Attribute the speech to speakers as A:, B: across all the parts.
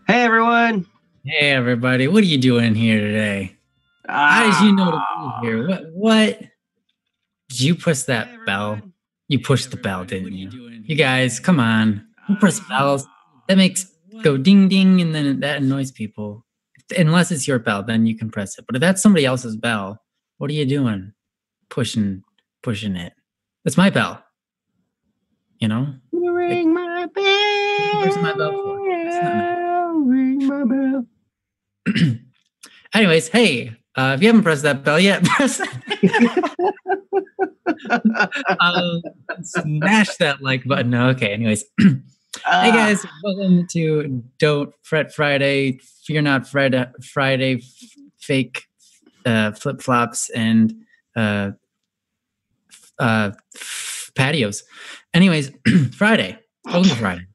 A: Hey everyone!
B: Hey everybody, what are you doing here today? How did you know to be here? What? Did you push that bell? You pushed the bell, didn't you? You guys, come on. Who press bells? That makes go ding ding and then that annoys people. Unless it's your bell, then you can press it. But if that's somebody else's bell, what are you doing? Pushing it. That's my bell. You know?
A: Ring my bell.
B: Where's my bell for? It's not nice.
A: Ring my bell.
B: Anyways, hey, if you haven't pressed that bell yet, press smash that like button. Okay, anyways. Hey guys, welcome to Don't Fret Friday, Fear Not Friday, fake flip flops and patios. Anyways, Friday. Welcome to Friday.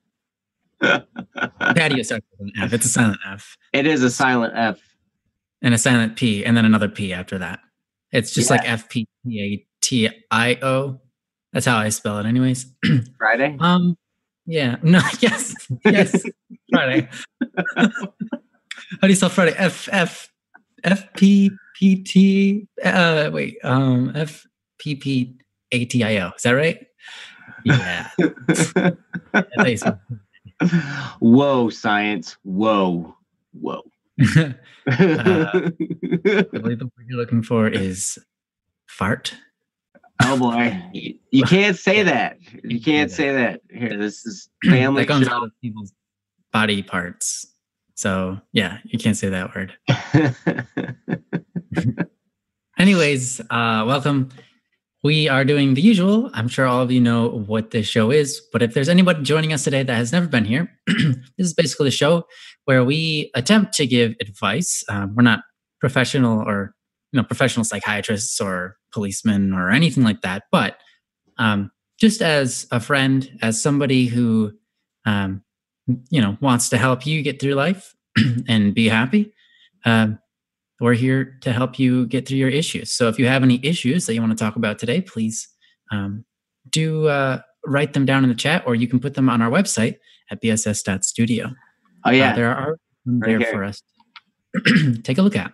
B: Patio starts with an F. It's a silent F.
A: It is a silent F.
B: And a silent P, and then another P after that. It's just like FPATIO. That's how I spell it, anyways.
A: Friday?
B: Yeah. No, yes. Friday. How do you spell Friday? FPPT. FPPATIO. Is that right? Yeah.
A: Whoa, science. Whoa.
B: I believe the word you're looking for is fart.
A: Oh boy, you can't say that. You can't say that. Here, this is family.
B: That comes out of people's body parts. So yeah, you can't say that word. Anyways, welcome. We are doing the usual. I'm sure all of you know what this show is, but if there's anybody joining us today that has never been here, this is basically the show where we attempt to give advice. We're not professional or professional psychiatrists or policemen or anything like that, but just as a friend, as somebody who wants to help you get through life and be happy. We're here to help you get through your issues. So if you have any issues that you want to talk about today, please do write them down in the chat, or you can put them on our website at bss.studio.
A: Oh yeah,
B: there are there for us. Take a look at.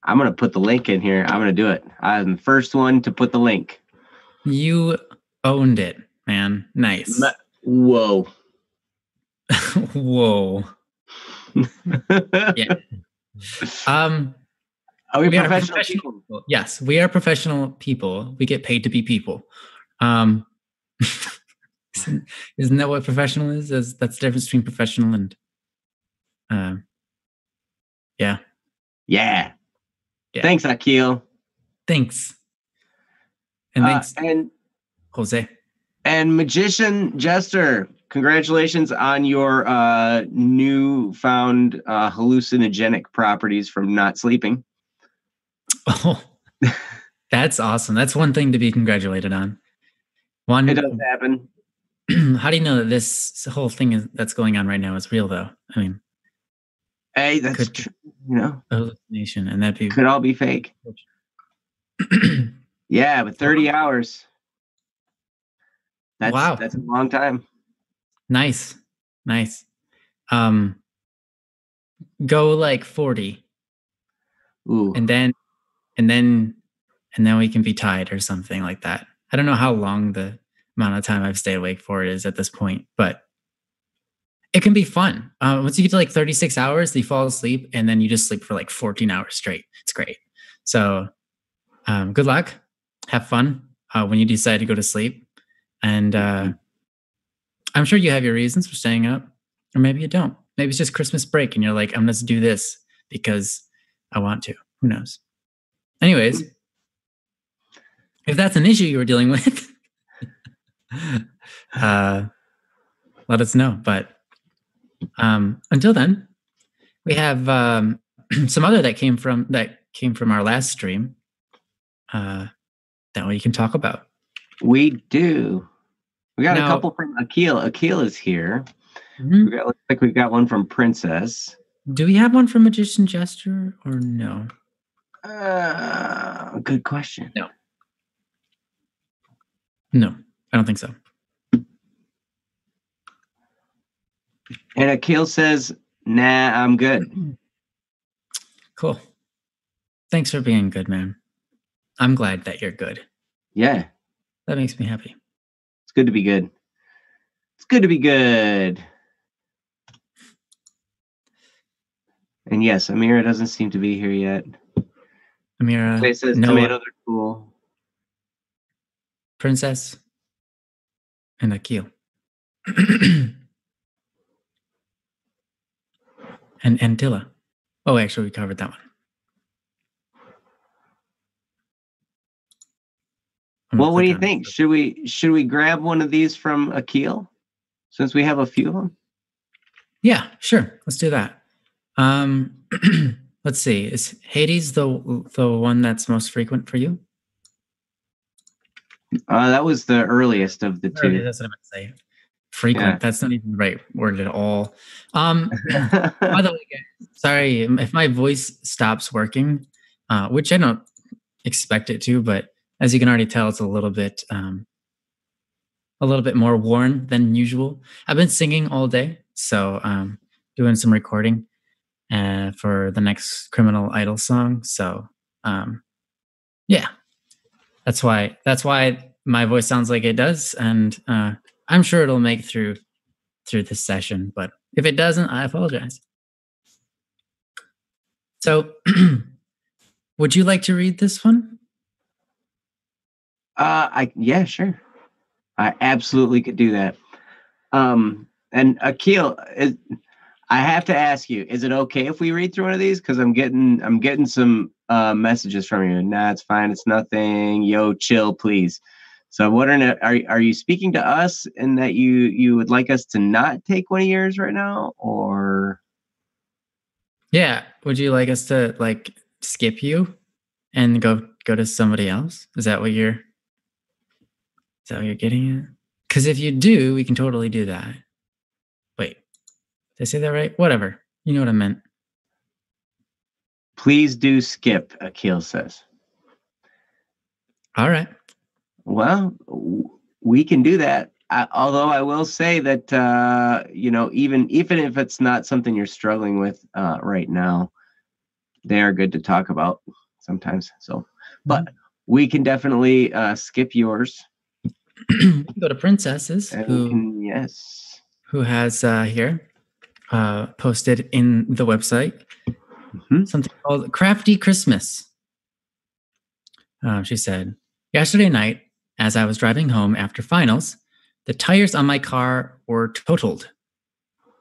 A: I'm gonna put the link in here. I'm gonna do it. I'm the first one to put the link.
B: You owned it, man. Nice.
A: Whoa.
B: Whoa. Yeah.
A: Are we professional people?
B: Yes, we are professional people. We get paid to be people. Isn't that what professional is? That's the difference between professional and yeah.
A: Thanks, Akil.
B: Thanks. And thanks,
A: and
B: Jose.
A: And Magician Jester, congratulations on your newfound hallucinogenic properties from not sleeping.
B: Oh, that's awesome. That's one thing to be congratulated on.
A: It does happen.
B: How do you know that this whole thing that's going on right now is real, though? I mean,
A: hey, that's true.
B: Hallucination, and that
A: could all be fake. Yeah, but 30 hours. That's a long time.
B: Nice. Go like 40.
A: Ooh.
B: And then we can be tied or something like that. I don't know how long the amount of time I've stayed awake for is at this point, but it can be fun. Once you get to like 36 hours, you fall asleep and then you just sleep for like 14 hours straight. It's great. So good luck. Have fun when you decide to go to sleep. And I'm sure you have your reasons for staying up, or maybe you don't. Maybe it's just Christmas break and you're like, I'm going to do this because I want to. Who knows? Anyways, if that's an issue you were dealing with, let us know. But until then, we have some other that came from our last stream that we can talk about.
A: We do. We got a couple from Akil. Akil is here.
B: Mm-hmm.
A: Looks like we've got one from Princess.
B: Do we have one from Magician Jester or no?
A: Good question.
B: No, I don't think so.
A: And Akil says, Nah, I'm good.
B: Cool. Thanks for being good, man. I'm glad that you're good.
A: Yeah,
B: That makes me happy.
A: it's good to be good. It's good to be good. And yes, Amira doesn't seem to be here yet.
B: Amira,
A: It says
B: Noah,
A: tomatoes are cool.
B: Princess, and Akil. and Antilla. Oh, actually, we covered that one.
A: Well, what do you think? Should we grab one of these from Akil, since we have a few of them?
B: Yeah, sure. Let's do that. Let's see. Is Hades the one that's most frequent for you?
A: That was the earliest of the two.
B: That's what I meant to say. Frequent. Yeah. That's not even the right word at all. By the way, sorry if my voice stops working, which I don't expect it to, but as you can already tell, it's a little bit more worn than usual. I've been singing all day, so doing some recording for the next Criminal Idol song. So yeah, that's why my voice sounds like it does, and I'm sure it'll make through this session. But if it doesn't, I apologize. So, would you like to read this one?
A: Yeah, sure. I absolutely could do that. And Akil, I have to ask you, is it okay if we read through one of these? Because I'm getting some messages from you. Nah, it's fine. It's nothing. Yo, chill, please. So I'm wondering, are you speaking to us and that you would like us to not take one of yours right now, or?
B: Yeah. Would you like us to like skip you and go to somebody else? Is that what you're getting at? Because if you do, we can totally do that. Wait, did I say that right? Whatever. You know what I meant.
A: Please do skip, Akil says.
B: All right.
A: Well, we can do that. Although I will say that, even if it's not something you're struggling with right now, they are good to talk about sometimes. So, but we can definitely skip yours.
B: Go to Princesses, who has here posted in the website something called Crafty Christmas. She said, yesterday night, as I was driving home after finals, the tires on my car were totaled.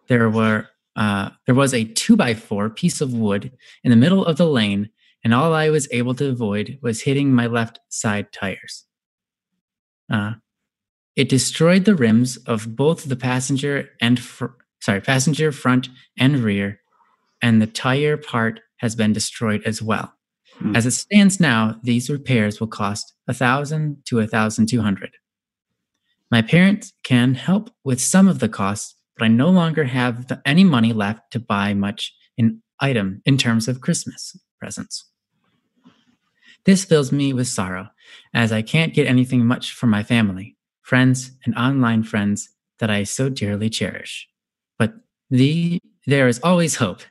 B: There was a 2x4 piece of wood in the middle of the lane, and all I was able to avoid was hitting my left side tires. It destroyed the rims of both the passenger front and rear, and the tire part has been destroyed as well. As it stands now, these repairs will cost $1,000 to $1,200. My parents can help with some of the costs, but I no longer have any money left to buy much in terms of Christmas presents. This fills me with sorrow, as I can't get anything much from my family, friends, and online friends that I so dearly cherish. But there is always hope,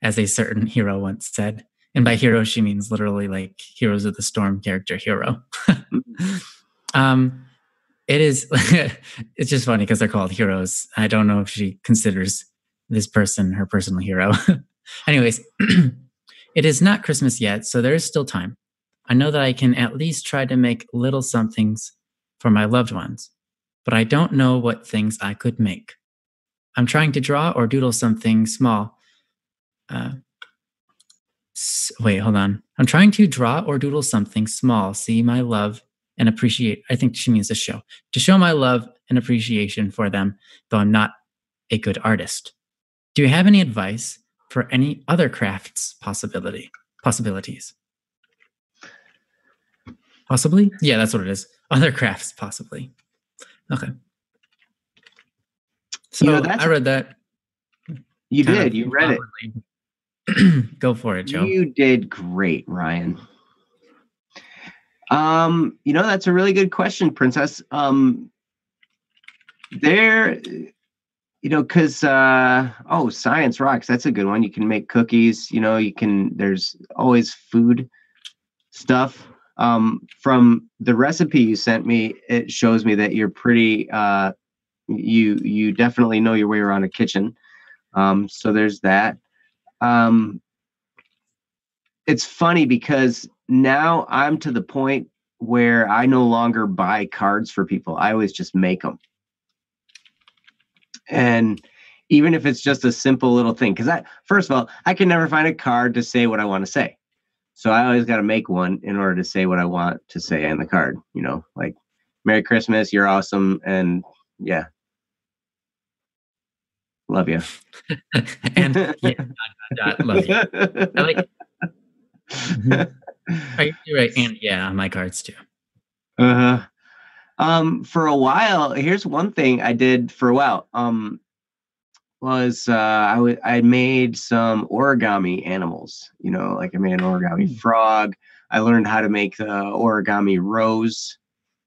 B: as a certain hero once said. And by hero, she means literally like Heroes of the Storm character hero. It is, it's just funny because they're called heroes. I don't know if she considers this person her personal hero. Anyways, it is not Christmas yet, so there is still time. I know that I can at least try to make little somethings for my loved ones, but I don't know what things I could make. I'm trying to draw or doodle something small. Wait, hold on. I'm trying to draw or doodle something small, see my love and appreciate. I think she means to show my love and appreciation for them, though I'm not a good artist. Do you have any advice for any other crafts possibilities? Possibly? Yeah, that's what it is. Other crafts, possibly. Okay. So I read that.
A: You did. You read it.
B: Go for it, Joe.
A: You did great, Ryan. That's a really good question, Princess. because science rocks. That's a good one. You can make cookies. There's always food stuff. From the recipe you sent me, it shows me that you're pretty. You definitely know your way around a kitchen. So there's that. Um, it's funny because now I'm to the point where I no longer buy cards for people. I always just make them. And even if it's just a simple little thing, because first of all, I can never find a card to say what I want to say. So I always got to make one in order to say what I want to say on the card, like Merry Christmas, you're awesome. And yeah, love you.
B: And yeah, love you. I like it. You're right. And yeah, on my cards too.
A: For a while, here's one thing I did for a while. I made some origami animals. Like I made an origami frog. I learned how to make the origami rose.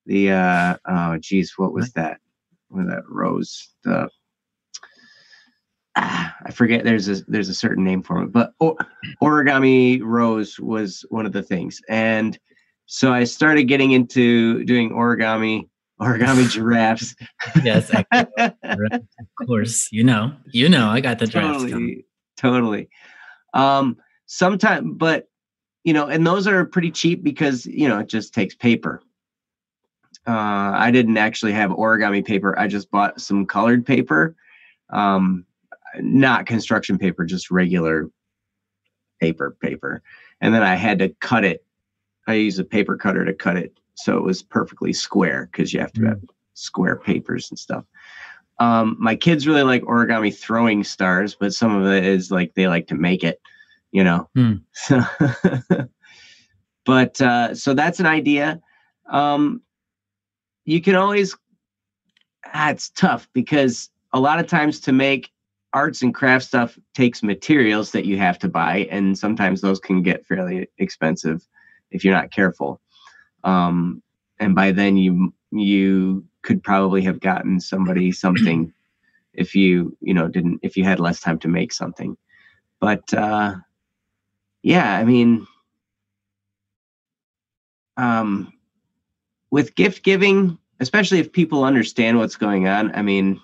A: What was that? What was that rose? I forget. There's a certain name for it, but origami rose was one of the things. And so I started getting into doing origami giraffes.
B: Yes, of course. I got the drafts coming.
A: Totally. Sometimes, but and those are pretty cheap because it just takes paper. I didn't actually have origami paper. I just bought some colored paper, not construction paper, just regular paper. And then I had to cut it. I used a paper cutter to cut it so it was perfectly square because you have to have square papers and stuff. My kids really like origami throwing stars, but some of it is like they like to make it, So, but so that's an idea. You can always. It's tough because a lot of times to make arts and craft stuff takes materials that you have to buy, and sometimes those can get fairly expensive if you're not careful. And by then you could probably have gotten somebody something if you had less time to make something. But yeah, I mean, with gift giving, especially if people understand what's going on, I mean,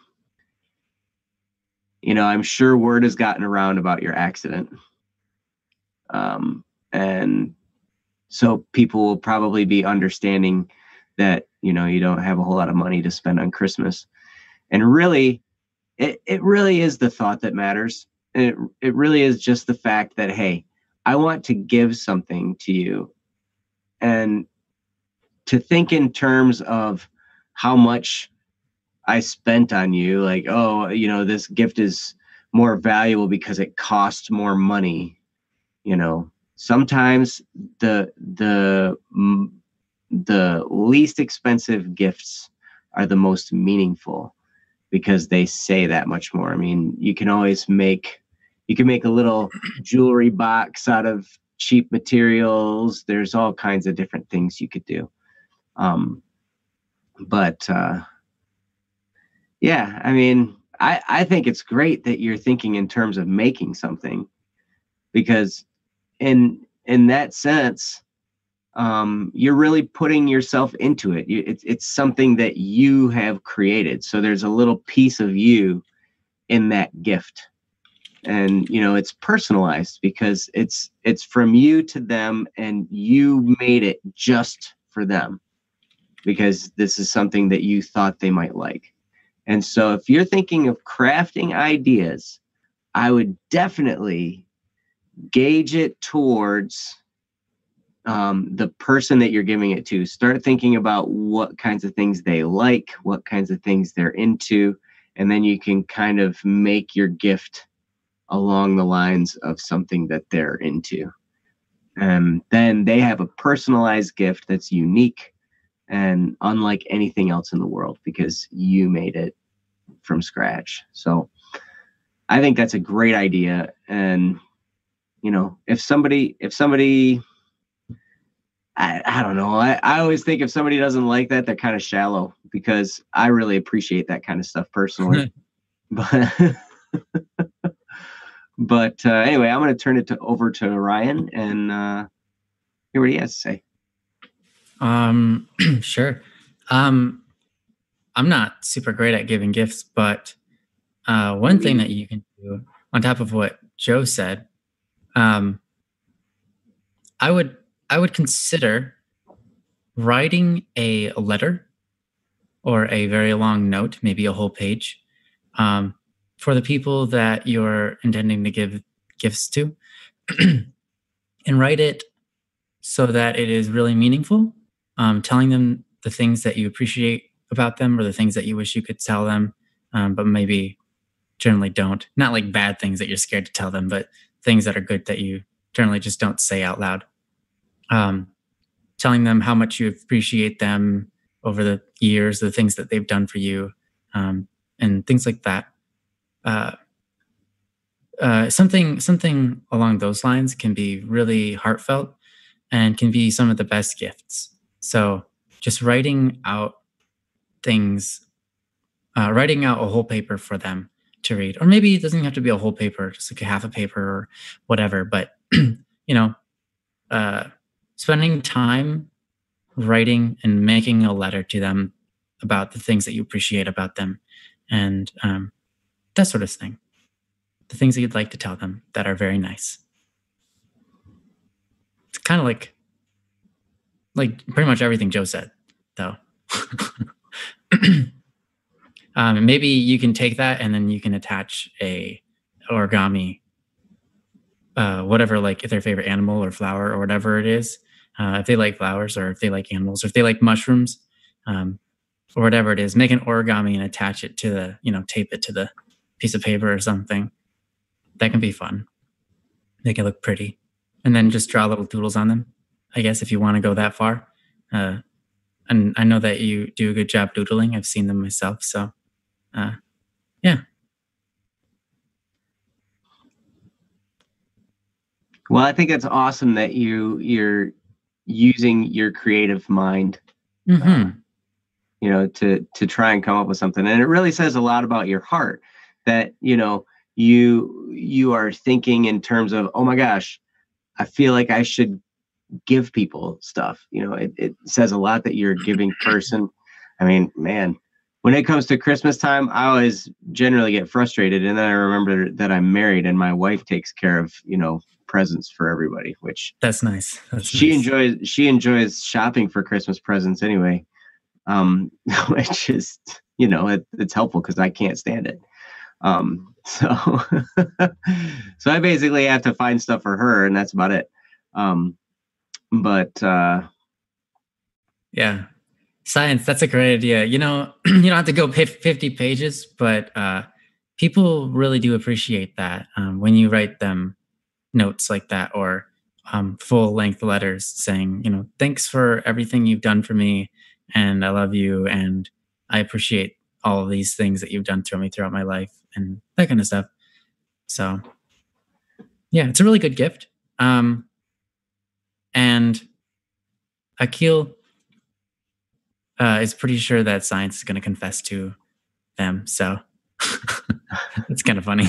A: I'm sure word has gotten around about your accident. And so people will probably be understanding that, you don't have a whole lot of money to spend on Christmas. And really, it really is the thought that matters. It really is just the fact that, hey, I want to give something to you. And to think in terms of how much I spent on you, like, this gift is more valuable because it costs more money. Sometimes the least expensive gifts are the most meaningful because they say that much more. I mean, you can make a little jewelry box out of cheap materials. There's all kinds of different things you could do. Yeah, I mean, I think it's great that you're thinking in terms of making something, because in that sense, you're really putting yourself into it. It's something that you have created. So there's a little piece of you in that gift. And, it's personalized because it's from you to them, and you made it just for them because this is something that you thought they might like. And so if you're thinking of crafting ideas, I would definitely gauge it towards the person that you're giving it to. Start thinking about what kinds of things they like, what kinds of things they're into, and then you can kind of make your gift along the lines of something that they're into. And then they have a personalized gift that's unique and unlike anything else in the world because you made it from scratch. So I think that's a great idea. And, if somebody, I don't know. I always think if somebody doesn't like that, they're kind of shallow, because I really appreciate that kind of stuff personally. But anyway, I'm going to turn it over to Ryan and hear what he has to say.
B: Sure. I'm not super great at giving gifts, but one thing that you can do on top of what Joe said, I would consider writing a letter or a very long note, maybe a whole page, for the people that you're intending to give gifts to, and write it so that it is really meaningful, telling them the things that you appreciate about them or the things that you wish you could tell them, but maybe generally don't. Not like bad things that you're scared to tell them, but things that are good that you generally just don't say out loud. Telling them how much you appreciate them over the years, the things that they've done for you, and things like that. Something along those lines can be really heartfelt and can be some of the best gifts. So just writing out things, writing out a whole paper for them to read, or maybe it doesn't have to be a whole paper, just like a half a paper or whatever. But spending time writing and making a letter to them about the things that you appreciate about them, and that sort of thing. The things that you'd like to tell them that are very nice. It's kind of like pretty much everything Joe said, though. Maybe you can take that and then you can attach a origami, whatever, like if their favorite animal or flower or whatever it is. If they like flowers or if they like animals or if they like mushrooms, or whatever it is, make an origami and attach it to the, tape it to the piece of paper or something. That can be fun. Make it look pretty. And then just draw little doodles on them, I guess, if you want to go that far. And I know that you do a good job doodling. I've seen them myself. So, yeah.
A: Well, I think it's awesome that you're using your creative mind, to try and come up with something. And it really says a lot about your heart that, you are thinking in terms of, oh my gosh, I feel like I should give people stuff. It says a lot that you're a giving person. I mean, man, when it comes to Christmas time, I always generally get frustrated. And then I remember that I'm married and my wife takes care of, presents for everybody, which
B: that's nice.
A: She enjoys shopping for Christmas presents anyway. Which is, it's helpful because I can't stand it. So I basically have to find stuff for her and that's about it.
B: Yeah. Science, that's a great idea. You don't have to go 50 pages, but people really do appreciate that when you write them notes like that, or full length letters saying, thanks for everything you've done for me, and I love you, and I appreciate all of these things that you've done throughout my life, and that kind of stuff. So yeah, it's a really good gift. And Akil is pretty sure that Science is going to confess to them. So it's kind of funny.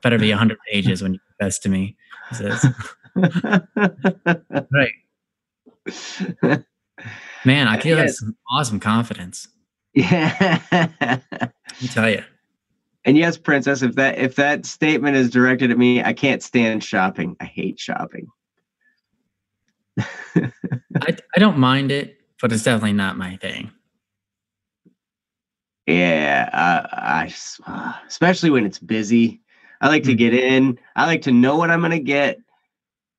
B: Better be 100 pages when you confess to me, he says. Right. Man, Akil has some awesome confidence.
A: Yeah.
B: Let me tell you.
A: And yes, Princess, if that statement is directed at me, I can't stand shopping. I hate shopping.
B: I don't mind it, but it's definitely not my thing.
A: Yeah, I especially when it's busy. I like to get in. I like to know what I'm going to get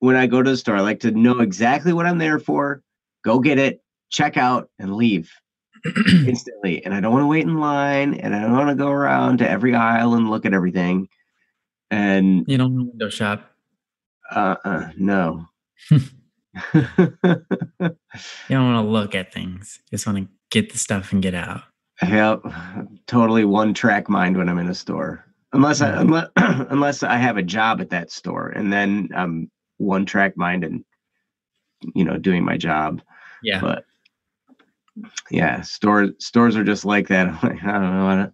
A: when I go to the store. I like to know exactly what I'm there for. Go get it, check out, and leave instantly. And I don't want to wait in line, and I don't want to go around to every aisle and look at everything. And
B: you don't window shop.
A: No.
B: You don't want to look at things. You just want to get the stuff and get out.
A: Yep, totally one-track mind when I'm in a store. Unless I have a job at that store, and then I'm one-track mind and doing my job.
B: Yeah.
A: But yeah, stores are just like that. I'm like, I don't know.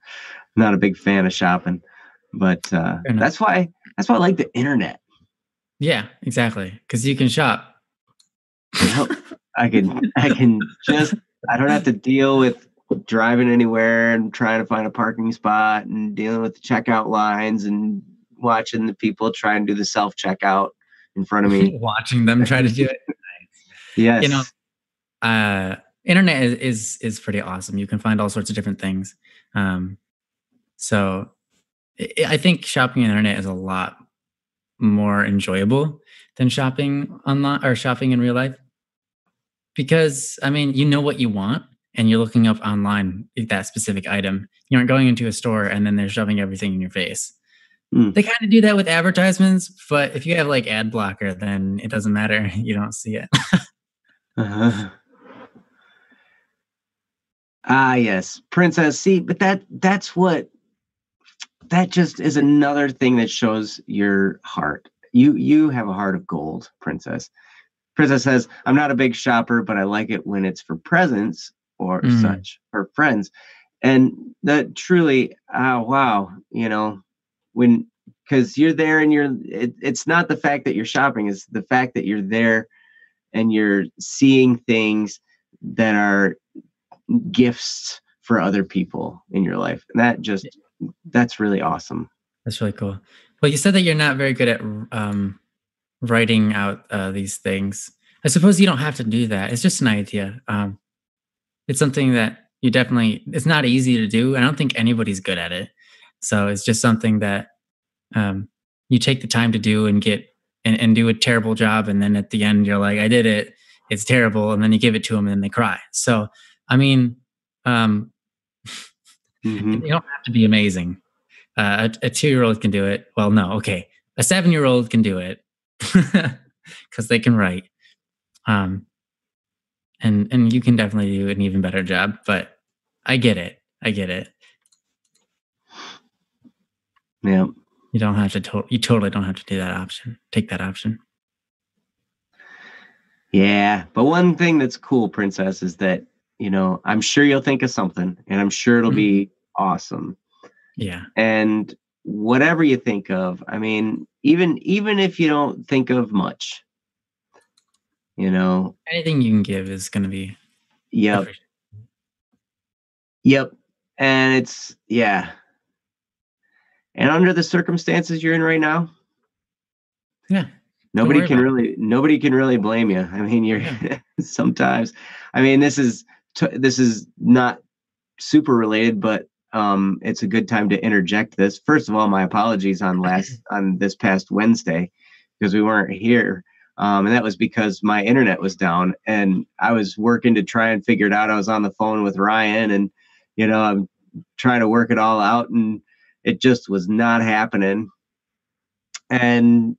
A: not a big fan of shopping, but that's why I like the internet.
B: Yeah, exactly. Because you can shop.
A: Yep. I can just, I don't have to deal with driving anywhere and trying to find a parking spot and dealing with the checkout lines and watching the people try and do the self checkout in front of me.
B: Watching them try to do it.
A: Yes.
B: You know, internet is pretty awesome. You can find all sorts of different things. So I think shopping on the internet is a lot more enjoyable than shopping online or shopping in real life. Because I mean, you know what you want and you're looking up online that specific item. You aren't going into a store and then they're shoving everything in your face. They kind of do that with advertisements, but if you have like ad blocker, then it doesn't matter. You don't see it.
A: Yes, Princess. See, but that just is another thing that shows your heart. You have a heart of gold, Princess. Princess says, I'm not a big shopper, but I like it when it's for presents or such, or friends. And that truly, wow, because you're there and it's not the fact that you're shopping, it's the fact that you're there and you're seeing things that are gifts for other people in your life. And that's really awesome.
B: That's really cool. Well, you said that you're not very good at writing out these things. I suppose you don't have to do that. It's just an idea. It's something that it's not easy to do. I don't think anybody's good at it. So it's just something that you take the time to do and get and do a terrible job. And then at the end, you're like, I did it. It's terrible. And then you give it to them and they cry. So, I mean, you don't have to be amazing. A 2-year-old can do it. Well, no. Okay. A 7-year-old can do it because they can write. And you can definitely do an even better job, but I get it.
A: Yeah.
B: You don't have to, you totally don't have to do that option. Take that option.
A: Yeah. But one thing that's cool, Princess, is that, I'm sure you'll think of something and I'm sure it'll be awesome.
B: Yeah.
A: And whatever you think of, I mean, even if you don't think of much,
B: anything you can give is going to be.
A: Yep. And it's, yeah. And under the circumstances you're in right now,
B: yeah,
A: nobody can really blame you. I mean, sometimes, I mean, this is not super related, but it's a good time to interject this. First of all, my apologies on this past Wednesday because we weren't here. And that was because my internet was down and I was working to try and figure it out. I was on the phone with Ryan and, I'm trying to work it all out and it just was not happening. And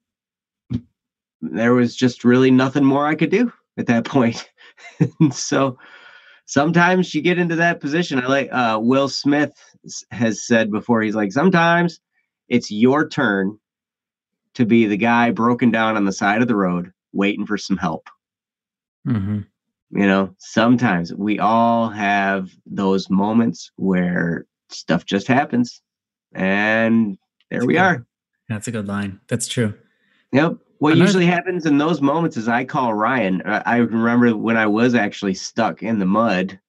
A: there was just really nothing more I could do at that point. So sometimes you get into that position. I like Will Smith has said before, he's like, sometimes it's your turn to be the guy broken down on the side of the road waiting for some help. Sometimes we all have those moments where stuff just happens and there we are.
B: That's a good line. That's true.
A: Yep. What usually happens in those moments is I call Ryan. I remember when I was actually stuck in the mud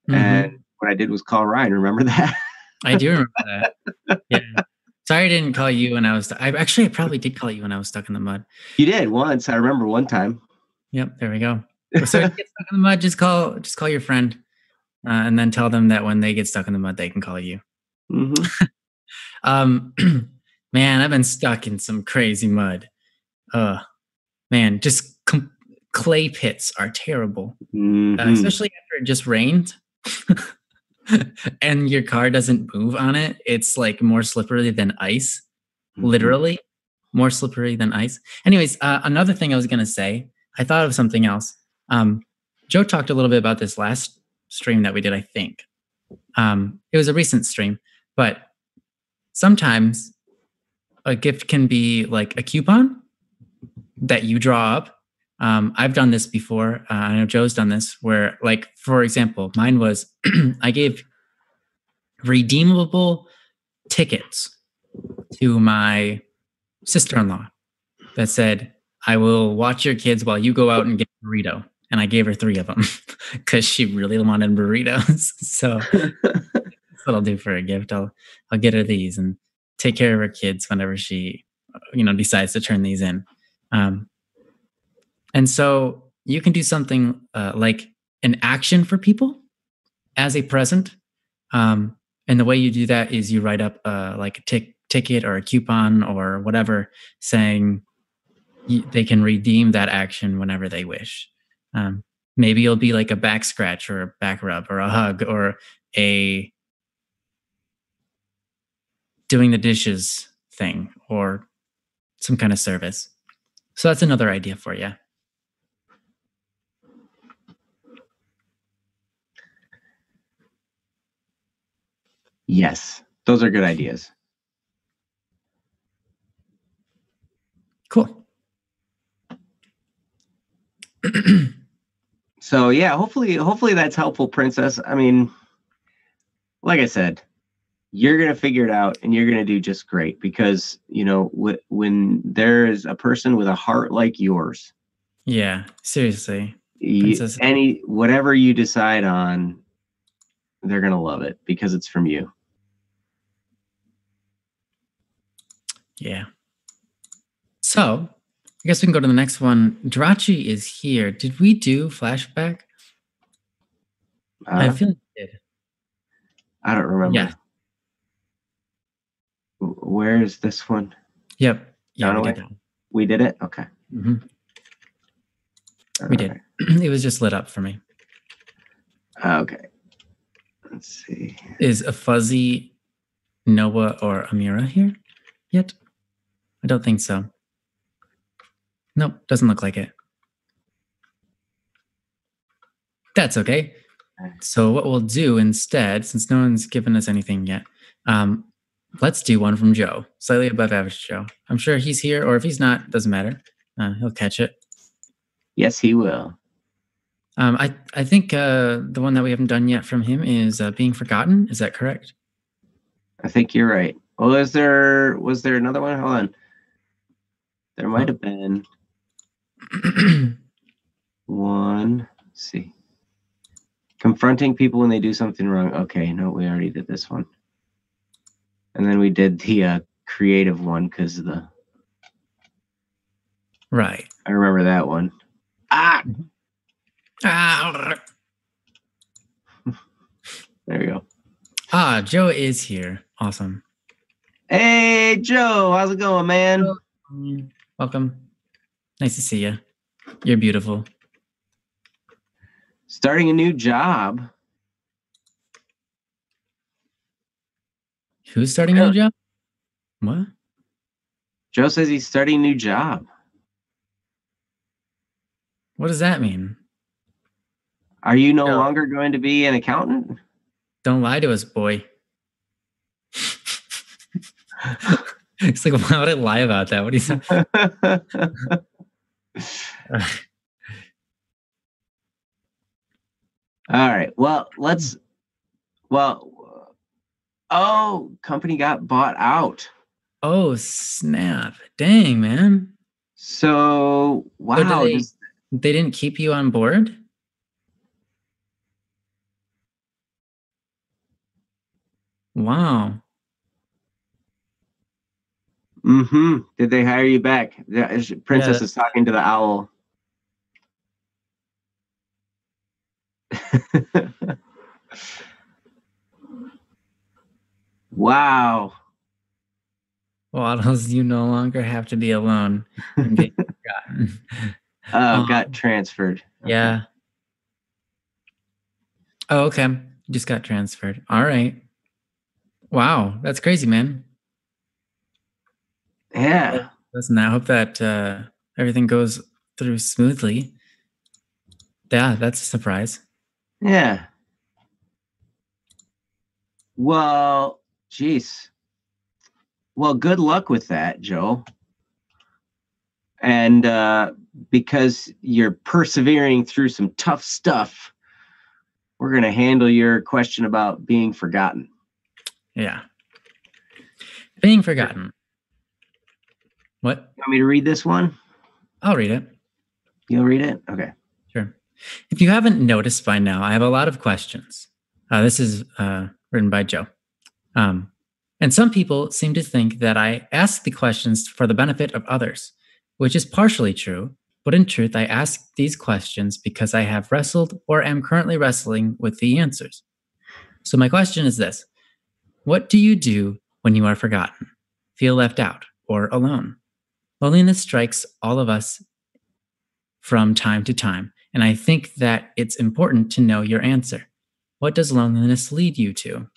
A: and what I did was call Ryan. Remember that?
B: I do remember that. Yeah. Sorry I didn't call you when I was I probably did call you when I was stuck in the mud.
A: You did once. I remember one time.
B: Yep. There we go. So if you get stuck in the mud, just call your friend and then tell them that when they get stuck in the mud, they can call you. Man, I've been stuck in some crazy mud. Man, just clay pits are terrible, especially after it just rained and your car doesn't move on it. It's like more slippery than ice, literally more slippery than ice. Anyways, another thing I was going to say, I thought of something else. Joe talked a little bit about this last stream that we did, I think. It was a recent stream, but sometimes a gift can be like a coupon that you draw up. I've done this before. I know Joe's done this where, like, for example, mine was I gave redeemable tickets to my sister-in-law that said, I will watch your kids while you go out and get a burrito. And I gave her 3 of them because she really wanted burritos. So that's what I'll do for a gift. I'll get her these and take care of her kids whenever she, decides to turn these in. And so you can do something like an action for people as a present. And the way you do that is you write up like a ticket or a coupon or whatever saying they can redeem that action whenever they wish. Maybe it'll be like a back scratch or a back rub or a hug or a doing the dishes thing or some kind of service. So that's another idea for you.
A: Yes, those are good ideas.
B: Cool.
A: So yeah, hopefully that's helpful, Princess. I mean, like I said, you're going to figure it out and you're going to do just great because, when there is a person with a heart like yours.
B: Yeah, seriously.
A: Whatever you decide on, they're going to love it because it's from you.
B: Yeah. So, I guess we can go to the next one. Drachi is here. Did we do flashback? I feel like we did.
A: I don't remember.
B: Yeah.
A: Where is this one?
B: Yep. Yeah, we did that.
A: We did it? Okay.
B: Mm-hmm. We did. It was just lit up for me.
A: Okay. Let's see.
B: Is a fuzzy Noah or Amira here yet? I don't think so. Nope, doesn't look like it. That's okay. So what we'll do instead, since no one's given us anything yet, let's do one from Joe, slightly above average Joe. I'm sure he's here, or if he's not, doesn't matter. He'll catch it.
A: Yes, he will.
B: I think the one that we haven't done yet from him is Being Forgotten. Is that correct?
A: I think you're right. Well, was there another one? Hold on. There might have been one. Let's see. Confronting people when they do something wrong. Okay, no, we already did this one. And then we did the creative one because of the...
B: Right.
A: I remember that one. There we go.
B: Joe is here. Awesome.
A: Hey, Joe. How's it going, man?
B: Welcome. Nice to see you. You're beautiful.
A: Starting a new job.
B: Who's starting a new job? What?
A: Joe says he's starting a new job.
B: What does that mean?
A: Are you no longer going to be an accountant?
B: Don't lie to us, boy. It's like, why would I lie about that? What do you say?
A: All right. Well, company got bought out.
B: Oh, snap. Dang, man.
A: So, wow.
B: So they didn't keep you on board? Wow.
A: Mm-hmm. Did they hire you back? Princess is talking to the owl. Wow.
B: Waddles, you no longer have to be alone.
A: Got transferred.
B: Okay. Yeah. Oh, okay. Just got transferred. All right. Wow. That's crazy, man.
A: Yeah.
B: Listen, I hope that everything goes through smoothly. Yeah, that's a surprise.
A: Yeah. Well, geez. Well, good luck with that, Joe. And because you're persevering through some tough stuff, we're going to handle your question about being forgotten.
B: Yeah. Being forgotten. What?
A: You want me to read this one?
B: I'll read it.
A: You'll read it? Okay.
B: Sure. If you haven't noticed by now, I have a lot of questions. This is written by Joe. And some people seem to think that I ask the questions for the benefit of others, which is partially true. But in truth, I ask these questions because I have wrestled or am currently wrestling with the answers. So my question is this: what do you do when you are forgotten, feel left out, or alone? Loneliness strikes all of us from time to time, and I think that it's important to know your answer. What does loneliness lead you to?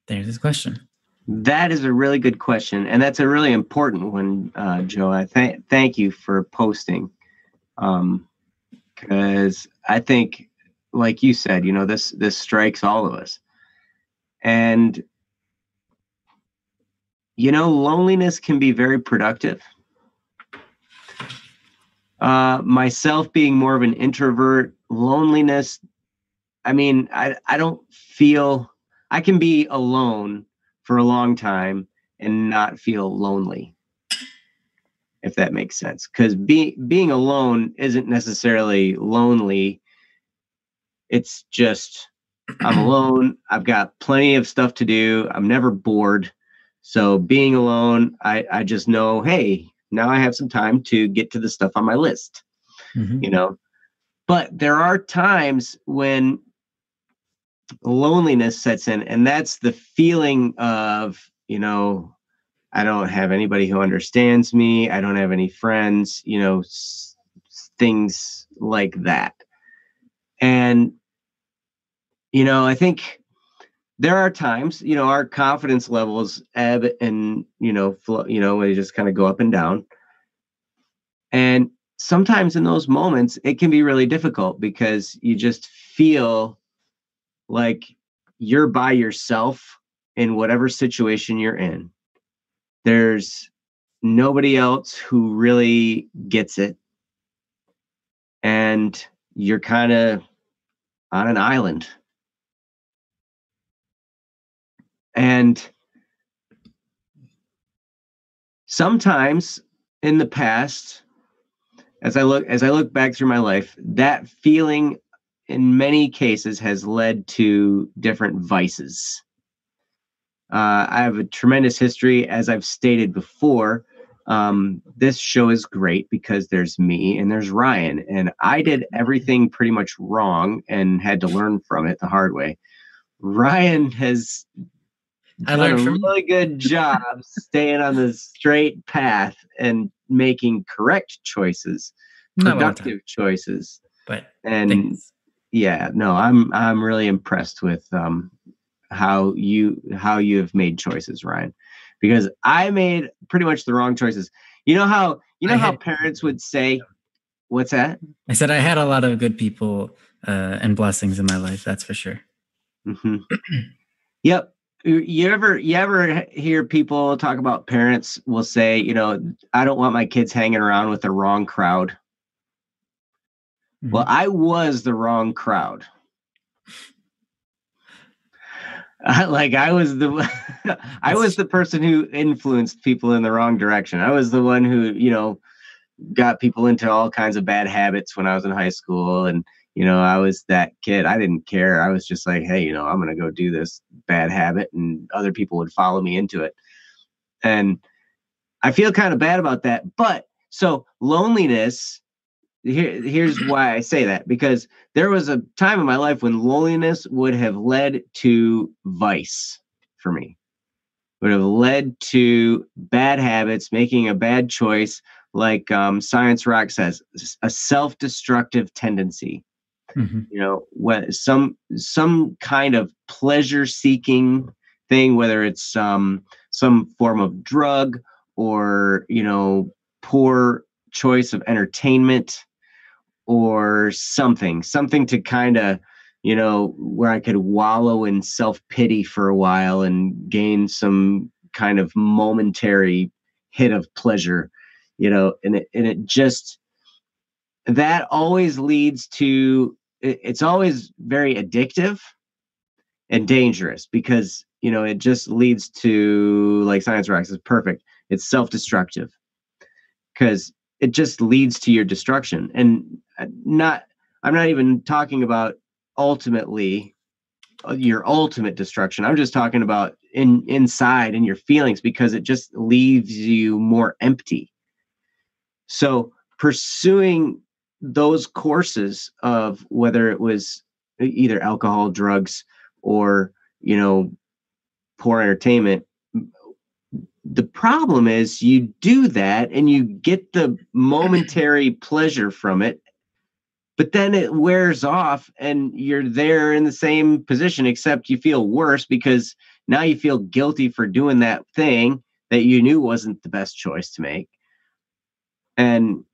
B: There's his question.
A: That is a really good question, and that's a really important one, Joe. I thank you for posting, because I think, like you said, this strikes all of us, and loneliness can be very productive. Myself being more of an introvert, loneliness. I mean, I don't feel I can be alone for a long time and not feel lonely, if that makes sense. Because being alone isn't necessarily lonely. It's just I'm alone. I've got plenty of stuff to do. I'm never bored. So being alone, I just know, hey, now I have some time to get to the stuff on my list, But there are times when loneliness sets in, and that's the feeling of, I don't have anybody who understands me. I don't have any friends, things like that. And, I think there are times, our confidence levels ebb and, flow, they just kind of go up and down. And sometimes in those moments, it can be really difficult because you just feel like you're by yourself in whatever situation you're in. There's nobody else who really gets it. And you're kind of on an island. And sometimes in the past, as I look back through my life, that feeling in many cases has led to different vices. I have a tremendous history, as I've stated before. This show is great because there's me and there's Ryan, and I did everything pretty much wrong and had to learn from it the hard way. Ryan has done a really good job staying on the straight path and making correct choices, productive choices. I'm really impressed with how you have made choices, Ryan, because I made pretty much the wrong choices. You know how parents would say, what's that?
B: I said I had a lot of good people and blessings in my life. That's for sure.
A: Mm-hmm. Yep. You ever hear people talk about parents will say, I don't want my kids hanging around with the wrong crowd. Mm-hmm. Well, I was the wrong crowd. I was the person who influenced people in the wrong direction. I was the one who, got people into all kinds of bad habits when I was in high school. And, I was that kid. I didn't care. I was just like, hey, I'm going to go do this bad habit, and other people would follow me into it. And I feel kind of bad about that. But so loneliness, here's why I say that, because there was a time in my life when loneliness would have led to vice for me, would have led to bad habits, making a bad choice, like Science Rock says, a self-destructive tendency. Mm-hmm. When some kind of pleasure-seeking thing, whether it's some form of drug or poor choice of entertainment, or something to kind of, where I could wallow in self-pity for a while and gain some kind of momentary hit of pleasure, and it just, that always leads to, it's always very addictive and dangerous, because it just leads to, like Science Rocks is perfect. It's self-destructive because it just leads to your destruction. And I'm not even talking about ultimately your ultimate destruction. I'm just talking about inside in your feelings, because it just leaves you more empty. So pursuing those courses of whether it was either alcohol, drugs, or, poor entertainment, the problem is you do that and you get the momentary pleasure from it, but then it wears off and you're there in the same position, except you feel worse because now you feel guilty for doing that thing that you knew wasn't the best choice to make. And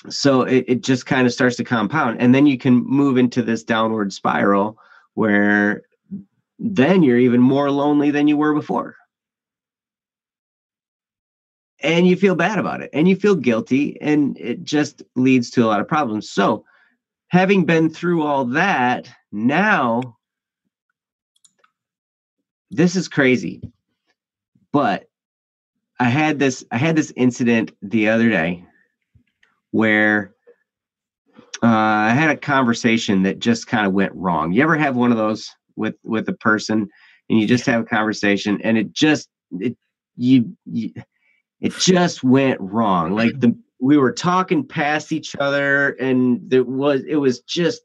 A: so it just kind of starts to compound, and then you can move into this downward spiral where then you're even more lonely than you were before. And you feel bad about it and you feel guilty, and it just leads to a lot of problems. So having been through all that, now this is crazy. But I had this incident the other day where I had a conversation that just kind of went wrong. You ever have one of those with a person, and you just have a conversation and it just went wrong? Like we were talking past each other, and it was just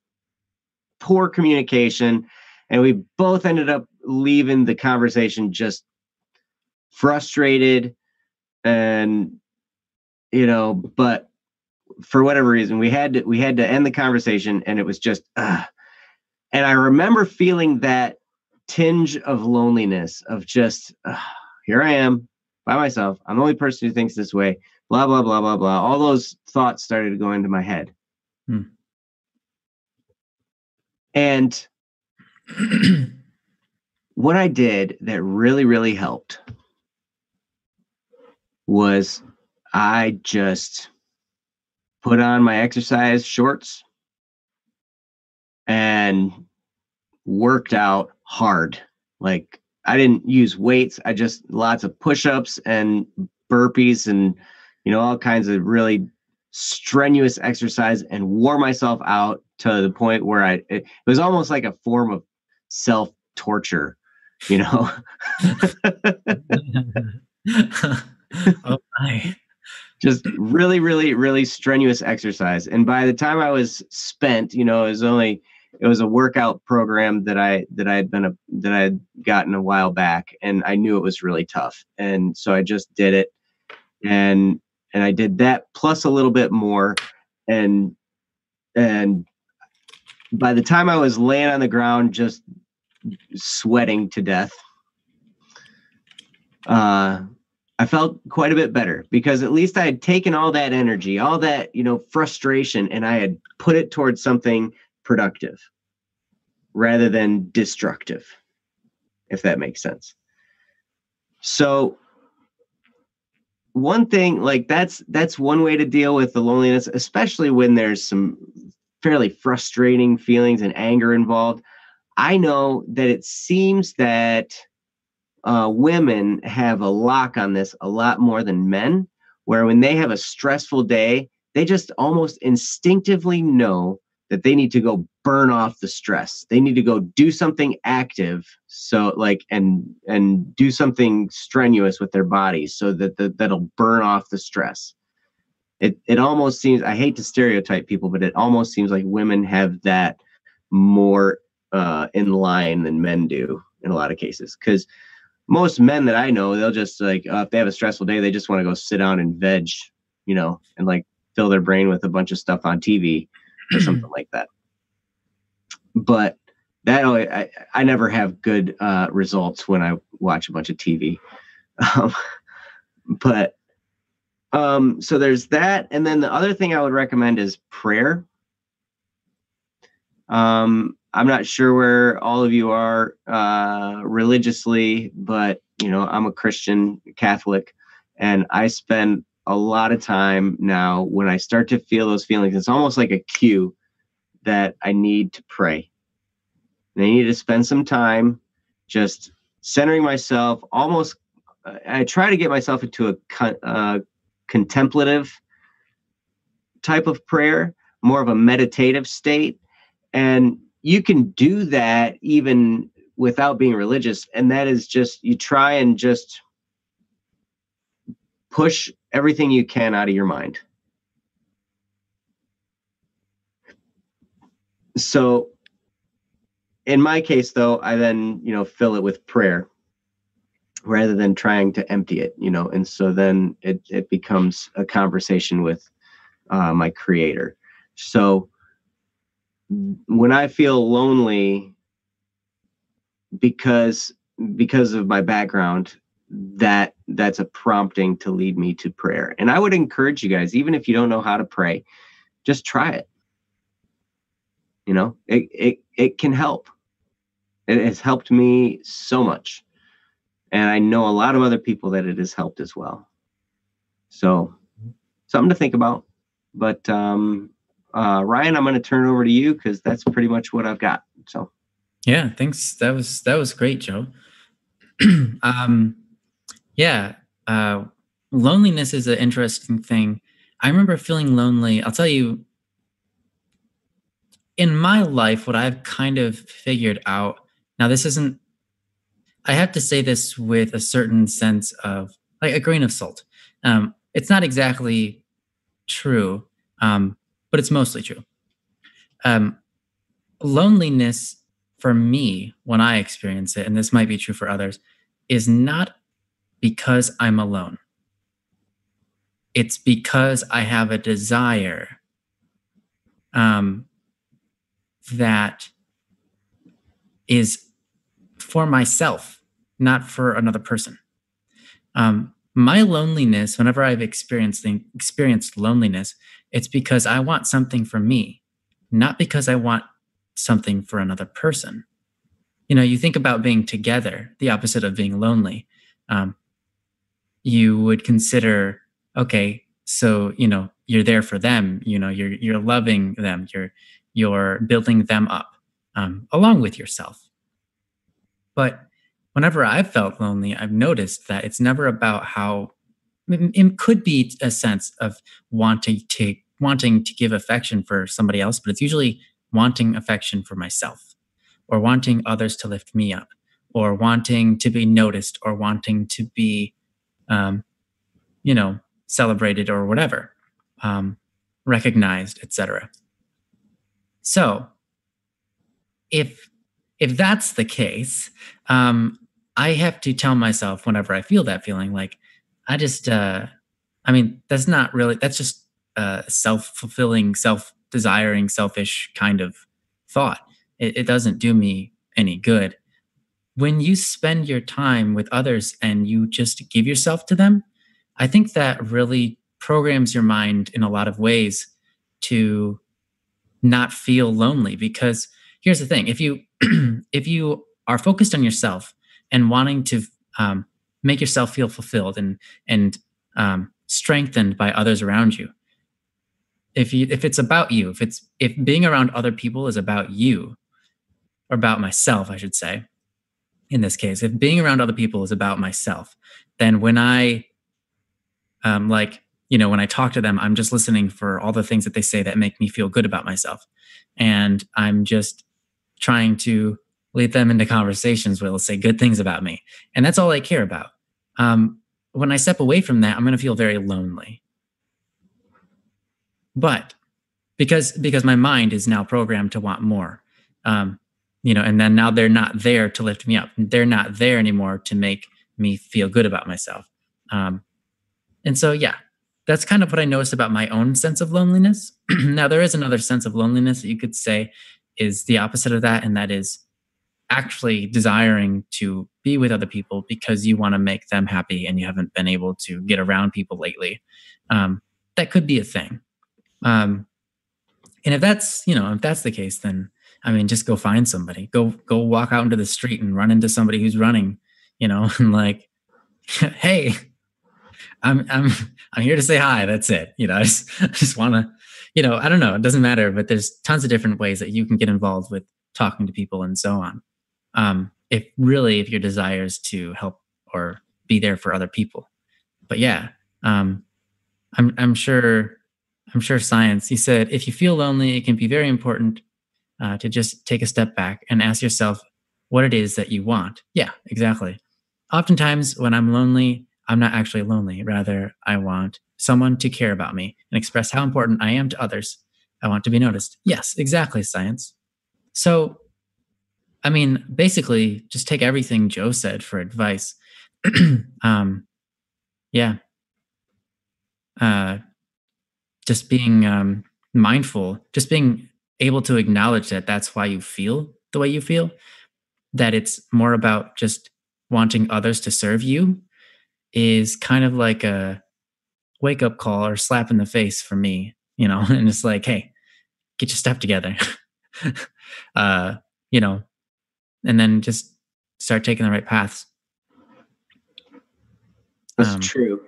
A: poor communication, and we both ended up leaving the conversation just frustrated, and but for whatever reason we had to end the conversation, and it was just and I remember feeling that tinge of loneliness of just here I am by myself. I'm the only person who thinks this way, blah blah blah blah blah. All those thoughts started to go into my head. And what I did that really, really helped was I just put on my exercise shorts and worked out hard. Like, I didn't use weights. I just lots of push-ups and burpees and, all kinds of really strenuous exercise, and wore myself out to the point where it was almost like a form of self-torture, Oh
B: my.
A: Just really, really, really strenuous exercise. And by the time I was spent, it was a workout program that I had gotten a while back, and I knew it was really tough. And so I just did it, and I did that plus a little bit more. And by the time I was laying on the ground, just sweating to death, I felt quite a bit better, because at least I had taken all that energy, all that, frustration, and I had put it towards something productive rather than destructive, if that makes sense. So one thing, like that's one way to deal with the loneliness, especially when there's some fairly frustrating feelings and anger involved. I know that it seems that women have a lock on this a lot more than men, where when they have a stressful day, they just almost instinctively know that they need to go burn off the stress. They need to go do something active, so and do something strenuous with their bodies, so that'll burn off the stress. It almost seems, I hate to stereotype people, but it almost seems like women have that more in line than men do in a lot of cases, because most men that I know, they'll just if they have a stressful day, they just want to go sit down and veg, and fill their brain with a bunch of stuff on TV or something like that. But that I never have good results when I watch a bunch of TV. So there's that. And then the other thing I would recommend is prayer. I'm not sure where all of you are religiously, but I'm a Christian Catholic, and I spend a lot of time now when I start to feel those feelings. It's almost like a cue that I need to pray. And I need to spend some time just centering myself. Almost, I try to get myself into a contemplative type of prayer, more of a meditative state. And you can do that even without being religious. And that is just, you try and just push everything you can out of your mind. So in my case, though, I then, fill it with prayer rather than trying to empty it, and so then it becomes a conversation with my creator. So when I feel lonely, because of my background, that's a prompting to lead me to prayer. And I would encourage you guys, even if you don't know how to pray, just try it. It can help. It has helped me so much. And I know a lot of other people that it has helped as well. So something to think about. But Ryan, I'm going to turn it over to you because that's pretty much what I've got. So
B: yeah, thanks. That was great, Joe. Loneliness is an interesting thing. I remember feeling lonely. I'll tell you, in my life, what I've kind of figured out. Now, this isn't, I have to say this with a certain sense of like a grain of salt. It's not exactly true, but it's mostly true. Loneliness for me, when I experience it, and this might be true for others, is not because I'm alone. It's because I have a desire that is for myself, not for another person. My loneliness, whenever I've experienced loneliness, it's because I want something for me, not because I want something for another person. You think about being together, the opposite of being lonely. You would consider, okay, so you're there for them. You're loving them. You're building them up along with yourself. But whenever I've felt lonely, I've noticed that it's never about how it could be a sense of wanting to give affection for somebody else, but it's usually wanting affection for myself, or wanting others to lift me up, or wanting to be noticed, or wanting to be, celebrated or whatever, recognized, etc. So, if that's the case, I have to tell myself whenever I feel that feeling, like I just, that's not really, that's just self-fulfilling, self-desiring, selfish kind of thought. It doesn't do me any good. When you spend your time with others and you just give yourself to them, I think that really programs your mind in a lot of ways to not feel lonely. Because here's the thing: if you if you are focused on yourself and wanting to make yourself feel fulfilled and strengthened by others around you, if it's about you, if being around other people is about you, or about myself, I should say, in this case, if being around other people is about myself, then when I when I talk to them, I'm just listening for all the things that they say that make me feel good about myself. And I'm just trying to lead them into conversations where they'll say good things about me. And that's all I care about. When I step away from that, I'm going to feel very lonely. But because my mind is now programmed to want more, and then now they're not there to lift me up. They're not there anymore to make me feel good about myself. And so, yeah, that's kind of what I noticed about my own sense of loneliness. Now, there is another sense of loneliness that you could say is the opposite of that, and that is actually desiring to be with other people because you want to make them happy and you haven't been able to get around people lately. That could be a thing. And if that's the case, then just go find somebody. Go walk out into the street and run into somebody who's running, and like, hey, I'm here to say hi. That's it. I just want to, I don't know. It doesn't matter, but there's tons of different ways that you can get involved with talking to people and so on. if your desire is to help or be there for other people. But yeah, I'm sure science. He said if you feel lonely, it can be very important to just take a step back and ask yourself what it is that you want. Yeah, exactly. Oftentimes, when I'm lonely, I'm not actually lonely. Rather, I want someone to care about me and express how important I am to others. I want to be noticed. Yes, exactly, science. So, I mean, basically, just take everything Joe said for advice. um, yeah, uh, just being mindful, just being able to acknowledge that that's why you feel the way you feel, that it's more about just wanting others to serve you is kind of like a wake up call or slap in the face for me, and it's like, hey, get your stuff together, uh, you know, and then just start taking the right paths.
A: That's true.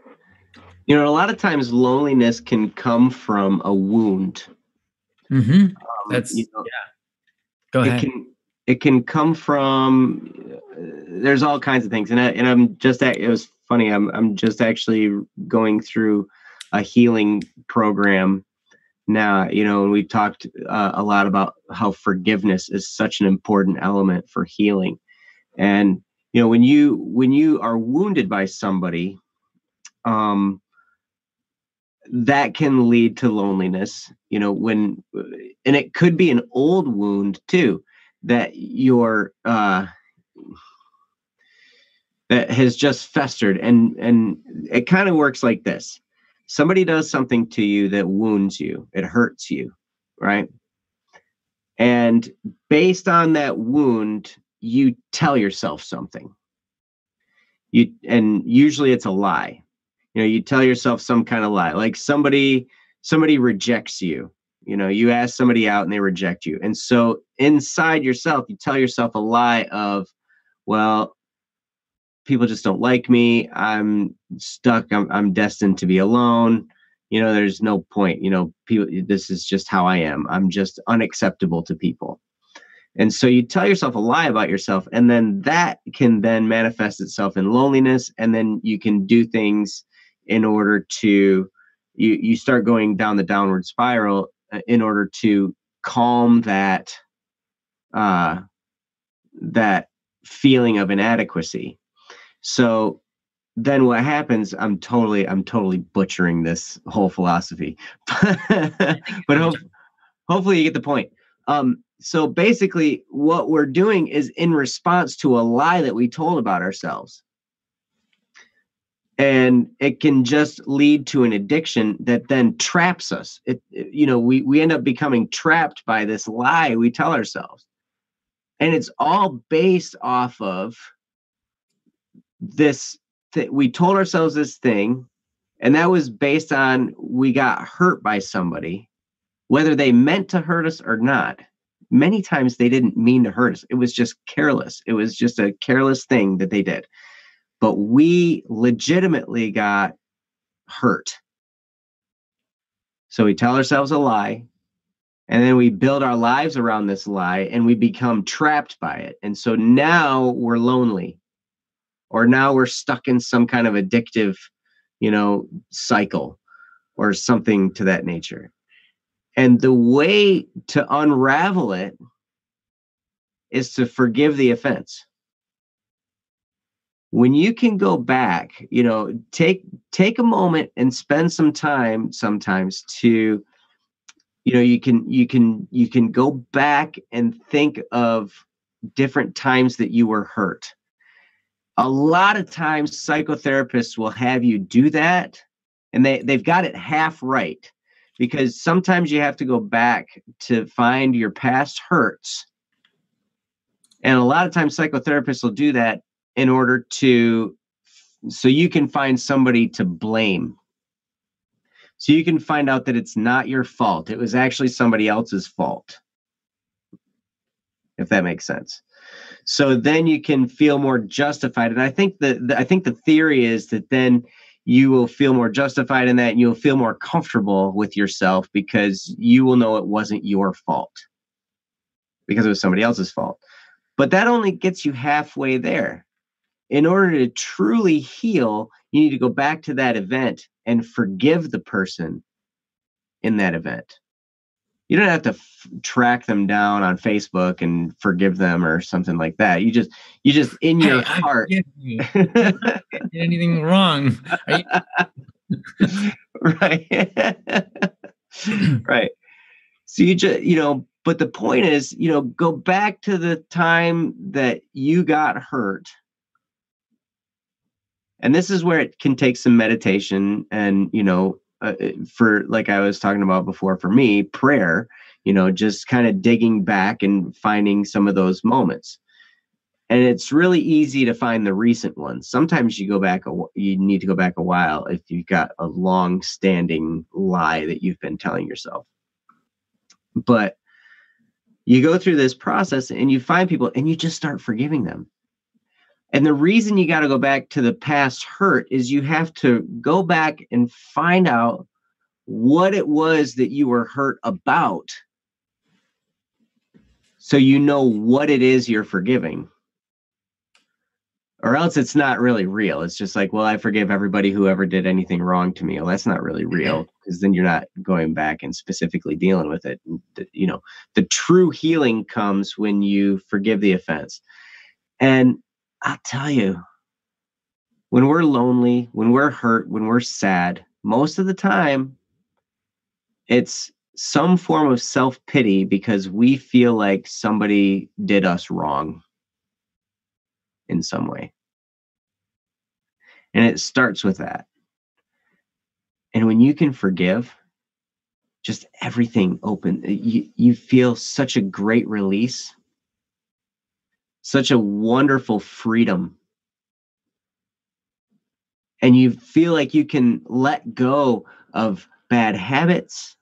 A: A lot of times loneliness can come from a wound.
B: That's yeah. Go ahead.
A: It can come from. There's all kinds of things, and I'm just. It was funny. I'm just actually going through a healing program now. And we've talked a lot about how forgiveness is such an important element for healing, and when you are wounded by somebody, that can lead to loneliness, and it could be an old wound too, that that has just festered. And it kind of works like this. Somebody does something to you that wounds you, it hurts you, right? And based on that wound, you tell yourself something. And usually it's a lie. You tell yourself some kind of lie, like somebody rejects you. You ask somebody out and they reject you. And so inside yourself, you tell yourself a lie of, well, people just don't like me. I'm stuck. I'm destined to be alone. There's no point, people, this is just how I am. I'm just unacceptable to people. And so you tell yourself a lie about yourself, and then that can then manifest itself in loneliness. And then you can do things in order to, you start going down the downward spiral in order to calm that feeling of inadequacy. So then what happens, I'm totally butchering this whole philosophy, but hopefully you get the point. So basically what we're doing is in response to a lie that we told about ourselves. And it can just lead to an addiction that then traps us. We end up becoming trapped by this lie we tell ourselves. And it's all based off of this. We told ourselves this thing, and that was based on we got hurt by somebody, whether they meant to hurt us or not. Many times they didn't mean to hurt us. It was just careless. It was just a careless thing that they did. But we legitimately got hurt. So we tell ourselves a lie, and then we build our lives around this lie, and we become trapped by it. And so now we're lonely, or now we're stuck in some kind of addictive, cycle or something to that nature. And the way to unravel it is to forgive the offense. When you can go back, take a moment and spend some time sometimes to, you can go back and think of different times that you were hurt. A lot of times psychotherapists will have you do that, and they've got it half right, because sometimes you have to go back to find your past hurts. And a lot of times psychotherapists will do that in order so you can find somebody to blame. So you can find out that it's not your fault. It was actually somebody else's fault, if that makes sense. So then you can feel more justified. And I think the theory is that then you will feel more justified in that, and you'll feel more comfortable with yourself because you will know it wasn't your fault, because it was somebody else's fault. But that only gets you halfway there. In order to truly heal, you need to go back to that event and forgive the person in that event. You don't have to track them down on Facebook and forgive them or something like that. You just in your heart.
B: You did anything wrong?
A: Right. Right. So you just, but the point is, go back to the time that you got hurt. And this is where it can take some meditation and, for, like I was talking about before, for me, prayer, just kind of digging back and finding some of those moments. And it's really easy to find the recent ones. Sometimes you need to go back a while if you've got a long-standing lie that you've been telling yourself. But you go through this process and you find people and you just start forgiving them. And the reason you got to go back to the past hurt is you have to go back and find out what it was that you were hurt about, so you know what it is you're forgiving. Or else it's not really real. It's just like, well, I forgive everybody who ever did anything wrong to me. Well, that's not really real, because then you're not going back and specifically dealing with it. The true healing comes when you forgive the offense. And I'll tell you, when we're lonely, when we're hurt, when we're sad, most of the time, it's some form of self-pity because we feel like somebody did us wrong in some way. And it starts with that. And when you can forgive, just everything open, you feel such a great release, such a wonderful freedom. And you feel like you can let go of bad habits.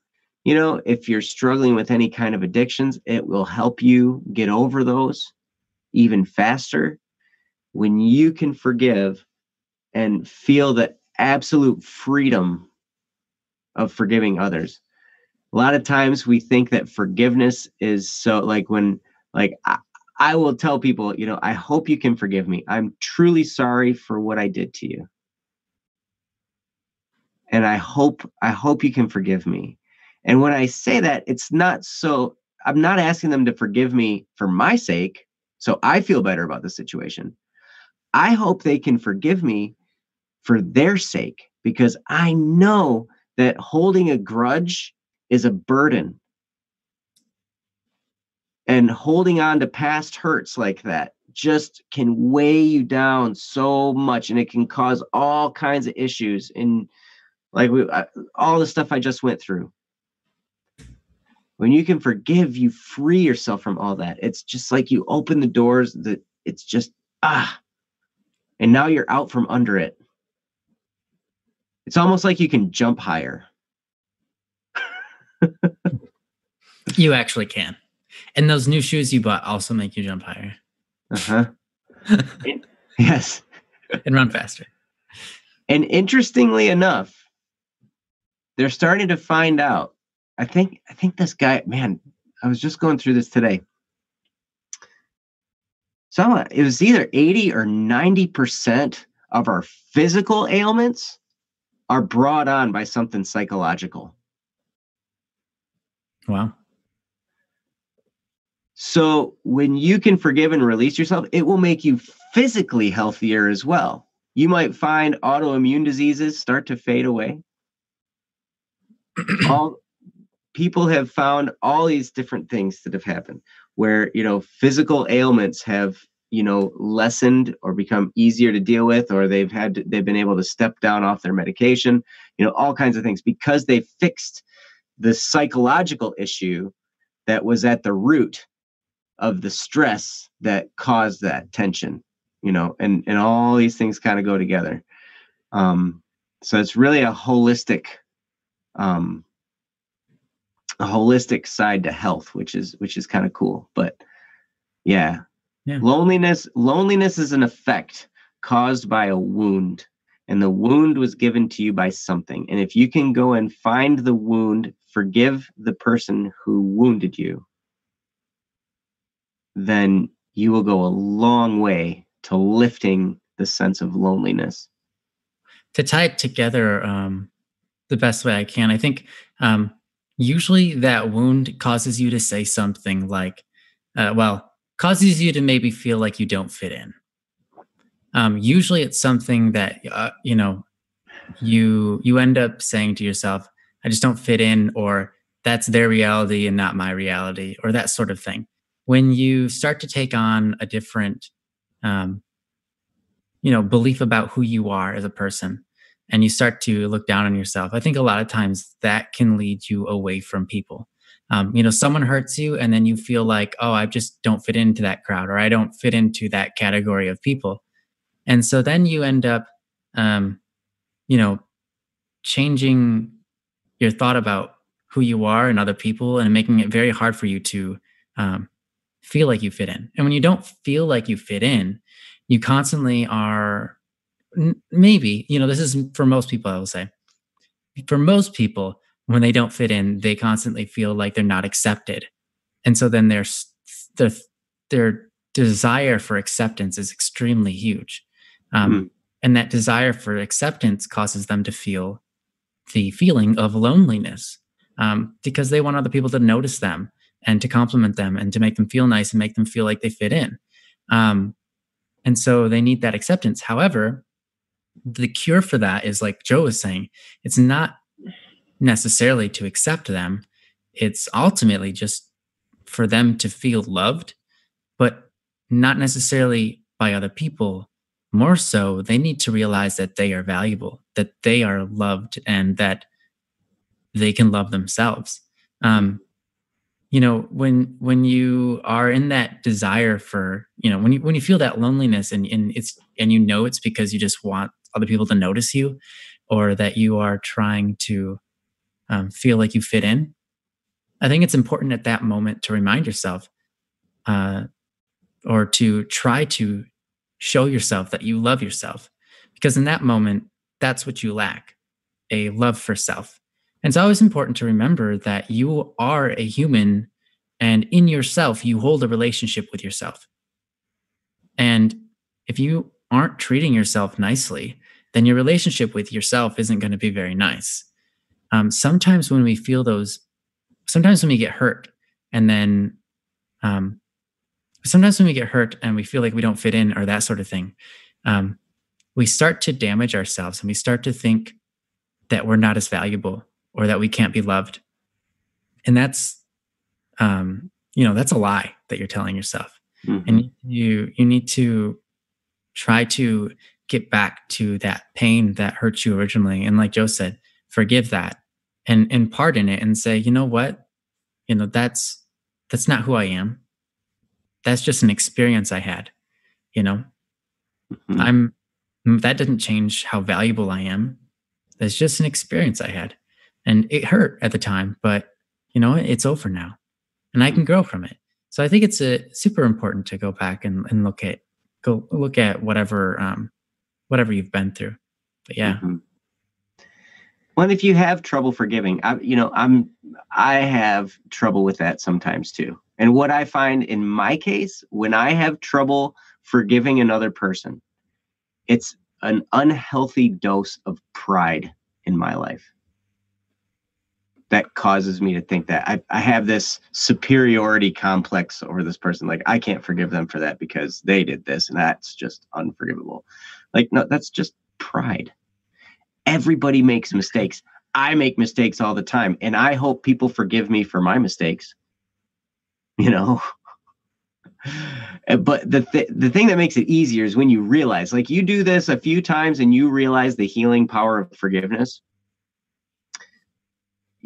A: If you're struggling with any kind of addictions, it will help you get over those even faster when you can forgive and feel the absolute freedom of forgiving others. A lot of times we think that forgiveness is so, like, I will tell people, I hope you can forgive me. I'm truly sorry for what I did to you. And I hope you can forgive me. And when I say that, I'm not asking them to forgive me for my sake, so I feel better about the situation. I hope they can forgive me for their sake, because I know that holding a grudge is a burden. And holding on to past hurts like that just can weigh you down so much, and it can cause all kinds of issues in, like, all the stuff I just went through. When you can forgive, you free yourself from all that. It's just like you open the doors that it's just, and now you're out from under it. It's almost like you can jump higher.
B: You actually can. And those new shoes you bought also make you jump higher.
A: Uh-huh. Yes.
B: And run faster.
A: And interestingly enough, they're starting to find out. I think this guy, man, I was just going through this today. So it was either 80 or 90% of our physical ailments are brought on by something psychological.
B: Wow.
A: So when you can forgive and release yourself, it will make you physically healthier as well. You might find autoimmune diseases start to fade away. People have found all these different things that have happened where, physical ailments have, lessened or become easier to deal with, or they've been able to step down off their medication, all kinds of things, because they fixed the psychological issue that was at the root of the stress that caused that tension, and all these things kind of go together. So it's really a holistic side to health, which is kind of cool. But yeah. Loneliness is an effect caused by a wound, and the wound was given to you by something. And if you can go and find the wound, forgive the person who wounded you, then you will go a long way to lifting the sense of loneliness.
B: To tie it together the best way I can, I think usually that wound causes you to say something like, causes you to maybe feel like you don't fit in. Usually it's something that, you end up saying to yourself, I just don't fit in, or that's their reality and not my reality, or that sort of thing. When you start to take on a different um, belief about who you are as a person, and you start to look down on yourself, I think a lot of times that can lead you away from people. Someone hurts you and then you feel like, oh, I just don't fit into that crowd, or I don't fit into that category of people. And so then you end up um, you know changing your thought about who you are and other people, and making it very hard for you to um, feel like you fit in. And when you don't feel like you fit in, you constantly are maybe, this is for most people, I will say, for most people, when they don't fit in, they constantly feel like they're not accepted. And so then their, their desire for acceptance is extremely huge.
A: Mm.
B: And that desire for acceptance causes them to feel the feeling of loneliness, because they want other people to notice them and to compliment them and to make them feel nice and make them feel like they fit in. Um, and so they need that acceptance. However, the cure for that is, like Joe was saying, it's not necessarily to accept them. It's ultimately just for them to feel loved, but not necessarily by other people. More so, they need to realize that they are valuable, that they are loved, and that they can love themselves. Um, when you are in that desire for, when you feel that loneliness, and it's because you just want other people to notice you, or that you are trying to feel like you fit in. I think it's important at that moment to remind yourself, uh, or to try to show yourself that you love yourself, because in that moment, that's what you lack, a love for self. And it's always important to remember that you are a human, and in yourself, you hold a relationship with yourself. And if you aren't treating yourself nicely, then your relationship with yourself isn't going to be very nice. Sometimes when we feel those, sometimes when we get hurt, and then um, sometimes when we get hurt and we feel like we don't fit in, or that sort of thing, um, we start to damage ourselves, and we start to think that we're not as valuable, or that we can't be loved. And that's a lie that you're telling yourself.
A: Mm-hmm.
B: And you need to try to get back to that pain that hurt you originally. And like Joe said, forgive that, and pardon it, and say, you know what? That's not who I am. That's just an experience I had. You know,
A: Mm-hmm.
B: That doesn't change how valuable I am. That's just an experience I had. And it hurt at the time, but it's over now, and I can grow from it. So I think it's super important to go back and look at whatever you've been through. But yeah.
A: Mm-hmm. Well, if you have trouble forgiving, I have trouble with that sometimes too. And what I find in my case, when I have trouble forgiving another person, it's an unhealthy dose of pride in my life that causes me to think that I have this superiority complex over this person. Like, I can't forgive them for that because they did this, and that's just unforgivable. Like, no, that's just pride. Everybody makes mistakes. I make mistakes all the time, and I hope people forgive me for my mistakes. But the thing that makes it easier is when you realize, like, you do this a few times and you realize the healing power of forgiveness,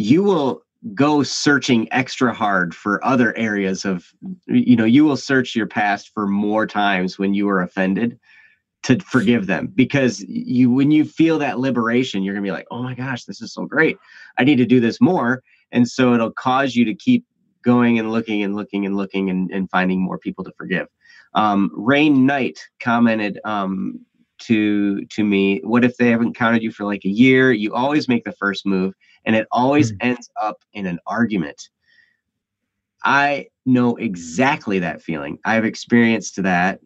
A: you will go searching extra hard for other areas of, you will search your past for more times when you were offended to forgive them, because when you feel that liberation, you're gonna be like, oh my gosh, this is so great, I need to do this more. And so it'll cause you to keep going and looking and looking and looking, and finding more people to forgive. Rain Knight commented to me, what if they haven't counted you for like a year? You always make the first move, and it always ends up in an argument. I know exactly that feeling. I've experienced that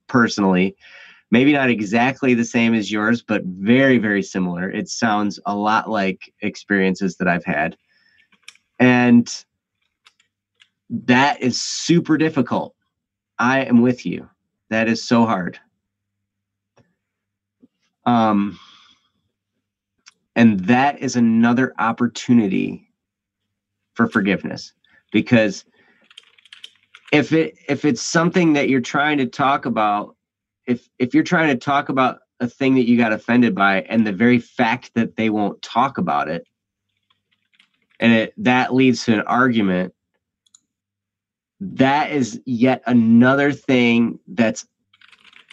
A: personally. Maybe not exactly the same as yours, but very, very similar. It sounds a lot like experiences that I've had. And that is super difficult. I am with you. That is so hard. And that is another opportunity for forgiveness, because if it's something that you're trying to talk about, if you're trying to talk about a thing that you got offended by, and the very fact that they won't talk about it, and that leads to an argument, that is yet another thing that's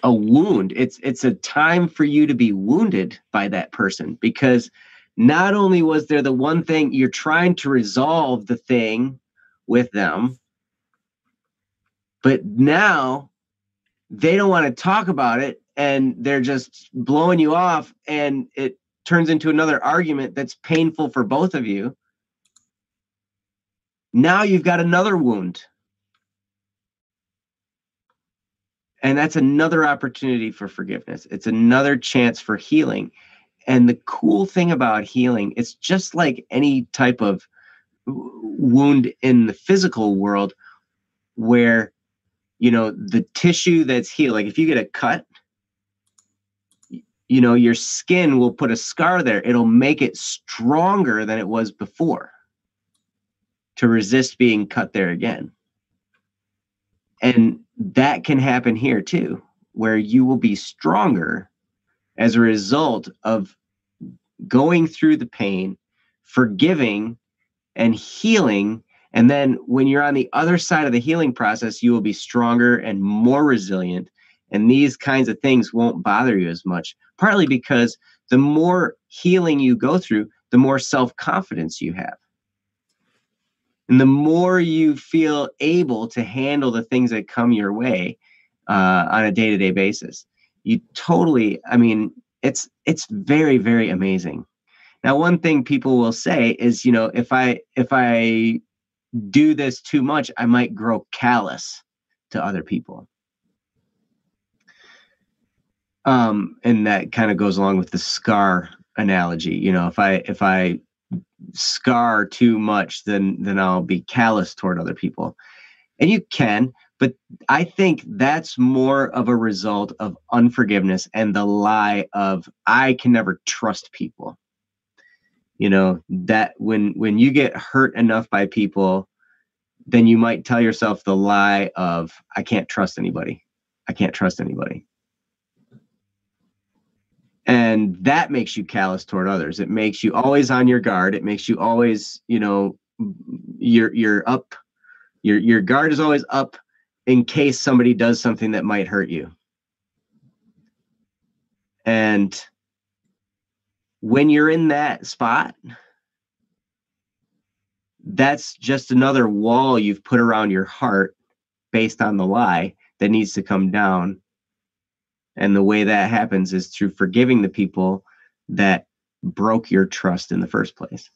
A: a wound. It's a time for you to be wounded by that person, because not only was there the one thing you're trying to resolve the thing with them, but now they don't want to talk about it and they're just blowing you off, and it turns into another argument that's painful for both of you. Now you've got another wound. And that's another opportunity for forgiveness. It's another chance for healing. And the cool thing about healing, it's just like any type of wound in the physical world, where, the tissue that's healed, like if you get a cut, your skin will put a scar there. It'll make it stronger than it was before to resist being cut there again. And that can happen here too, where you will be stronger as a result of going through the pain, forgiving and healing. And then when you're on the other side of the healing process, you will be stronger and more resilient. And these kinds of things won't bother you as much, partly because the more healing you go through, the more self-confidence you have. And the more you feel able to handle the things that come your way on a day-to-day basis. You totally, it's very, very amazing. Now, one thing people will say is, if I do this too much, I might grow callous to other people. And that kind of goes along with the scar analogy. If I scar too much, then I'll be callous toward other people. And you can, but I think that's more of a result of unforgiveness and the lie of I can never trust people. That when you get hurt enough by people, then you might tell yourself the lie of I can't trust anybody. I can't trust anybody. And that makes you callous toward others. It makes you always on your guard. It makes you always, you're up. Your guard is always up in case somebody does something that might hurt you. And when you're in that spot, that's just another wall you've put around your heart based on the lie that needs to come down. And the way that happens is through forgiving the people that broke your trust in the first place.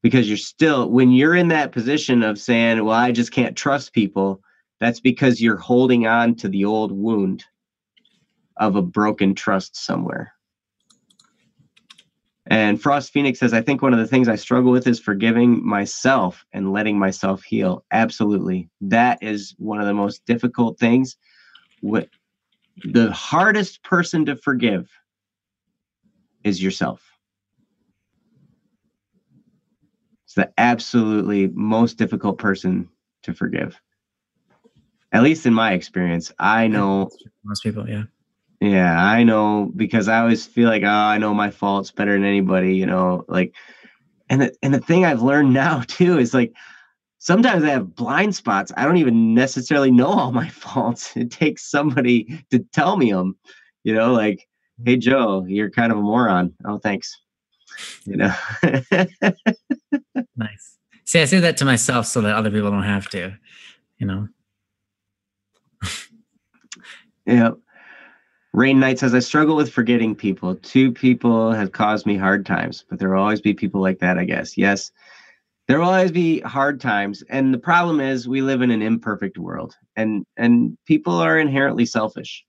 A: Because you're still, when you're in that position of saying, well, I just can't trust people, that's because you're holding on to the old wound of a broken trust somewhere. And Frost Phoenix says, I think one of the things I struggle with is forgiving myself and letting myself heal. Absolutely. That is one of the most difficult things. The hardest person to forgive is yourself. It's the absolutely most difficult person to forgive. At least in my experience. I know
B: most people, yeah.
A: Yeah, I know, because I always feel like, I know my faults better than anybody, and the thing I've learned now too is like, sometimes I have blind spots. I don't even necessarily know all my faults. It takes somebody to tell me them, like, hey, Joe, you're kind of a moron. Oh, thanks.
B: Nice. See, I say that to myself so that other people don't have to,
A: Yeah. Rain Knight says, I struggle with forgetting people. 2 people have caused me hard times, but there will always be people like that, I guess. Yes. There will always be hard times, and the problem is we live in an imperfect world, and people are inherently selfish.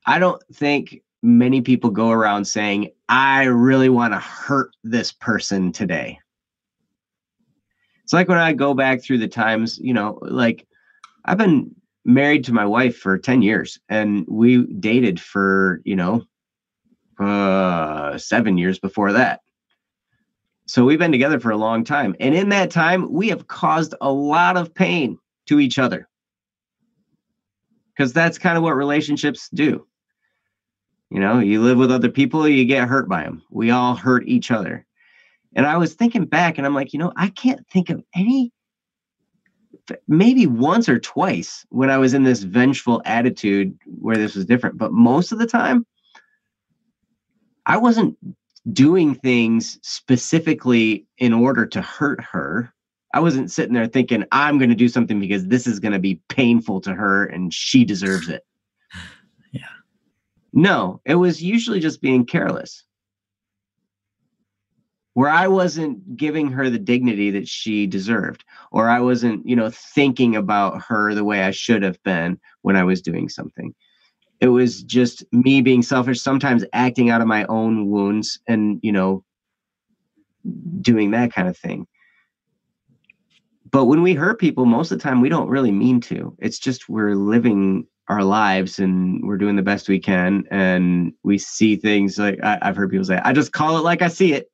A: I don't think many people go around saying, I really want to hurt this person today. It's like when I go back through the times, like I've been married to my wife for 10 years and we dated for, 7 years before that. So we've been together for a long time. And in that time, we have caused a lot of pain to each other. Because that's kind of what relationships do. You live with other people, you get hurt by them. We all hurt each other. And I was thinking back and I'm like, I can't think of any, maybe once or twice when I was in this vengeful attitude where this was different. But most of the time, I wasn't doing things specifically in order to hurt her. I wasn't sitting there thinking, I'm going to do something because this is going to be painful to her and she deserves it.
B: Yeah.
A: No, it was usually just being careless. Where I wasn't giving her the dignity that she deserved, or I wasn't, thinking about her the way I should have been when I was doing something. It was just me being selfish, sometimes acting out of my own wounds and, doing that kind of thing. But when we hurt people, most of the time we don't really mean to. It's just we're living our lives and we're doing the best we can. And we see things like I've heard people say, I just call it like I see it.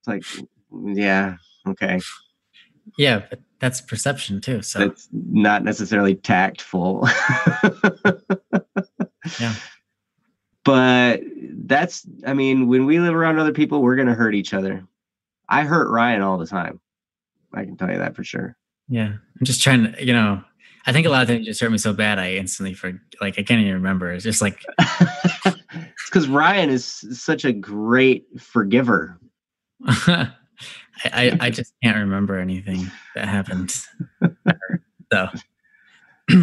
A: It's like, yeah, okay.
B: Yeah, but that's perception too. So
A: that's not necessarily tactful.
B: Yeah.
A: But when we live around other people, we're going to hurt each other. I hurt Ryan all the time. I can tell you that for sure.
B: Yeah. I'm just trying to, I think a lot of things just hurt me so bad. I instantly I can't even remember. It's just like,
A: it's because Ryan is such a great forgiver.
B: I just can't remember anything that happened. So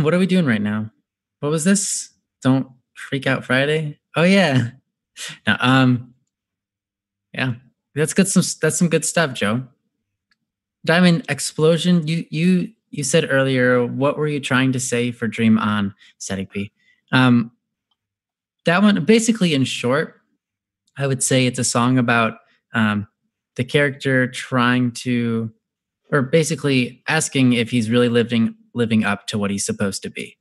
B: what are we doing right now? What was this? Don't Freak Out Friday? Oh yeah. No, yeah. That's good. That's some good stuff, Joe. Diamond Explosion. You said earlier, what were you trying to say for Dream On, Static P? That one, basically in short, I would say it's a song about the character trying to, or basically asking if he's really living up to what he's supposed to be.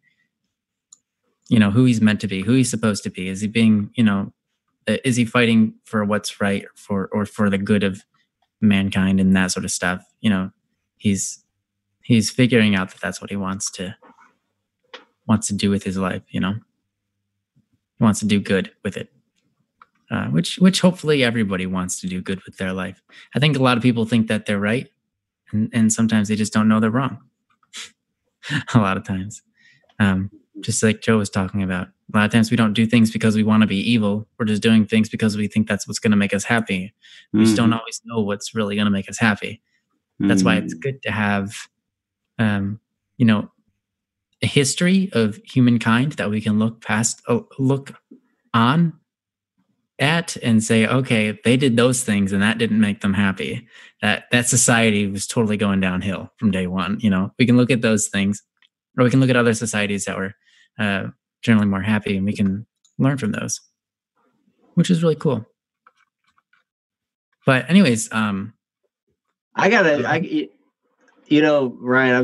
B: Who he's meant to be, who he's supposed to be. Is he being, is he fighting for what's right or for the good of mankind and that sort of stuff? He's figuring out that that's what he wants to do with his life. He wants to do good with it. Which hopefully everybody wants to do good with their life. I think a lot of people think that they're right, and sometimes they just don't know they're wrong. A lot of times, just like Joe was talking about, a lot of times we don't do things because we want to be evil. We're just doing things because we think that's what's going to make us happy. We just don't always know what's really going to make us happy. That's why it's good to have, a history of humankind that we can look on at and say, okay, they did those things and that didn't make them happy. That society was totally going downhill from day one. We can look at those things, or we can look at other societies that were generally more happy, and we can learn from those, which is really cool. But anyways,
A: Ryan, I'm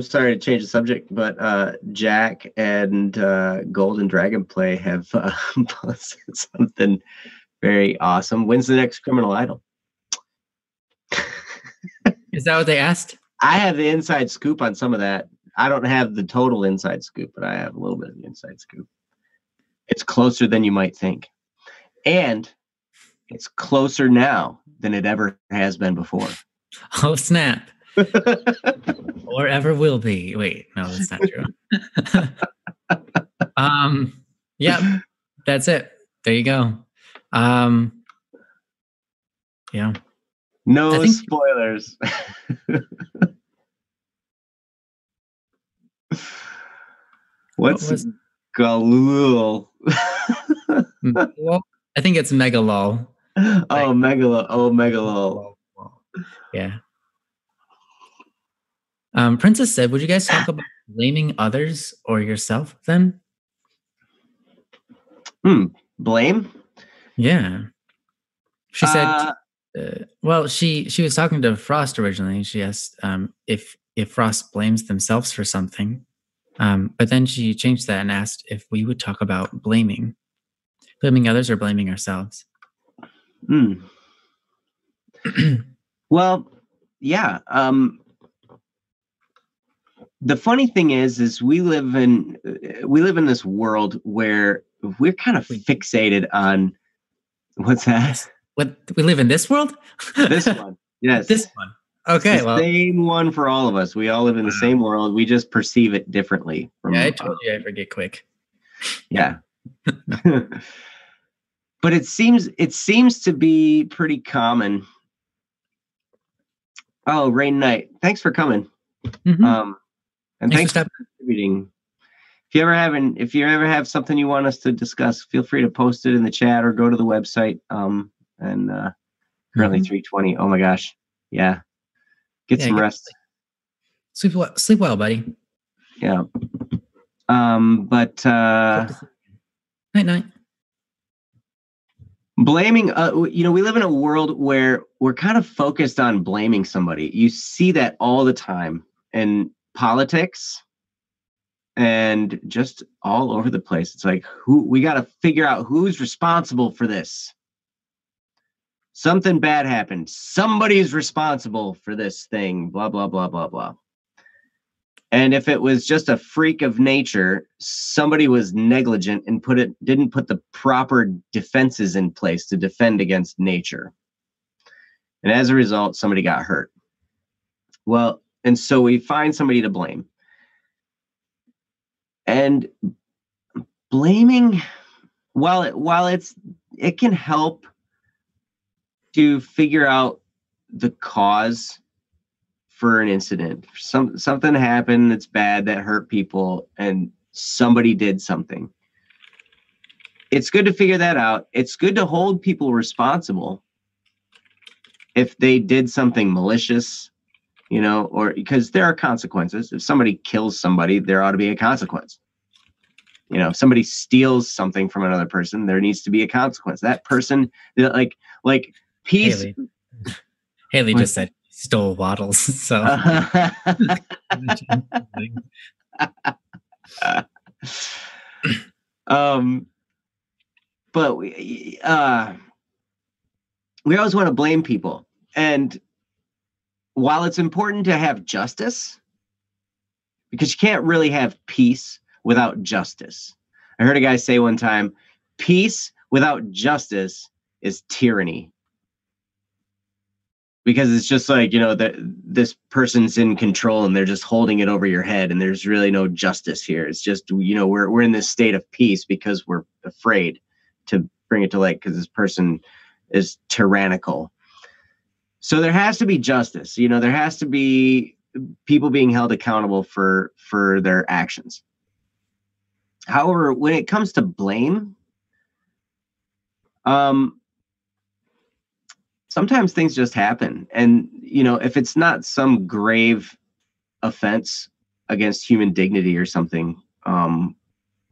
A: sorry to change the subject, but Jack and Golden Dragon Play have posted something very awesome. When's the next Criminal Idol?
B: Is that what they asked?
A: I have the inside scoop on some of that. I don't have the total inside scoop, but I have a little bit of the inside scoop. It's closer than you might think. And it's closer now than it ever has been before.
B: Oh, snap. Or ever will be. Wait, no, that's not true. Yeah, that's it. There you go. Yeah.
A: No spoilers. What's Galul?
B: Well, I think it's Megalol.
A: Oh, Megalol.
B: Yeah. Princess said, would you guys talk about blaming others or yourself then?
A: Blame?
B: Yeah. She said,
A: Uh,
B: well, she was talking to Frost originally. She asked if Frost blames themselves for something. But then she changed that and asked if we would talk about blaming others or blaming ourselves.
A: Well, yeah. The funny thing is we live in this world where we're kind of fixated on what's that?
B: What, we live in this world?
A: This one, yes.
B: This one. Okay,
A: the same one for all of us. We all live in the same world. We just perceive it differently.
B: Yeah, I told you I forget quick.
A: Yeah. But it seems to be pretty common. Oh, Rain Knight, thanks for coming.
B: Mm-hmm.
A: And thanks for contributing. If you ever have something you want us to discuss, feel free to post it in the chat or go to the website. Currently 3:20. Oh my gosh. Yeah. Get some rest.
B: Sleep well, buddy.
A: Yeah. But
B: night.
A: Blaming, we live in a world where we're kind of focused on blaming somebody. You see that all the time in politics and just all over the place. It's like, we got to figure out who's responsible for this. Something bad happened. Somebody's responsible for this thing, blah, blah, blah, blah, blah. And if it was just a freak of nature, somebody was negligent and didn't put the proper defenses in place to defend against nature. And as a result, somebody got hurt. Well, and so we find somebody to blame. And blaming, while it can help to figure out the cause for an incident. Something happened that's bad, that hurt people, and somebody did something. It's good to figure that out. It's good to hold people responsible if they did something malicious, or because there are consequences. If somebody kills somebody, there ought to be a consequence. If somebody steals something from another person, there needs to be a consequence. That person, like peace.
B: Haley just said stole Waddles. So,
A: but we always want to blame people, and while it's important to have justice, because you can't really have peace without justice. I heard a guy say one time, peace without justice is tyranny. Because it's just like, this person's in control and they're just holding it over your head and there's really no justice here. It's just, we're in this state of peace because we're afraid to bring it to light because this person is tyrannical. So there has to be justice. There has to be people being held accountable for their actions. However, when it comes to blame, sometimes things just happen. And, if it's not some grave offense against human dignity or something, a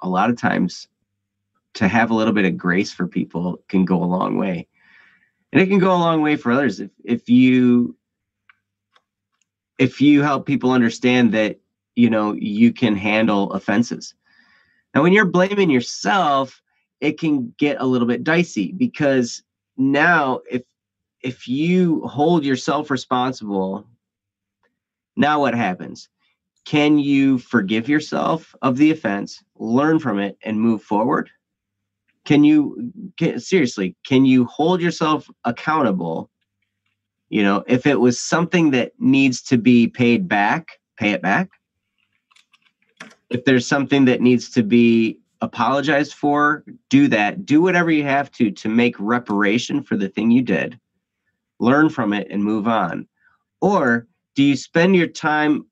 A: lot of times to have a little bit of grace for people can go a long way. And it can go a long way for others if you help people understand that, you can handle offenses. Now, when you're blaming yourself, it can get a little bit dicey because now if you hold yourself responsible, now what happens? Can you forgive yourself of the offense, learn from it, and move forward? Can you hold yourself accountable? If it was something that needs to be paid back, pay it back. If there's something that needs to be apologized for, do that. Do whatever you have to make reparation for the thing you did. Learn from it and move on. Or do you spend your time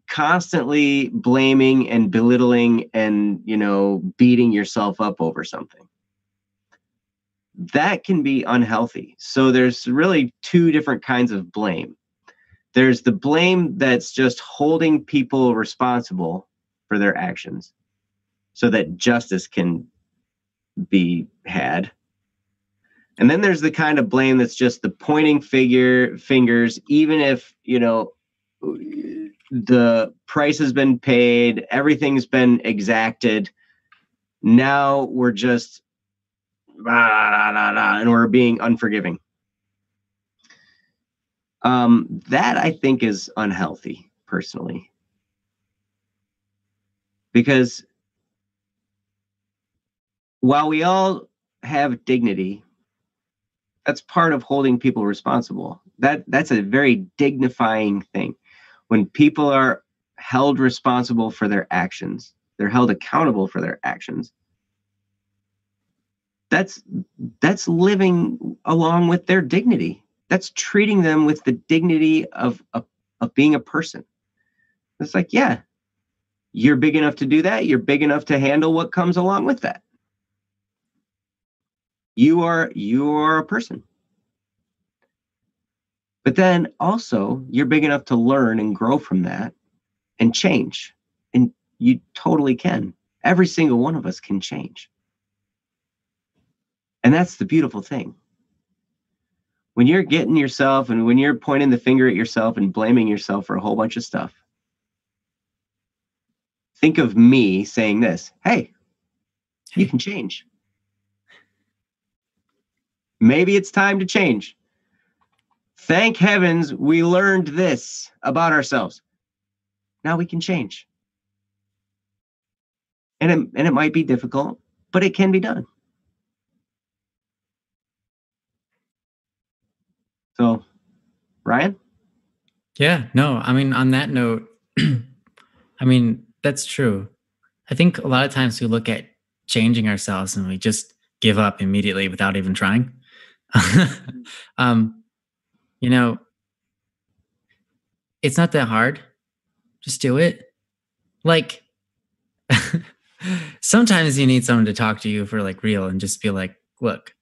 A: constantly blaming and belittling and, beating yourself up over something? That can be unhealthy. So there's really two different kinds of blame. There's the blame that's just holding people responsible for their actions so that justice can be had. And then there's the kind of blame that's just the pointing fingers, even if, the price has been paid, everything's been exacted. Now we're just, and we're being unforgiving. That I think is unhealthy, personally. Because while we all have dignity, that's part of holding people responsible. That's a very dignifying thing. When people are held responsible for their actions, they're held accountable for their actions. That's living along with their dignity. That's treating them with the dignity of being a person. It's like, yeah, you're big enough to do that. You're big enough to handle what comes along with that. You are a person. But then also you're big enough to learn and grow from that and change. And you totally can. Every single one of us can change. And that's the beautiful thing. When you're getting yourself and when you're pointing the finger at yourself and blaming yourself for a whole bunch of stuff, think of me saying this, hey, you can change. Maybe it's time to change. Thank heavens we learned this about ourselves. Now we can change. And it might be difficult, but it can be done. So, Ryan?
B: Yeah, no, I mean, on that note, I mean, that's true. I think a lot of times we look at changing ourselves and we just give up immediately without even trying. You know, it's not that hard. Just do it. Like, sometimes you need someone to talk to you for like real and just be like, look,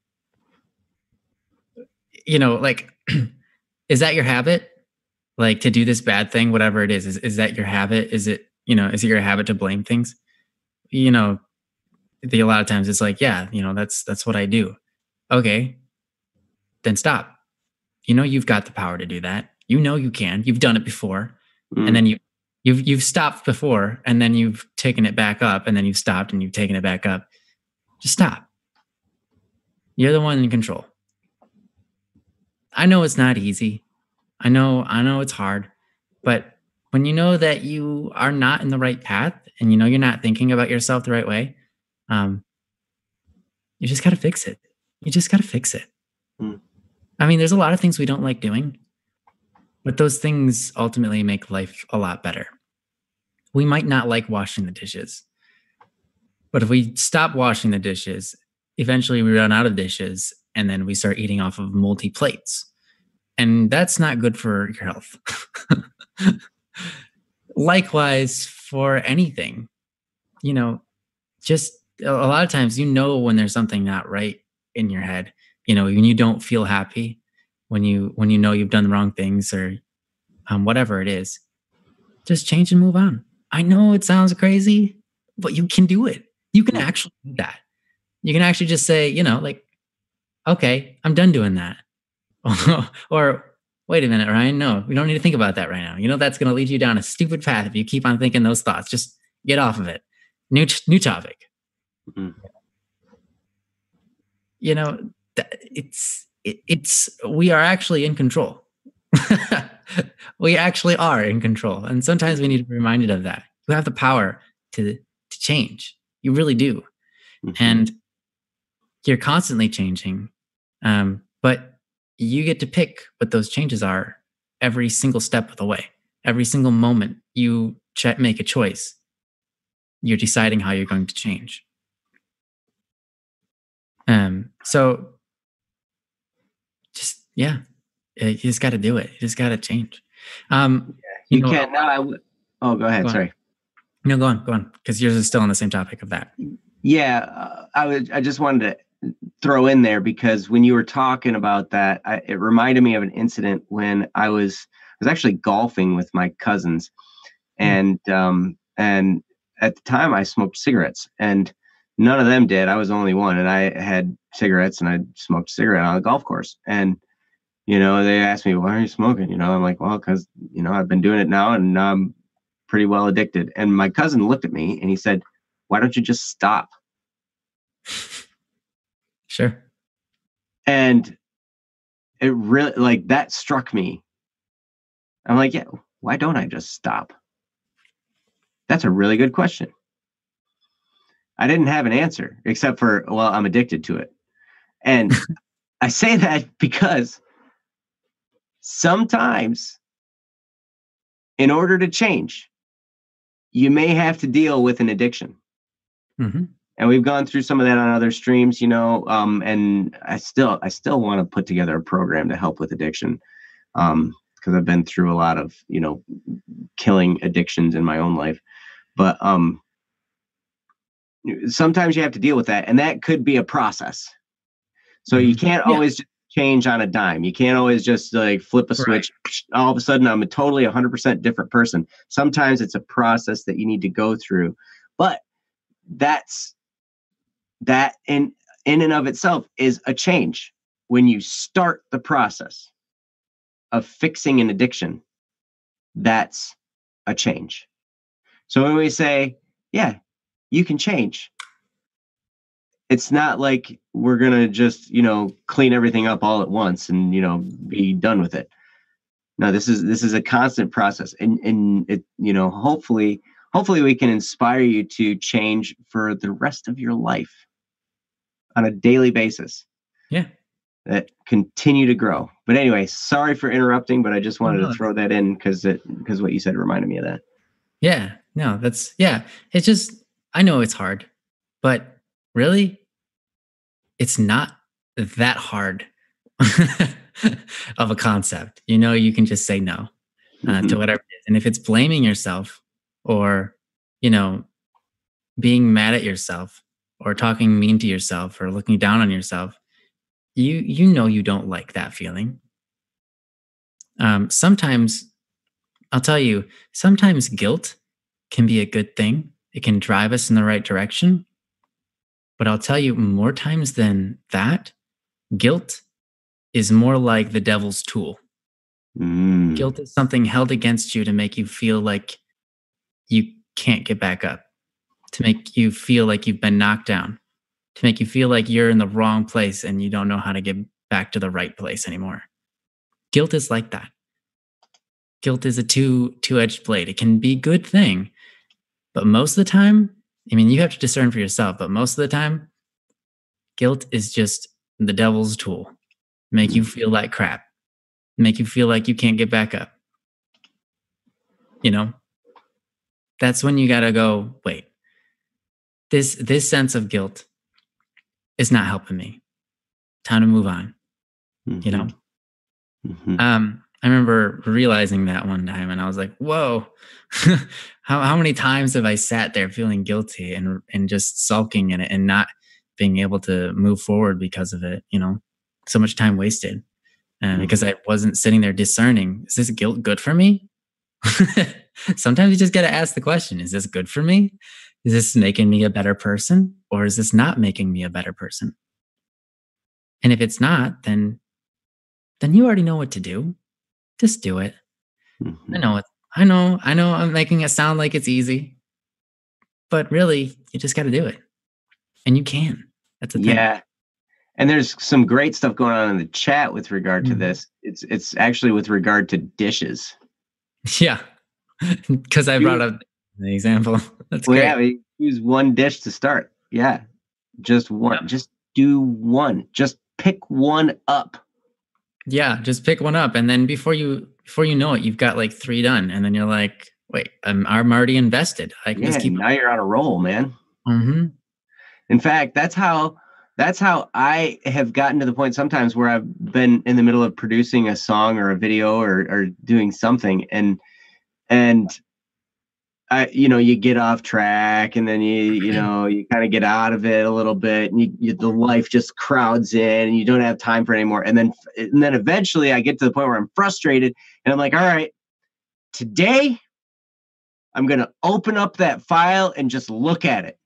B: like, is that your habit? Like to do this bad thing, whatever it is that your habit? Is it your habit to blame things? A lot of times it's like, yeah, that's what I do. Okay, then stop. You've got the power to do that. You can. You've done it before, and then you've stopped before, and then you've taken it back up, and then you've stopped and you've taken it back up. Just stop. You're the one in control. I know it's not easy. I know it's hard, but when you know that you are not in the right path and you're not thinking about yourself the right way, you just got to fix it. You just got to fix it. I mean, there's a lot of things we don't like doing, but those things ultimately make life a lot better. We might not like washing the dishes, but if we stop washing the dishes, eventually we run out of dishes and then we start eating off of moldy plates. And that's not good for your health. Likewise, for anything, just a lot of times, when there's something not right in your head, when you don't feel happy, when you know you've done the wrong things or whatever it is, just change and move on. I know it sounds crazy, but you can do it. You can actually do that. You can actually just say, like, okay, I'm done doing that. Or wait a minute, Ryan, no, we don't need to think about that right now. That's going to lead you down a stupid path if you keep on thinking those thoughts. Just get off of it. New topic. It's we are actually in control. We actually are in control. And sometimes we need to be reminded of that. You have the power to change. You really do. And you're constantly changing. But you get to pick what those changes are every single step of the way. Every single moment you make a choice, you're deciding how you're going to change. So just, you just got to do it. You just got to change.
A: You can't. Oh, go ahead. Sorry.
B: No, go on. Because yours is still on the same topic of that.
A: Yeah. I just wanted to throw in there because when you were talking about that, it reminded me of an incident when I was was actually golfing with my cousins, and at the time I smoked cigarettes, and none of them did. I was the only one, and I had cigarettes, and I smoked a cigarette on a golf course. And they asked me, "Why are you smoking?" I'm like, "Well, because I've been doing it now, and I'm pretty well addicted." And my cousin looked at me and he said, "Why don't you just stop?"
B: Sure.
A: And it really, like, that struck me. I'm like, yeah, why don't I just stop? That's a really good question. I didn't have an answer except for, well, I'm addicted to it. And I say that because sometimes in order to change, you may have to deal with an addiction.
B: Mm-hmm.
A: And we've gone through some of that on other streams, and I still want to put together a program to help with addiction. Because I've been through a lot of, killing addictions in my own life. But sometimes you have to deal with that, and that could be a process. So you can't always just change on a dime. You can't always just like flip a switch. Right. All of a sudden, I'm a totally 100% different person. Sometimes it's a process that you need to go through. But that in and of itself is a change. When you start the process of fixing an addiction, that's a change. So when we say, yeah, you can change, it's not like we're going to just, clean everything up all at once and, be done with it. No, this is a constant process. And it, hopefully we can inspire you to change for the rest of your life on a daily basis.
B: Yeah.
A: That continue to grow. But anyway, sorry for interrupting, but I just wanted to throw that in because what you said reminded me of that.
B: Yeah. No, it's just, I know it's hard, but really, it's not that hard of a concept. You can just say no to whatever it is. And if it's blaming yourself or, being mad at yourself or talking mean to yourself or looking down on yourself, you don't like that feeling. Sometimes, I'll tell you, sometimes guilt can be a good thing. It can drive us in the right direction. But I'll tell you, more times than that, guilt is more like the devil's tool. Guilt is something held against you to make you feel like you can't get back up, to make you feel like you've been knocked down, to make you feel like you're in the wrong place and you don't know how to get back to the right place anymore. Guilt is like that. Guilt is a two-edged blade. It can be a good thing, but most of the time, you have to discern for yourself, but most of the time, guilt is just the devil's tool. Make you feel like crap. Make you feel like you can't get back up. That's when you gotta go, wait, this sense of guilt is not helping me. Time to move on. I remember realizing that one time and I was like, whoa, how many times have I sat there feeling guilty and just sulking in it and not being able to move forward because of it, so much time wasted. Because I wasn't sitting there discerning, is this guilt good for me? Sometimes you just got to ask the question, is this good for me? Is this making me a better person? Or is this not making me a better person? And if it's not, then you already know what to do. Just do it. I know I'm making it sound like it's easy, but really you just got to do it. And you can. That's the thing.
A: Yeah. And there's some great stuff going on in the chat with regard to this. It's actually with regard to dishes.
B: Yeah. Because I brought up the example. That's great.
A: Yeah, we use one dish to start. Yeah. Just one. Yep. Just do one. Just pick one up.
B: Yeah, just pick one up. And then before you know it, you've got like 3 done. And then you're like, wait, I'm already invested. I can just keep.
A: Now you're on a roll, man.
B: Mm-hmm.
A: In fact, that's how I have gotten to the point sometimes where I've been in the middle of producing a song or a video or doing something. And you get off track, and then you kind of get out of it a little bit, and the life just crowds in, and you don't have time for it anymore. And then eventually I get to the point where I'm frustrated, and I'm like, all right, today I'm going to open up that file and just look at it.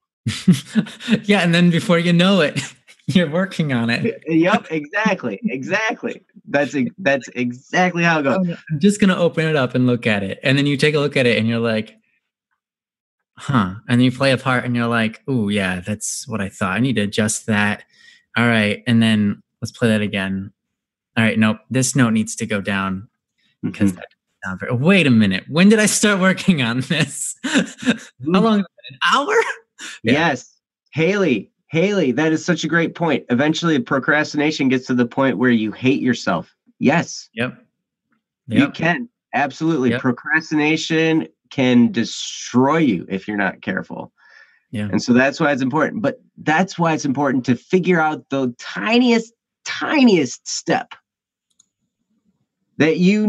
B: Yeah. And then before you know it, you're working on it.
A: Yep. Exactly. That's exactly how it goes.
B: I'm just going to open it up and look at it. And then you take a look at it and you're like, huh. And then you play a part and you're like, oh yeah, that's what I thought. I need to adjust that. All right. And then let's play that again. All right. Nope. This note needs to go down because that doesn't sound very. Wait a minute. When did I start working on this? How long? An hour?
A: Yeah. Yes. Haley, that is such a great point. Eventually procrastination gets to the point where you hate yourself. Yes.
B: Yep.
A: You can. Absolutely. Yep. Procrastination can destroy you if you're not careful.
B: Yeah.
A: And so that's why it's important. But that's why it's important to figure out the tiniest step that you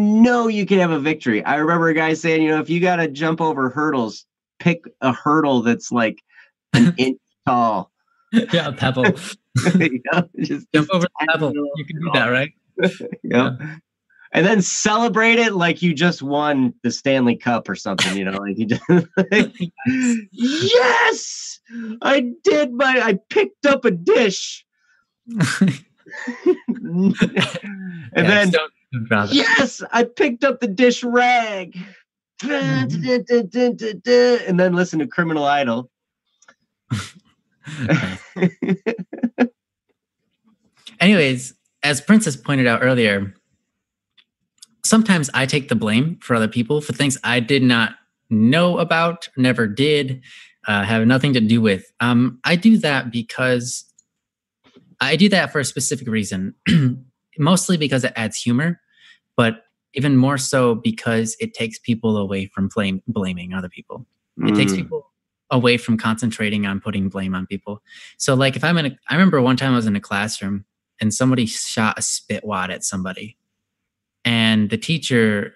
A: can have a victory. I remember a guy saying, if you got to jump over hurdles, pick a hurdle that's like an inch tall.
B: Yeah, a pebble.
A: Just
B: jump over the pebble. You can do that, right?
A: Yeah. And then celebrate it like you just won the Stanley Cup or something, like you just yes, I picked up a dish. And then yes, I picked up the dish rag. And then listen to Criminal Idol.
B: Anyways, as Princess pointed out earlier, sometimes I take the blame for other people for things I did not know about, never did, have nothing to do with. I do that because I do that for a specific reason, mostly because it adds humor, but even more so because it takes people away from blaming other people. It takes people away from concentrating on putting blame on people. So like I remember one time I was in a classroom and somebody shot a spit wad at somebody. And the teacher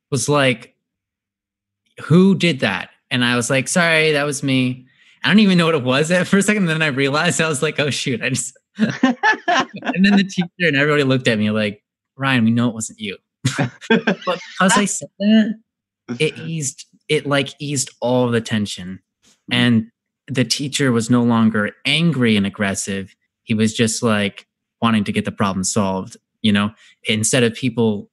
B: was like, who did that? And I was like, sorry, that was me. I don't even know what it was at for a second. And then I realized, I was like, oh shoot. And then the teacher and everybody looked at me like, Ryan, we know it wasn't you. But because I said that, it eased all the tension. And the teacher was no longer angry and aggressive. He was just like wanting to get the problem solved, instead of people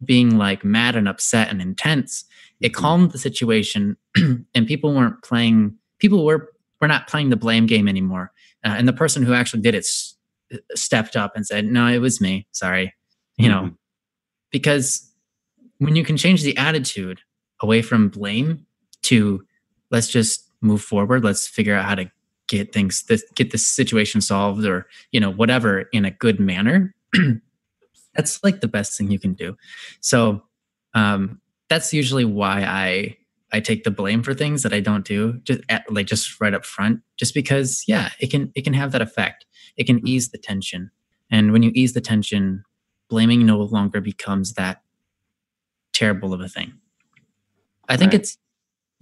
B: being like mad and upset and intense. It calmed the situation and people were not playing the blame game anymore. And the person who actually did it stepped up and said, no, it was me. Sorry. Because when you can change the attitude away from blame to let's just move forward, let's figure out how to get this situation solved or, whatever in a good manner. That's like the best thing you can do. So that's usually why I take the blame for things that I don't do, just right up front, just because, it can have that effect. It can ease the tension. And when you ease the tension, blaming no longer becomes that terrible of a thing. I think it's,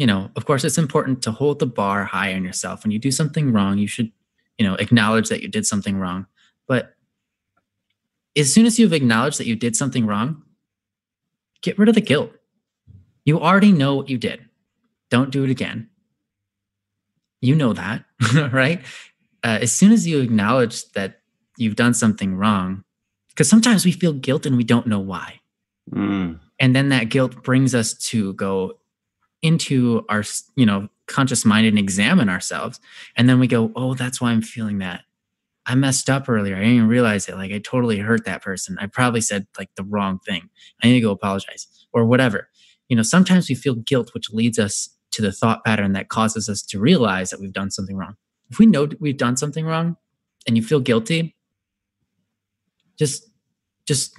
B: of course, it's important to hold the bar high on yourself. When you do something wrong, you should, acknowledge that you did something wrong. But as soon as you've acknowledged that you did something wrong, get rid of the guilt. You already know what you did. Don't do it again. You know that, right? As soon as you acknowledge that you've done something wrong, because sometimes we feel guilt and we don't know why. And then that guilt brings us to go into our, conscious mind and examine ourselves. And then we go, oh, that's why I'm feeling that. I messed up earlier. I didn't even realize it. Like I totally hurt that person. I probably said like the wrong thing. I need to go apologize or whatever. Sometimes we feel guilt, which leads us to the thought pattern that causes us to realize that we've done something wrong. If we know we've done something wrong and you feel guilty, just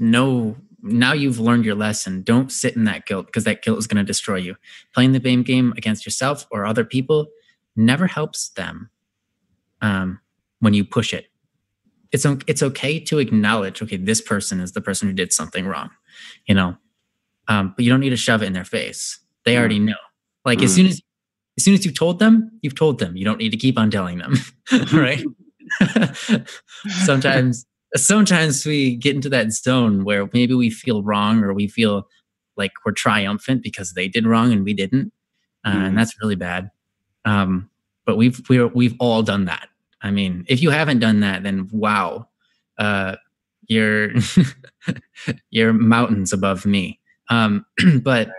B: know now you've learned your lesson. Don't sit in that guilt because that guilt is going to destroy you. Playing the blame game against yourself or other people never helps them when you push it. It's okay to acknowledge, okay, this person is the person who did something wrong, but you don't need to shove it in their face. They already know. Like as soon as as soon as you've told them, you've told them. You don't need to keep on telling them, right? sometimes we get into that zone where maybe we feel wrong, or we feel like we're triumphant because they did wrong and we didn't, and that's really bad. But we've all done that. I mean, if you haven't done that, then wow, you're you're mountains above me. But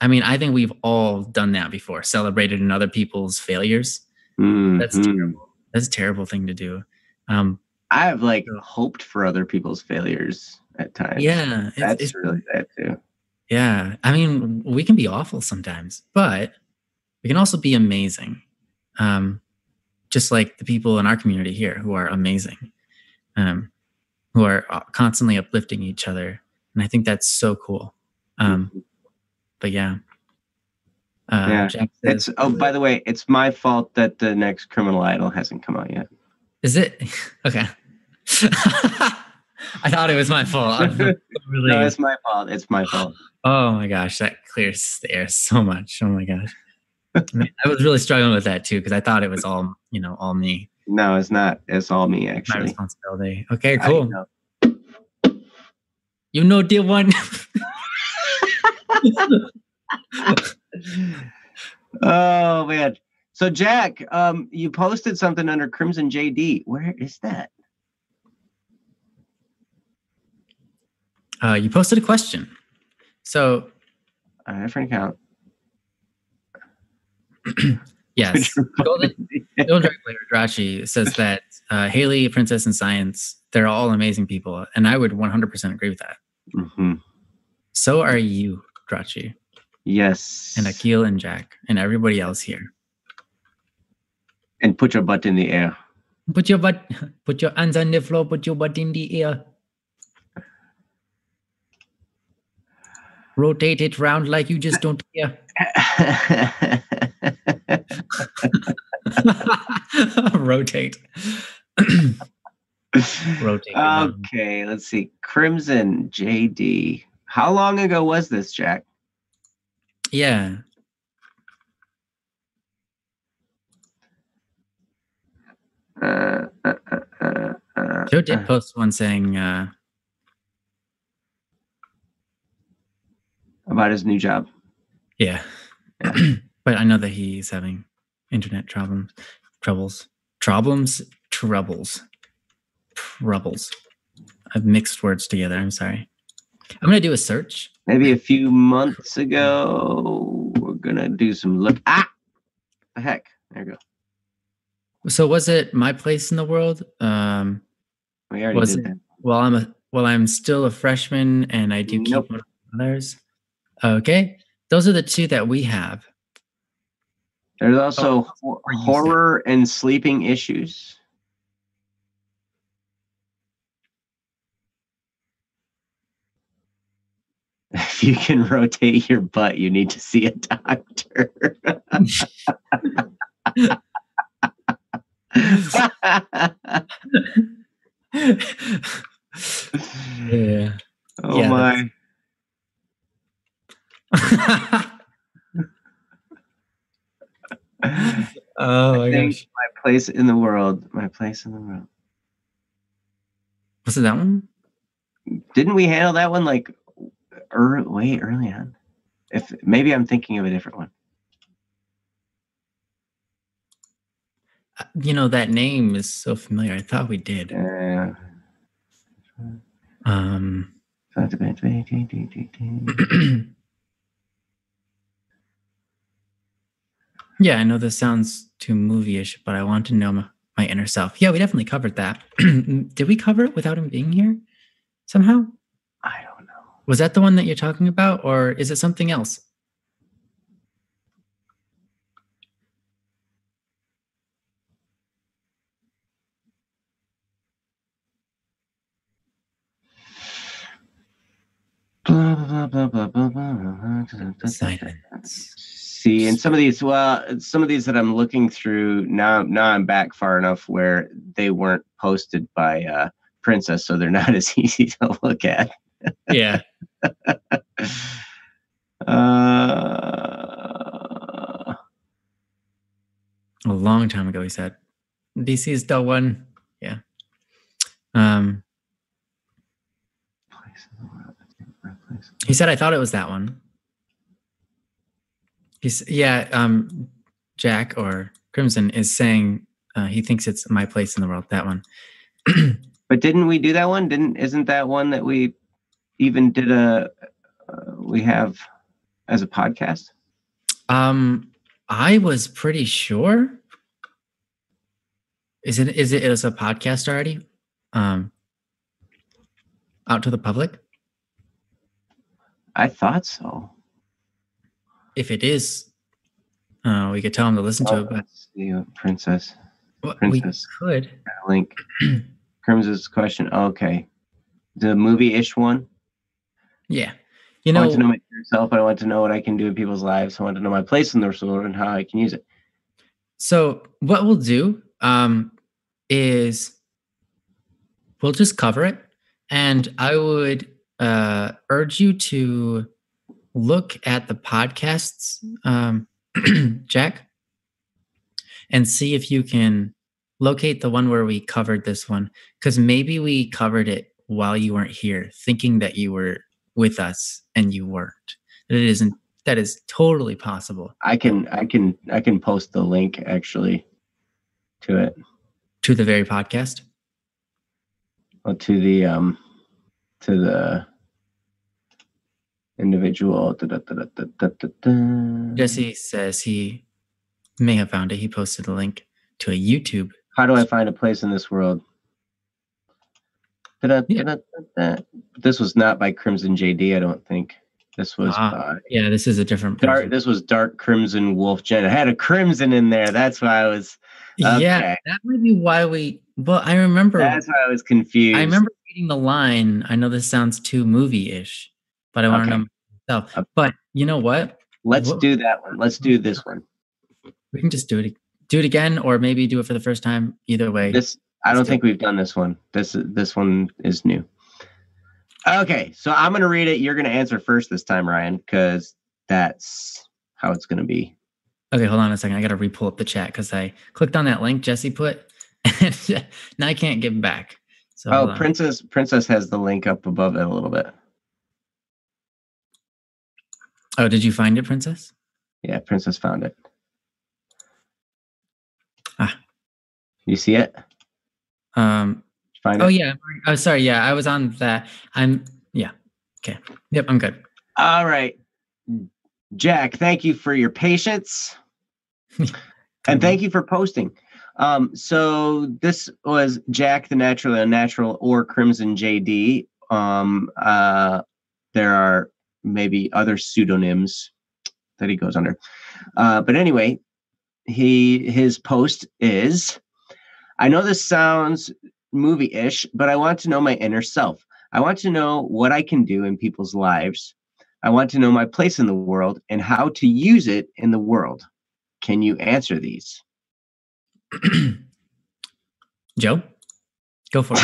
B: I mean, I think we've all done that before, celebrated in other people's failures. That's terrible. That's a terrible thing to do.
A: I have like hoped for other people's failures at times.
B: Yeah.
A: That's really bad too.
B: Yeah. I mean, we can be awful sometimes, but we can also be amazing. Just like the people in our community here who are amazing, who are constantly uplifting each other. And I think that's so cool. But yeah.
A: Jack says, by the way, it's my fault that the next Criminal Idol hasn't come out yet.
B: Is it? Okay. I thought it was my fault.
A: No, it's my fault. It's my fault.
B: Oh my gosh, that clears the air so much. Oh my gosh. Man, I was really struggling with that too, because I thought it was all me.
A: No, it's not. It's all me, actually.
B: My responsibility. Okay, cool. You know, dear one.
A: Oh man. So Jack, you posted something under Crimson JD. Where is that?
B: You posted a question. So
A: different account.
B: Yes. Golden Dragon Player Drachi says that Haley, Princess, and Science, they're all amazing people. And I would 100% agree with that.
A: Mm-hmm.
B: So are you, Drachi.
A: Yes.
B: And Akil and Jack and everybody else here.
A: And put your butt in the air.
B: Put your hands on the floor, put your butt in the air. Rotate it round like you just don't care. Rotate. Rotate.
A: Okay, let's see. Crimson JD. How long ago was this, Jack?
B: Yeah. Joe did post one saying
A: about his new job.
B: Yeah. But I know that he's having internet troubles. I've mixed words together. I'm sorry. I'm going to do a search.
A: Maybe a few months ago, we're going to do some look. The heck. There you go.
B: So was it My Place in the World?
A: We already did that.
B: Well, I'm still a freshman and I do keep others. Okay. Those are the two that we have.
A: There's also horror and sleeping issues. If you can rotate your butt, you need to see a doctor.
B: Yeah.
A: Oh yeah, my.
B: Oh my gosh.
A: My Place in the World. My Place in the World.
B: Was it that one?
A: Didn't we handle that one like way early on? If maybe I'm thinking of a different one.
B: You know, that name is so familiar. I thought we did. Yeah, I know this sounds too movie-ish, but I want to know my inner self. Yeah, we definitely covered that. Did we cover it without him being here somehow?
A: I don't know.
B: Was that the one that you're talking about, or is it something else? Silence.
A: See, and some of these that I'm looking through now I'm back far enough where they weren't posted by Princess, so they're not as easy to look at.
B: Yeah. A long time ago, he said. DC is still one. Yeah. Um, he said, I thought it was that one. Jack or Crimson is saying he thinks it's My Place in the World, that one.
A: But didn't we do that one? Isn't that one that we even did we have as a podcast?
B: I was pretty sure. Is it as a podcast already? Out to the public?
A: I thought so.
B: If it is, we could tell him to listen to it. But
A: Princess.
B: We could
A: link Crimson's question. Oh, okay, the movie-ish one.
B: Yeah,
A: I want to know myself. I want to know what I can do in people's lives. I want to know my place in the world and how I can use it.
B: So what we'll do is we'll just cover it, and I would urge you to look at the podcasts, Jack, and see if you can locate the one where we covered this one, because maybe we covered it while you weren't here, thinking that you were with us and you weren't. It isn't. That is totally possible.
A: I can post the link actually to it.
B: To the very podcast?
A: Well, to the individual.
B: Jesse says he may have found it. He posted a link to a YouTube.
A: How do I find a place in this world? This was not by Crimson JD, I don't think. This was
B: this is a different
A: person. This was Dark Crimson Wolf Jen. It had a crimson in there. That's why I was
B: Yeah, that might be why I remember
A: that's why I was confused.
B: I remember reading the line. I know this sounds too movie-ish, but I want to know myself. But you know what?
A: Let's do that one. Let's do this one.
B: We can just do it again, or maybe do it for the first time. Either way.
A: I don't think we've done this one. This one is new. Okay, so I'm going to read it. You're going to answer first this time, Ryan, because that's how it's going to be.
B: Okay, hold on a second. I got to re-pull up the chat because I clicked on that link Jesse put, and now I can't get back. So
A: Princess has the link up above it a little bit.
B: Oh, did you find it, Princess?
A: Yeah, Princess found it. You see it?
B: Find it? Yeah. Oh, sorry. Yeah, I was on that. Okay. Yep, I'm good.
A: All right. Jack, thank you for your patience. And thank you for posting. So this was Jack the Naturally Unnatural or Crimson JD. There are maybe other pseudonyms that he goes under. But anyway, his post is, I know this sounds movie-ish, but I want to know my inner self. I want to know what I can do in people's lives. I want to know my place in the world and how to use it in the world. Can you answer these?
B: Joe, go for it.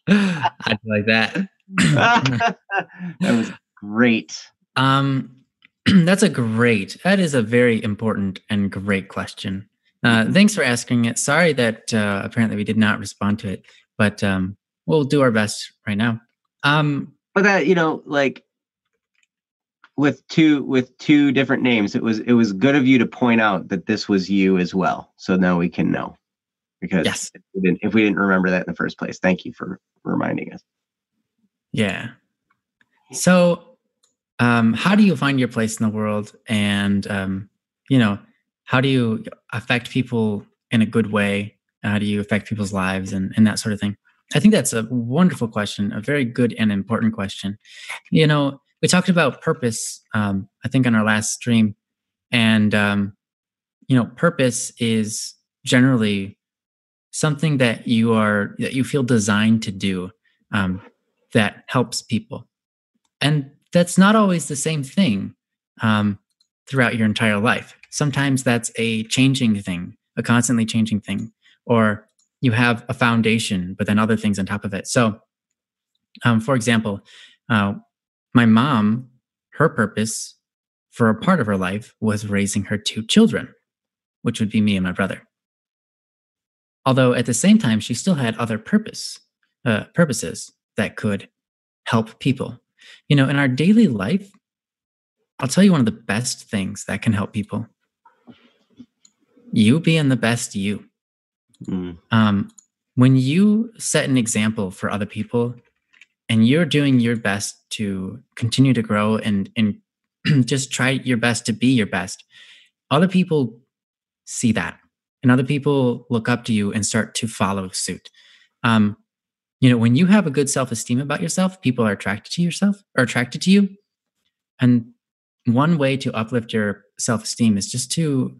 B: I'd like that.
A: That was great.
B: That is a very important and great question. Thanks for asking it. Sorry that apparently we did not respond to it, but we'll do our best right now.
A: But that, like with two different names, it was good of you to point out that this was you as well. So now we can know, because if we didn't remember that in the first place, thank you for reminding us.
B: Yeah. So, how do you find your place in the world, and how do you affect people in a good way? How do you affect people's lives and that sort of thing? I think that's a wonderful question, a very good and important question. We talked about purpose, I think, on our last stream. And, purpose is generally something that you feel designed to do that helps people. And that's not always the same thing throughout your entire life. Sometimes that's a changing thing, a constantly changing thing, or you have a foundation, but then other things on top of it. So, for example, my mom, her purpose for a part of her life was raising her two children, which would be me and my brother. Although at the same time, she still had other purposes that could help people. In our daily life, I'll tell you one of the best things that can help people. You being the best you.
A: Mm.
B: When you set an example for other people and you're doing your best to continue to grow and just try your best to be your best, other people see that and other people look up to you and start to follow suit. Um, when you have a good self-esteem about yourself, people are attracted to you. And one way to uplift your self-esteem is just to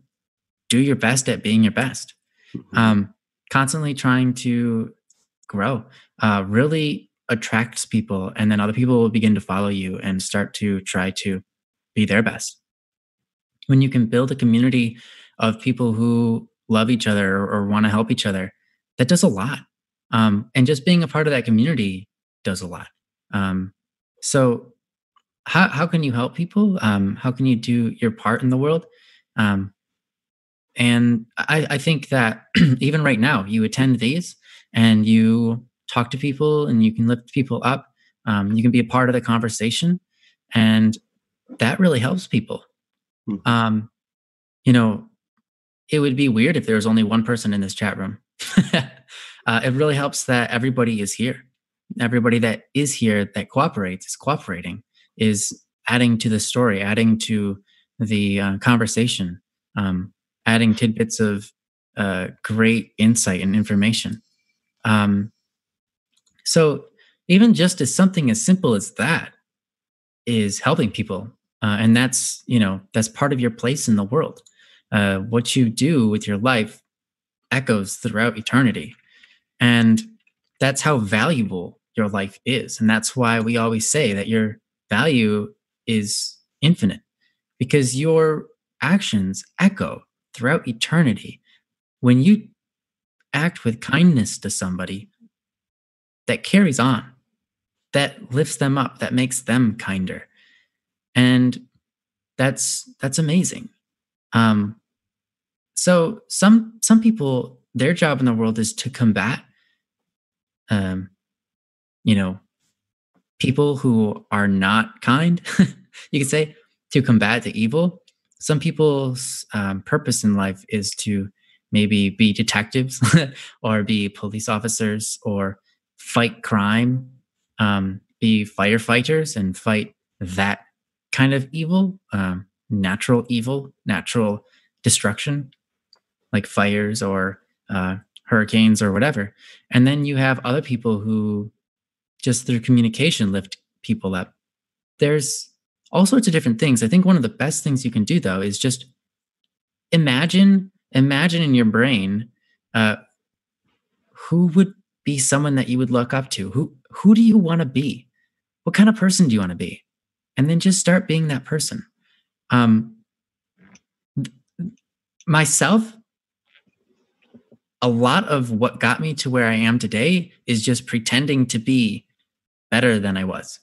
B: do your best at being your best. Constantly trying to grow really attracts people, and then other people will begin to follow you and start to try to be their best. When you can build a community of people who love each other or want to help each other, that does a lot. And just being a part of that community does a lot. So how can you help people? How can you do your part in the world? And I think that even right now, you attend these and you talk to people and you can lift people up. You can be a part of the conversation, and that really helps people.
A: Mhm.
B: You know, it would be weird if there was only one person in this chat room. It really helps that everybody is here. Everybody that is here that cooperates is cooperating, is adding to the story, adding to the conversation, adding tidbits of great insight and information. So even just as something as simple as that is helping people, and that's part of your place in the world. What you do with your life echoes throughout eternity, and that's how valuable your life is. And that's why we always say that your value is infinite, because your actions echo throughout eternity. When you act with kindness to somebody, that carries on, that lifts them up, that makes them kinder. And that's amazing. Um, so some people, their job in the world is to combat um, you know, people who are not kind, you could say, to combat the evil. Some people's purpose in life is to maybe be detectives or be police officers or fight crime, be firefighters and fight that kind of evil, natural destruction, like fires or hurricanes or whatever. And then you have other people who just through communication lift people up. There's all sorts of different things. I think one of the best things you can do though is just imagine in your brain uh, who would be someone that you would look up to. Who do you want to be? What kind of person do you want to be? And then just start being that person. Myself, a lot of what got me to where I am today is just pretending to be better than I was.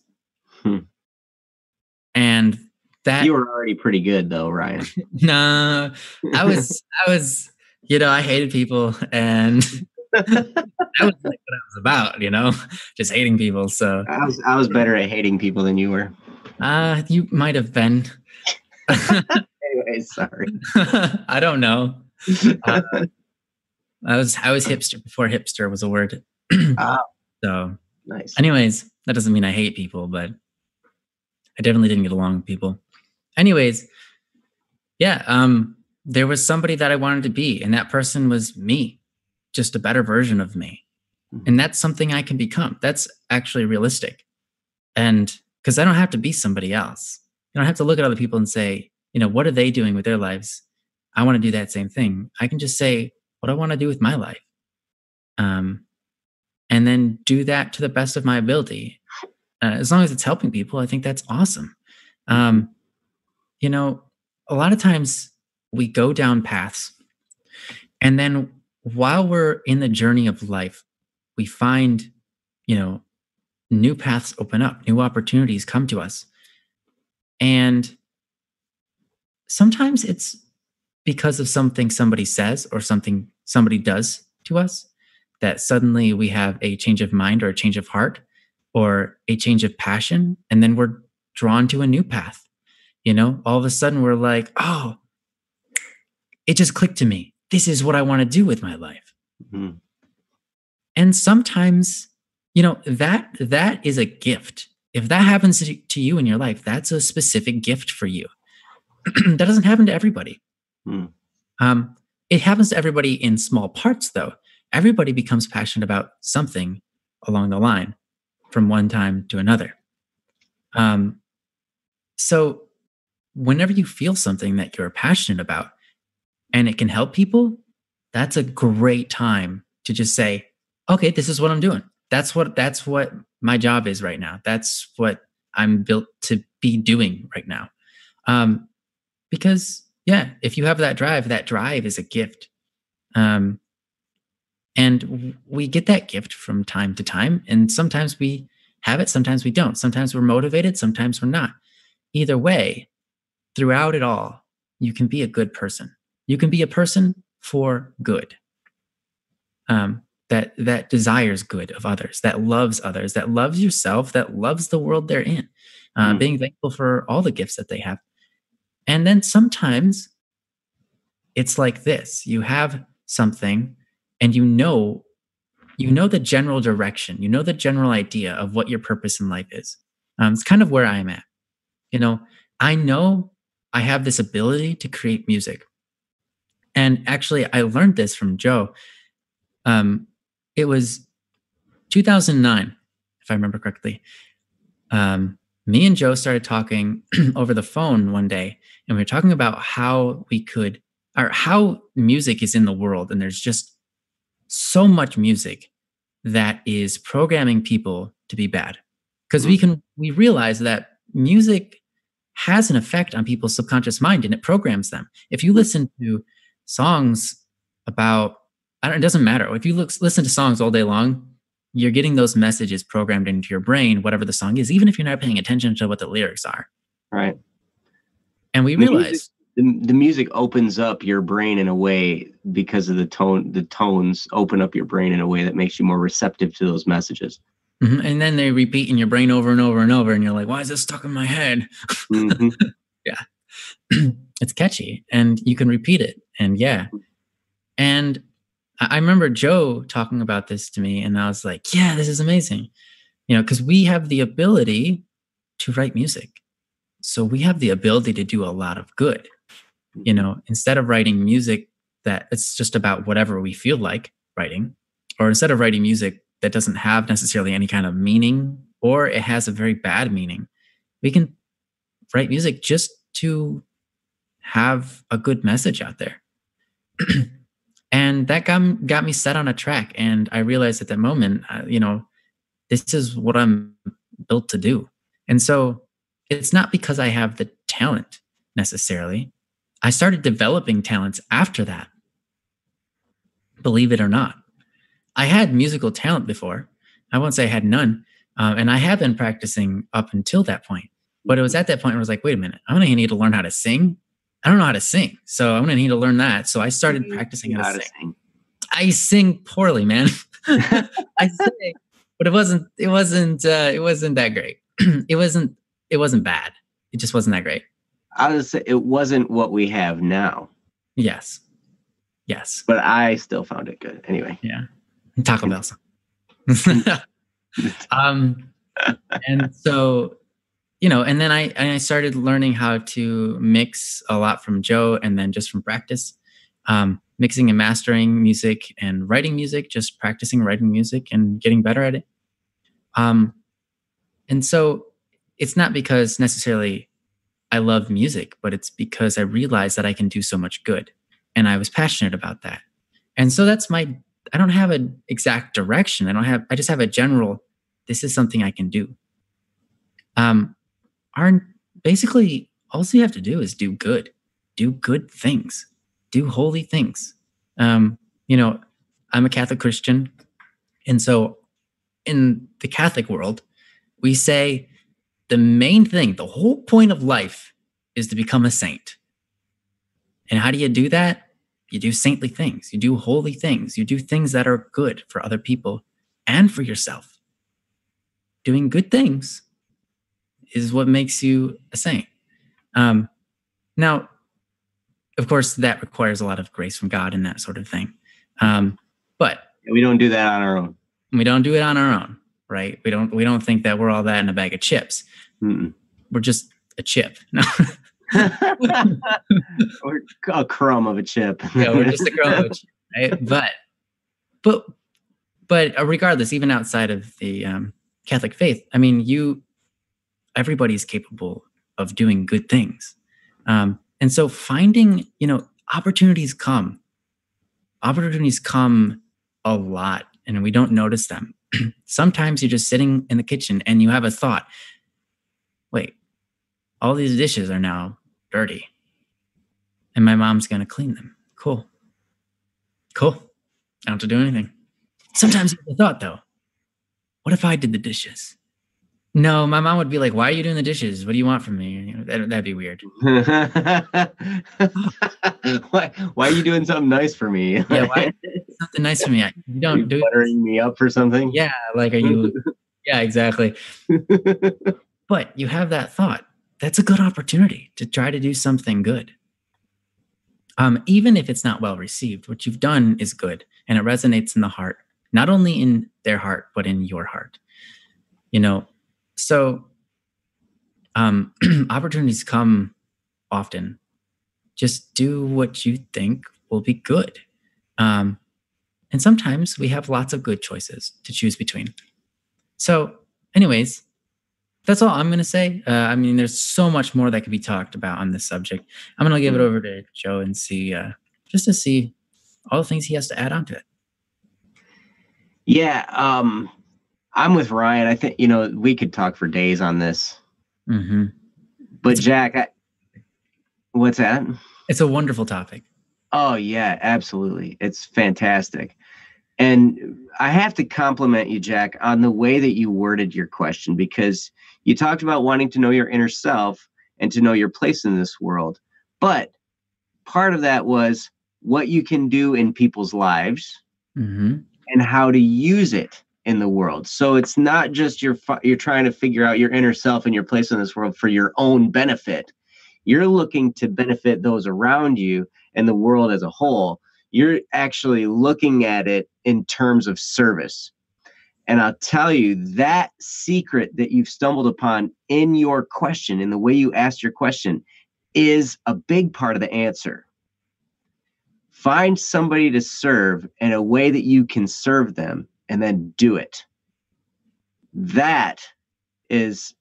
B: And that
A: You were already pretty good though, Ryan.
B: nah, I was, I hated people, and that was like what I was about, just hating people. So
A: I was better at hating people than you were.
B: You might have been.
A: Anyway, sorry.
B: I don't know. I was hipster before hipster was a word. So
A: nice.
B: Anyways, that doesn't mean I hate people, but I definitely didn't get along with people. Anyways, yeah, there was somebody that I wanted to be, and that person was me, just a better version of me. And that's something I can become. That's actually realistic. And because I don't have to be somebody else. I don't have to look at other people and say, what are they doing with their lives? I want to do that same thing. I can just say what I want to do with my life. And then do that to the best of my ability. As long as it's helping people, I think that's awesome. A lot of times we go down paths, and then while we're in the journey of life, we find, new paths open up, new opportunities come to us. And sometimes it's because of something somebody says or something somebody does to us that suddenly we have a change of mind or a change of heart or a change of passion. And then we're drawn to a new path. All of a sudden we're like, oh, it just clicked to me. This is what I want to do with my life.
A: Mhm.
B: And sometimes, that is a gift. If that happens to you in your life, that's a specific gift for you. That doesn't happen to everybody.
A: Mm.
B: It happens to everybody in small parts, though. Everybody becomes passionate about something along the line from one time to another. So whenever you feel something that you're passionate about and it can help people, that's a great time to just say, okay, this is what I'm doing. That's what my job is right now. That's what I'm built to be doing right now. Because if you have that drive is a gift. And we get that gift from time to time. And sometimes we have it, sometimes we don't. Sometimes we're motivated, sometimes we're not. Either way, throughout it all, you can be a good person. You can be a person for good. That desires good of others, that loves others, that loves yourself, that loves the world they're in, being thankful for all the gifts that they have. And then sometimes it's like this. You have something and you know the general direction, the general idea of what your purpose in life is. It's kind of where I'm at. I know I have this ability to create music. And actually, I learned this from Joe. It was 2009, if I remember correctly. Me and Joe started talking over the phone one day, and we were talking about how music is in the world. And there's just so much music that is programming people to be bad. Because we realize that music has an effect on people's subconscious mind and it programs them. If you listen to songs about, it doesn't matter. If you listen to songs all day long, you're getting those messages programmed into your brain, whatever the song is, even if you're not paying attention to what the lyrics are.
A: Right.
B: And we realize
A: the music opens up your brain in a way because of the tones open up your brain in a way that makes you more receptive to those messages.
B: Mm-hmm. And then they repeat in your brain over and over and over. And you're like, why is this stuck in my head? Mm-hmm. Yeah. It's catchy and you can repeat it. And And I remember Joe talking about this to me and I was like, yeah, this is amazing. Because we have the ability to write music. So we have the ability to do a lot of good. Instead of writing music that it's just about whatever we feel like writing, or instead of writing music that doesn't have necessarily any kind of meaning, or it has a very bad meaning, we can write music just to have a good message out there. And that got me set on a track. And I realized at that moment, this is what I'm built to do. And so it's not because I have the talent necessarily. I started developing talents after that. Believe it or not. I had musical talent before. I won't say I had none. And I have been practicing up until that point. But it was at that point where I was like, wait a minute, I'm going to need to learn how to sing. I don't know how to sing. So I'm going to need to learn that. So I started practicing how to sing. I sing poorly, man. I sing, but it wasn't that great. It wasn't bad. It just wasn't that great.
A: I would say it wasn't what we have now.
B: Yes.
A: But I still found it good. Anyway.
B: Yeah. Taco Bell song. And so, and then I started learning how to mix a lot from Joe and then just from practice, mixing and mastering music and writing music, just practicing writing music and getting better at it. And so it's not because necessarily I love music, but it's because I realized that I can do so much good. And I was passionate about that. And so I don't have an exact direction. I just have a general, this is something I can do. Basically, all you have to do is do good things, do holy things. I'm a Catholic Christian. And so in the Catholic world, we say the main thing, the whole point of life is to become a saint. And how do you do that? You do saintly things, you do holy things, you do things that are good for other people and for yourself. Doing good things is what makes you a saint. Um, Now, of course, that requires a lot of grace from God and that sort of thing. But
A: We don't do that on our own.
B: we don't do it on our own, right? We don't think that we're all that in a bag of chips.
A: Mm-mm.
B: We're just a chip. No.
A: Or a crumb of a chip.
B: Yeah, we're just a crumb of a chip, right? But regardless, even outside of the Catholic faith, I mean, everybody's capable of doing good things. And so finding, opportunities come a lot and we don't notice them. Sometimes you're just sitting in the kitchen and you have a thought, wait, all these dishes are now dirty and my mom's going to clean them. Cool. I don't have to do anything. Sometimes you have the thought though, what if I did the dishes? No, my mom would be like, why are you doing the dishes? What do you want from me? That'd be weird.
A: Why are you doing something nice for me?
B: Yeah, why something nice for me? You don't do
A: buttering me up or something?
B: Yeah, like are you Yeah, exactly. But you have that thought. That's a good opportunity to try to do something good. Even if it's not well received, what you've done is good and it resonates in the heart, not only in their heart, but in your heart. So opportunities come often. Just do what you think will be good. And sometimes we have lots of good choices to choose between. So, anyways, that's all I'm going to say. I mean, there's so much more that could be talked about on this subject. I'm going to give it over to Joe and see, just to see all the things he has to add on to it.
A: Yeah. I'm with Ryan. I think, we could talk for days on this.
B: Mm-hmm.
A: But Jack, what's that?
B: It's a wonderful topic.
A: Oh, yeah, absolutely. It's fantastic. And I have to compliment you, Jack, on the way that you worded your question, because you talked about wanting to know your inner self and to know your place in this world. But part of that was what you can do in people's lives and how to use it in the world. So it's not just you're trying to figure out your inner self and your place in this world for your own benefit. You're looking to benefit those around you and the world as a whole. You're actually looking at it in terms of service. And I'll tell you, that secret that you've stumbled upon in your question, in the way you asked your question, is a big part of the answer. Find somebody to serve in a way that you can serve them, and then do it. That is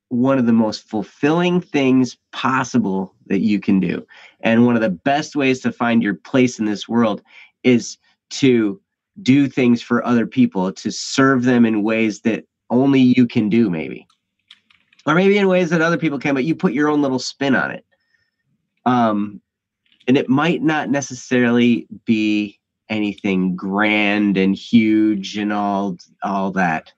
A: one of the most fulfilling things possible that you can do. And one of the best ways to find your place in this world is to do things for other people, to serve them in ways that only you can do, maybe. Or maybe in ways that other people can, but you put your own little spin on it. And it might not necessarily be anything grand and huge and all that.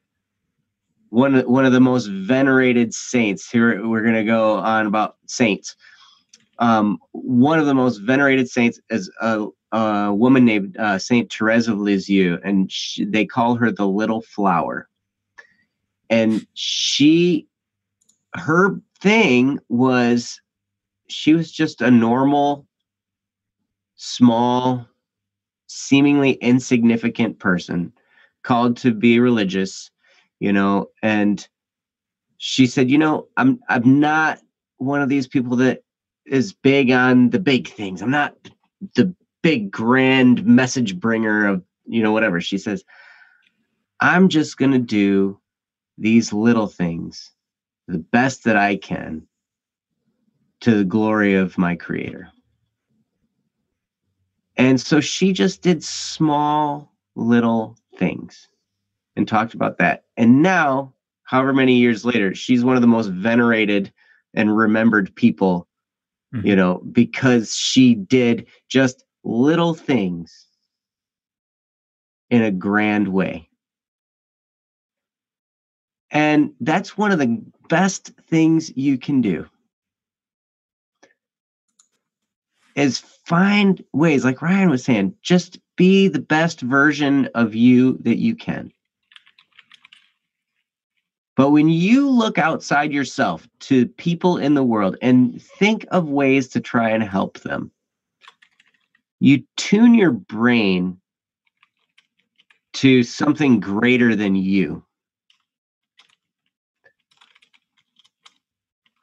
A: One of the most venerated saints, here we're going to go on about saints. One of the most venerated saints is a woman named Saint Therese of Lisieux, and they call her the Little Flower. And her thing was, she was just a normal, small, seemingly insignificant person called to be religious, and she said, I'm not one of these people that is big on the big things. I'm not the big grand message bringer of, whatever. She says, I'm just going to do these little things the best that I can to the glory of my Creator. And so she just did small little things and talked about that. And now, however many years later, she's one of the most venerated and remembered people, because she did just little things in a grand way. And that's one of the best things you can do. is find ways, like Ryan was saying, just be the best version of you that you can. But when you look outside yourself to people in the world and think of ways to try and help them, you tune your brain to something greater than you.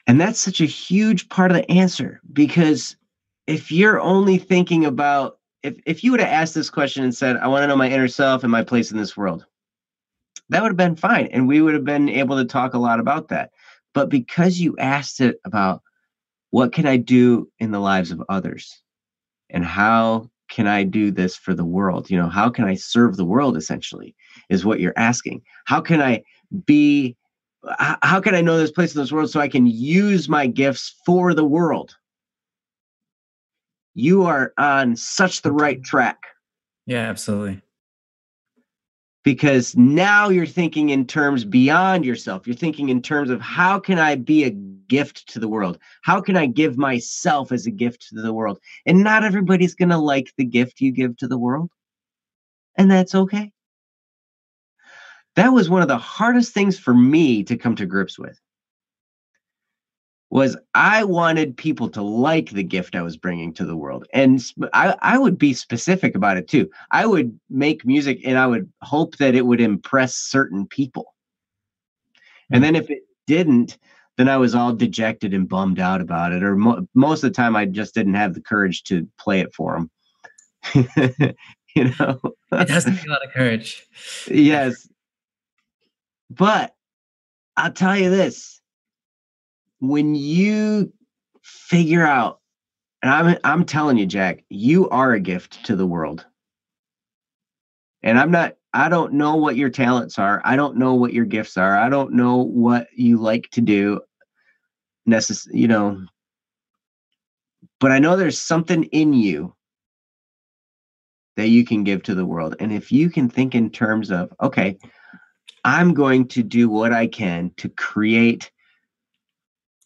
A: And that's such a huge part of the answer, because if you're only thinking about, if you would have asked this question and said, I want to know my inner self and my place in this world, that would have been fine. And we would have been able to talk a lot about that. But because you asked it about what can I do in the lives of others and how can I do this for the world? You know, how can I serve the world, essentially, is what you're asking. How can I know this place in this world so I can use my gifts for the world? You are on such the right track.
B: Yeah, absolutely.
A: Because now you're thinking in terms beyond yourself. You're thinking in terms of how can I be a gift to the world? How can I give myself as a gift to the world? And not everybody's going to like the gift you give to the world. And that's okay. That was one of the hardest things for me to come to grips with. Was I wanted people to like the gift I was bringing to the world. And I would be specific about it too. I would make music and I would hope that it would impress certain people. And then if it didn't, then I was all dejected and bummed out about it. Or most of the time, I just didn't have the courage to play it for them. You know?
B: It does take a lot of courage.
A: Yes. But I'll tell you this. When you figure out, and I'm telling you, Jack, you are a gift to the world. And I don't know what your talents are. I don't know what your gifts are. I don't know what you like to do you know, but I know there's something in you that you can give to the world. And if you can think in terms of, okay, I'm going to do what I can to create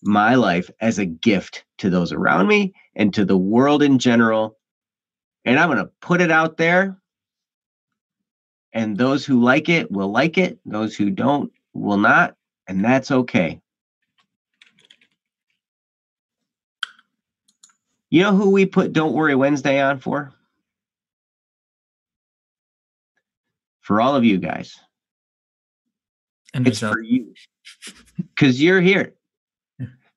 A: my life as a gift to those around me and to the world in general. And I'm going to put it out there. And those who like it will like it. Those who don't will not. And that's okay. You know who we put Don't Worry Wednesday on for? For all of you guys.
B: And
A: it's
B: yourself.
A: for you. Because you're here.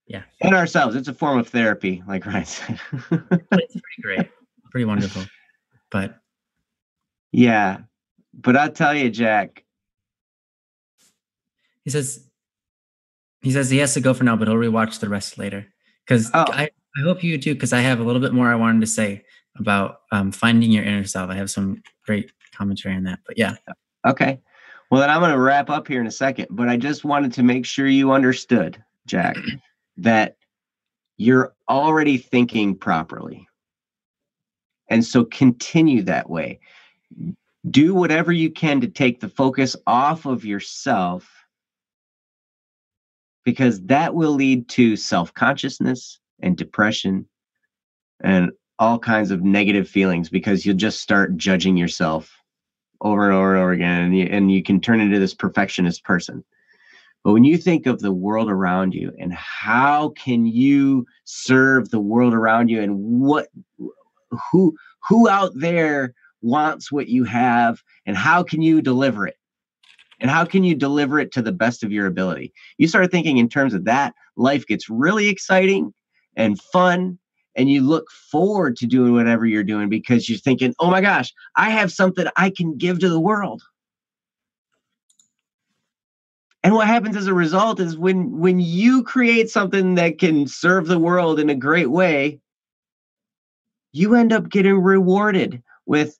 B: Yeah.
A: And ourselves. It's a form of therapy, like Ryan said.
B: It's pretty great. Pretty wonderful. But
A: yeah. But I'll tell you, Jack.
B: He says he has to go for now, but he'll rewatch the rest later. Because I hope you do, because I have a little bit more I wanted to say about finding your inner self. I have some great commentary on that. But yeah.
A: Okay. Well, then I'm going to wrap up here in a second. But I just wanted to make sure you understood, Jack, that you're already thinking properly. And so continue that way. Do whatever you can to take the focus off of yourself, because that will lead to self-consciousness and depression and all kinds of negative feelings, because you'll just start judging yourself over and over and over again, and you can turn into this perfectionist person. But when you think of the world around you and how can you serve the world around you, and who out there wants what you have, and how can you deliver it? And how can you deliver it to the best of your ability? You start thinking in terms of that, life gets really exciting and fun, and you look forward to doing whatever you're doing because you're thinking, oh my gosh, I have something I can give to the world. And what happens as a result is when you create something that can serve the world in a great way, you end up getting rewarded with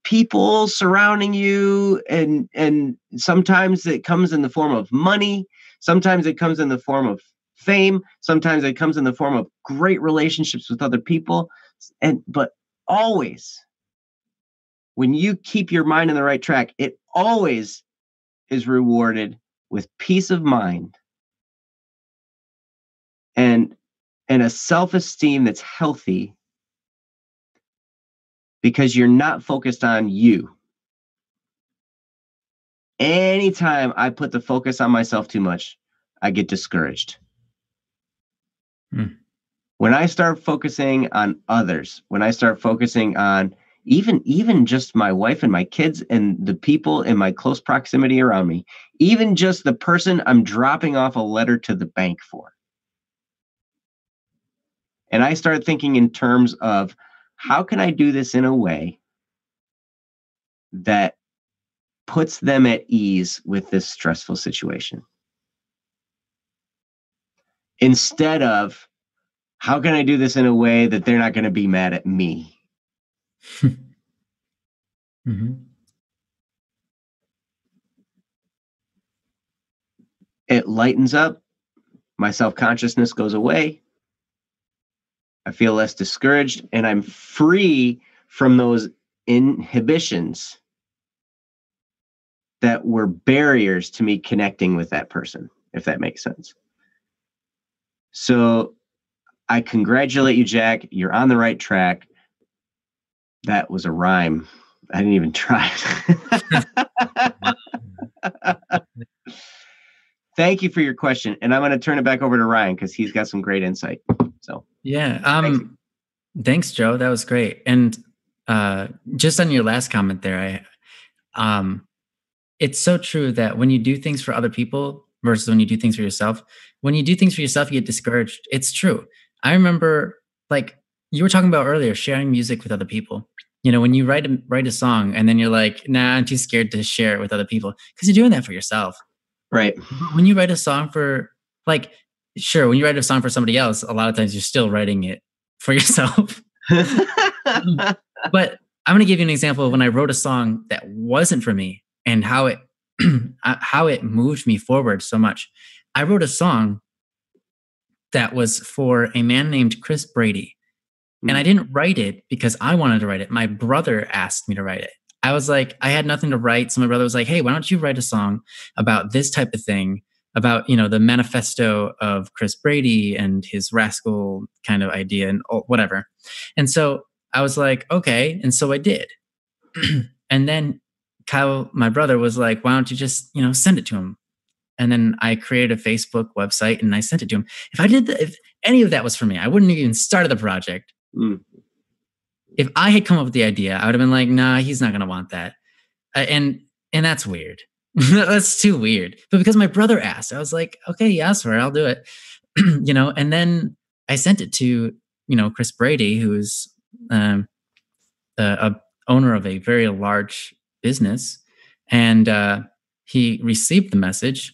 A: people surrounding you, and sometimes it comes in the form of money, sometimes it comes in the form of fame, sometimes it comes in the form of great relationships with other people, but always, when you keep your mind on the right track, it always is rewarded with peace of mind and and a self-esteem that's healthy because you're not focused on you. Anytime I put the focus on myself too much, I get discouraged. When I start focusing on others, when I start focusing on even just my wife and my kids and the people in my close proximity around me, even just the person I'm dropping off a letter to the bank for. And I start thinking in terms of, how can I do this in a way that puts them at ease with this stressful situation? Instead of, how can I do this in a way that they're not going to be mad at me? It lightens up. My self-consciousness goes away. I feel less discouraged, and I'm free from those inhibitions that were barriers to me connecting with that person, if that makes sense. So I congratulate you, Jack. You're on the right track. That was a rhyme. I didn't even try it. Thank you for your question. And I'm going to turn it back over to Ryan because he's got some great insight. So
B: yeah. Thanks, Joe. That was great. And just on your last comment there, it's so true that when you do things for other people versus when you do things for yourself, when you do things for yourself, you get discouraged. It's true. I remember, like you were talking about earlier, sharing music with other people. When you write a song and then you're like, nah, I'm too scared to share it with other people because you're doing that for yourself.
A: Right.
B: When you write a song for, when you write a song for somebody else, a lot of times you're still writing it for yourself. But I'm going to give you an example of when I wrote a song that wasn't for me and how it moved me forward so much. I wrote a song that was for a man named Chris Brady. And I didn't write it because I wanted to write it. My brother asked me to write it. I was like, I had nothing to write. So my brother was like, hey, why don't you write a song about this type of thing, about, the manifesto of Chris Brady and his rascal kind of idea and whatever. And so I was like, okay. And so I did. And then Kyle, my brother, was like, why don't you just, send it to him? And then I created a Facebook website and I sent it to him. If any of that was for me, I wouldn't have even started the project. If I had come up with the idea, I would have been like, nah, he's not going to want that. And that's weird. That's too weird. But because my brother asked, I was like, okay, he asked for it, I'll do it. And then I sent it to, Chris Brady, who's a owner of a very large business. And he received the message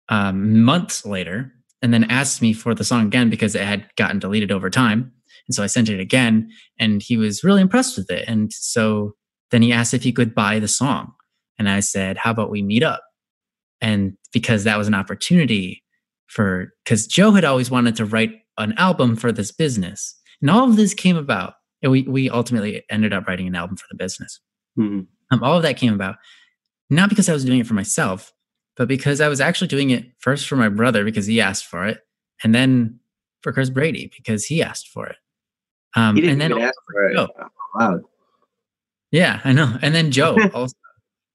B: months later and then asked me for the song again because it had gotten deleted over time. And so I sent it again and he was really impressed with it. And so then he asked if he could buy the song. And I said, how about we meet up? And because that was an opportunity because Joe had always wanted to write an album for this business. And all of this came about. And we ultimately ended up writing an album for the business. All of that came about, not because I was doing it for myself, but because I was actually doing it first for my brother because he asked for it. And then for Chris Brady because he asked for it.
A: He didn't
B: and then
A: even ask for it.
B: Joe.
A: Wow.
B: Yeah, I know. And then Joe also.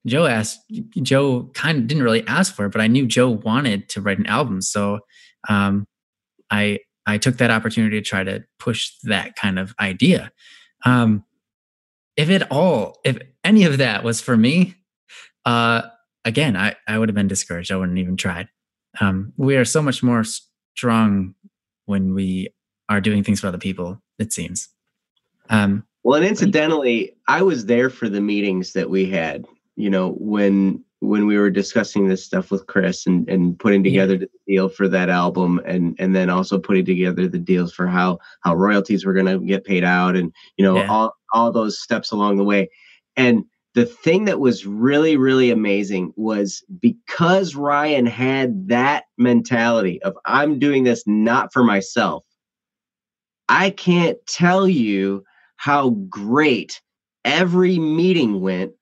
B: Joe kind of didn't really ask for it, but I knew Joe wanted to write an album. So I took that opportunity to try to push that kind of idea. If any of that was for me, again, I would have been discouraged. I wouldn't even tried. We are so much more strong when we are doing things for other people, it seems.
A: Well, and incidentally, I was there for the meetings that we had, when we were discussing this stuff with Chris and putting together the deal for that album and then also putting together the deals for how royalties were going to get paid out and, all those steps along the way. And the thing that was really, really amazing was because Ryan had that mentality of I'm doing this not for myself. I can't tell you how great every meeting went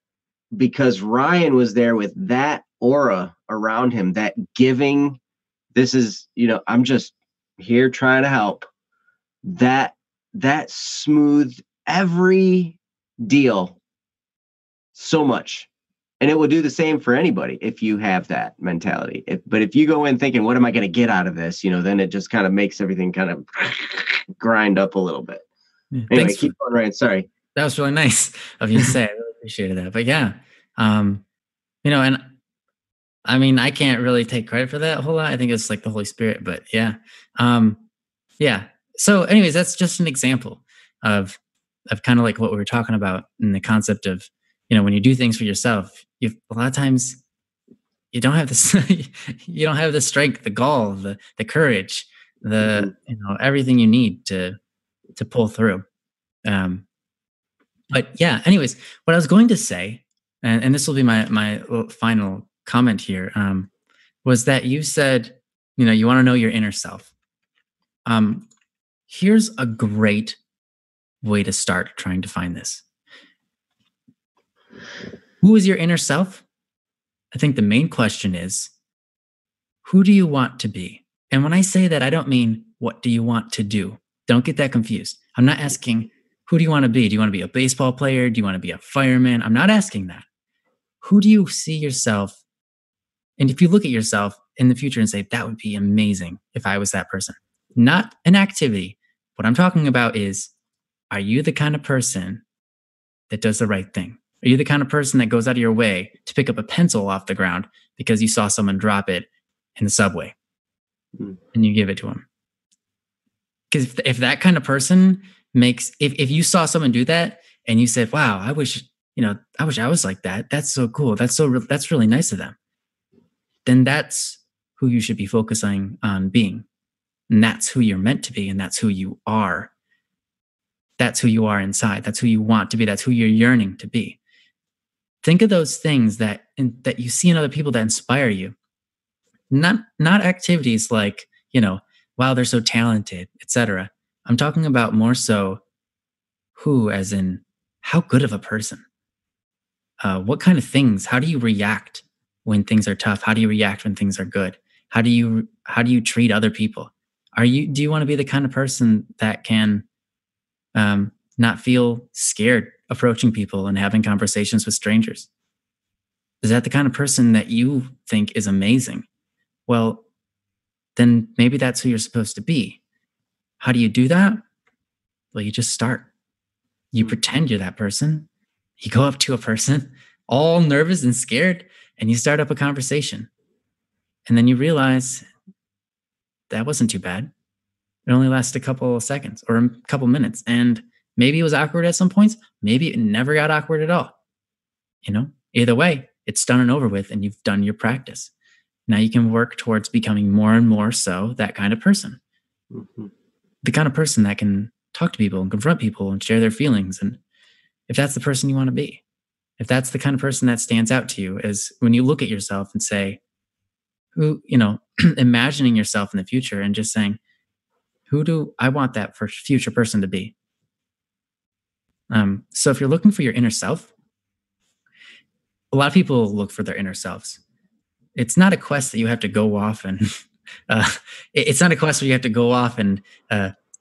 A: because Ryan was there with that aura around him, that giving, this is, I'm just here trying to help, that smoothed every deal so much. And it will do the same for anybody if you have that mentality. But if you go in thinking, what am I going to get out of this? Then it just kind of makes everything kind of grind up a little bit.
B: Yeah,
A: anyway, keep going, Ryan. Sorry.
B: That was really nice of you to say. I really appreciated that. But yeah, and I mean, I can't really take credit for that a whole lot. I think it's like the Holy Spirit, but yeah. Yeah. So anyways, that's just an example of kind of like what we were talking about in the concept of, when you do things for yourself, a lot of times you don't have this, you don't have the strength, the gall, the courage, the, everything you need to pull through. But yeah, anyways, what I was going to say, and this will be my little final comment here, was that you said, you want to know your inner self. Here's a great way to start trying to find this. Who is your inner self? I think the main question is, who do you want to be? And when I say that, I don't mean what do you want to do? Don't get that confused. I'm not asking, who do you want to be? Do you want to be a baseball player? Do you want to be a fireman? I'm not asking that. Who do you see yourself? And if you look at yourself in the future and say, that would be amazing if I was that person. Not an activity. What I'm talking about is, are you the kind of person that does the right thing? Are you the kind of person that goes out of your way to pick up a pencil off the ground because you saw someone drop it in the subway and you give it to them? Because if that kind of person makes, if you saw someone do that and you said, wow, I wish I was like that. That's so cool. That's really nice of them. Then that's who you should be focusing on being. And that's who you're meant to be. And that's who you are. That's who you are inside. That's who you want to be. That's who you're yearning to be. Think of those things that you see in other people that inspire you. Not activities like, wow, they're so talented, etc. I'm talking about more so who, as in how good of a person. What kind of things? How do you react when things are tough? How do you react when things are good? How do you treat other people? Do you want to be the kind of person that can not feel scared approaching people and having conversations with strangers? Is that the kind of person that you think is amazing? Well, then maybe that's who you're supposed to be. How do you do that? Well, you just start. You pretend you're that person. You go up to a person all nervous and scared, and you start up a conversation. And then you realize that wasn't too bad. It only lasted a couple of seconds or a couple minutes. And maybe it was awkward at some points. Maybe it never got awkward at all. Either way, it's done and over with, and you've done your practice. Now you can work towards becoming more and more so that kind of person. Mm-hmm. The kind of person that can talk to people and confront people and share their feelings. And if that's the person you want to be, if that's the kind of person that stands out to you, is when you look at yourself and say, who, imagining yourself in the future and just saying, who do I want that future person to be? So if you're looking for your inner self, a lot of people look for their inner selves. It's not a quest that you have to go off and it's not a quest where you have to go off and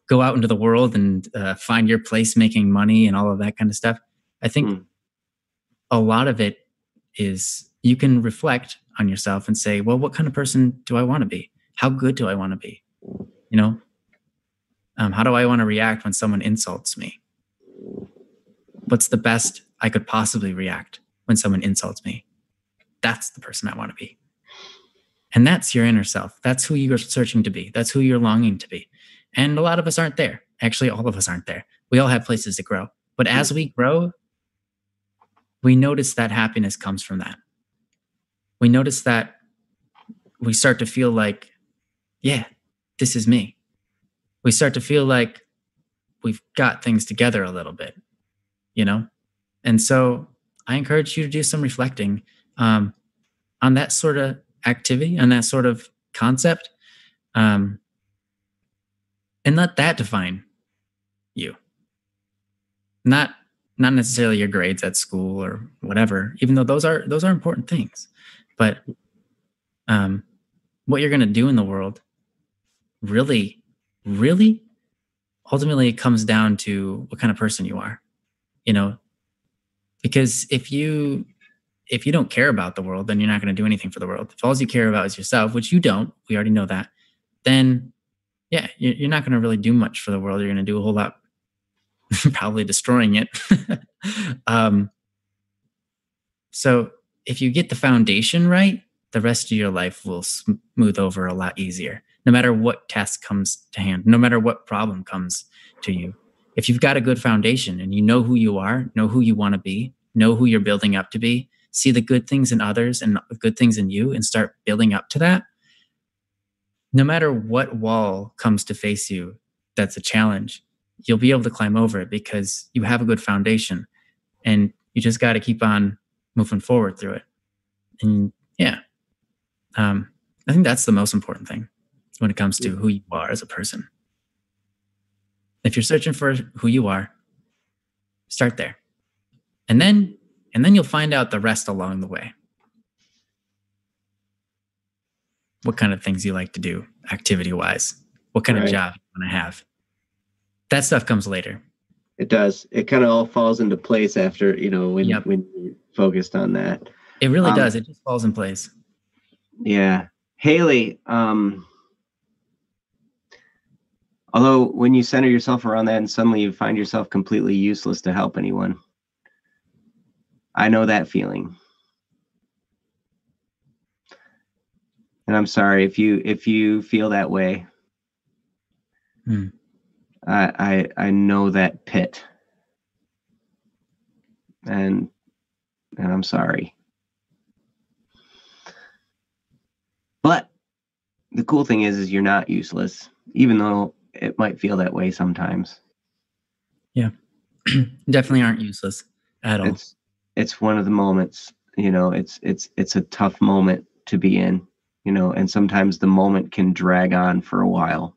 B: go out into the world and find your place making money and all of that kind of stuff. I think a lot of it is you can reflect on yourself and say, well, what kind of person do I want to be? How good do I want to be? How do I want to react when someone insults me? What's the best I could possibly react when someone insults me? That's the person I want to be. And that's your inner self. That's who you're searching to be. That's who you're longing to be. And a lot of us aren't there. Actually, all of us aren't there. We all have places to grow. But as we grow, we notice that happiness comes from that. We notice that we start to feel like, yeah, this is me. We start to feel like we've got things together a little bit, And so I encourage you to do some reflecting on that sort of activity, on that sort of concept, and let that define you. Not necessarily your grades at school or whatever, even though those are important things. But what you're going to do in the world really really, ultimately it comes down to what kind of person you are, you know, because if you don't care about the world, then you're not going to do anything for the world. If all you care about is yourself, which you don't, we already know that, then yeah, you're not going to really do much for the world. You're going to do a whole lot, probably destroying it. um, so if you get the foundation right, the rest of your life will smooth over a lot easier, no matter what task comes to hand, no matter what problem comes to you. If you've got a good foundation and you know who you are, know who you want to be, know who you're building up to be, see the good things in others and the good things in you and start building up to that, no matter what wall comes to face you that's a challenge, you'll be able to climb over it because you have a good foundation, and you just got to keep on moving forward through it. And yeah, I think that's the most important thing when it comes to who you are as a person. If you're searching for who you are, start there. And then you'll find out the rest along the way. What kind of things you like to do activity-wise, what kind of job you want to have. That stuff comes later.
A: It does. It kind of all falls into place after, when you're focused on that.
B: It really does. It just falls in place.
A: Yeah. Haley, although when you center yourself around that and suddenly you find yourself completely useless to help anyone, I know that feeling. And I'm sorry if you feel that way. I know that pit. And I'm sorry. But the cool thing is you're not useless, even though it might feel that way sometimes.
B: Yeah. Definitely aren't useless at all.
A: It's one of the moments, it's a tough moment to be in, and sometimes the moment can drag on for a while.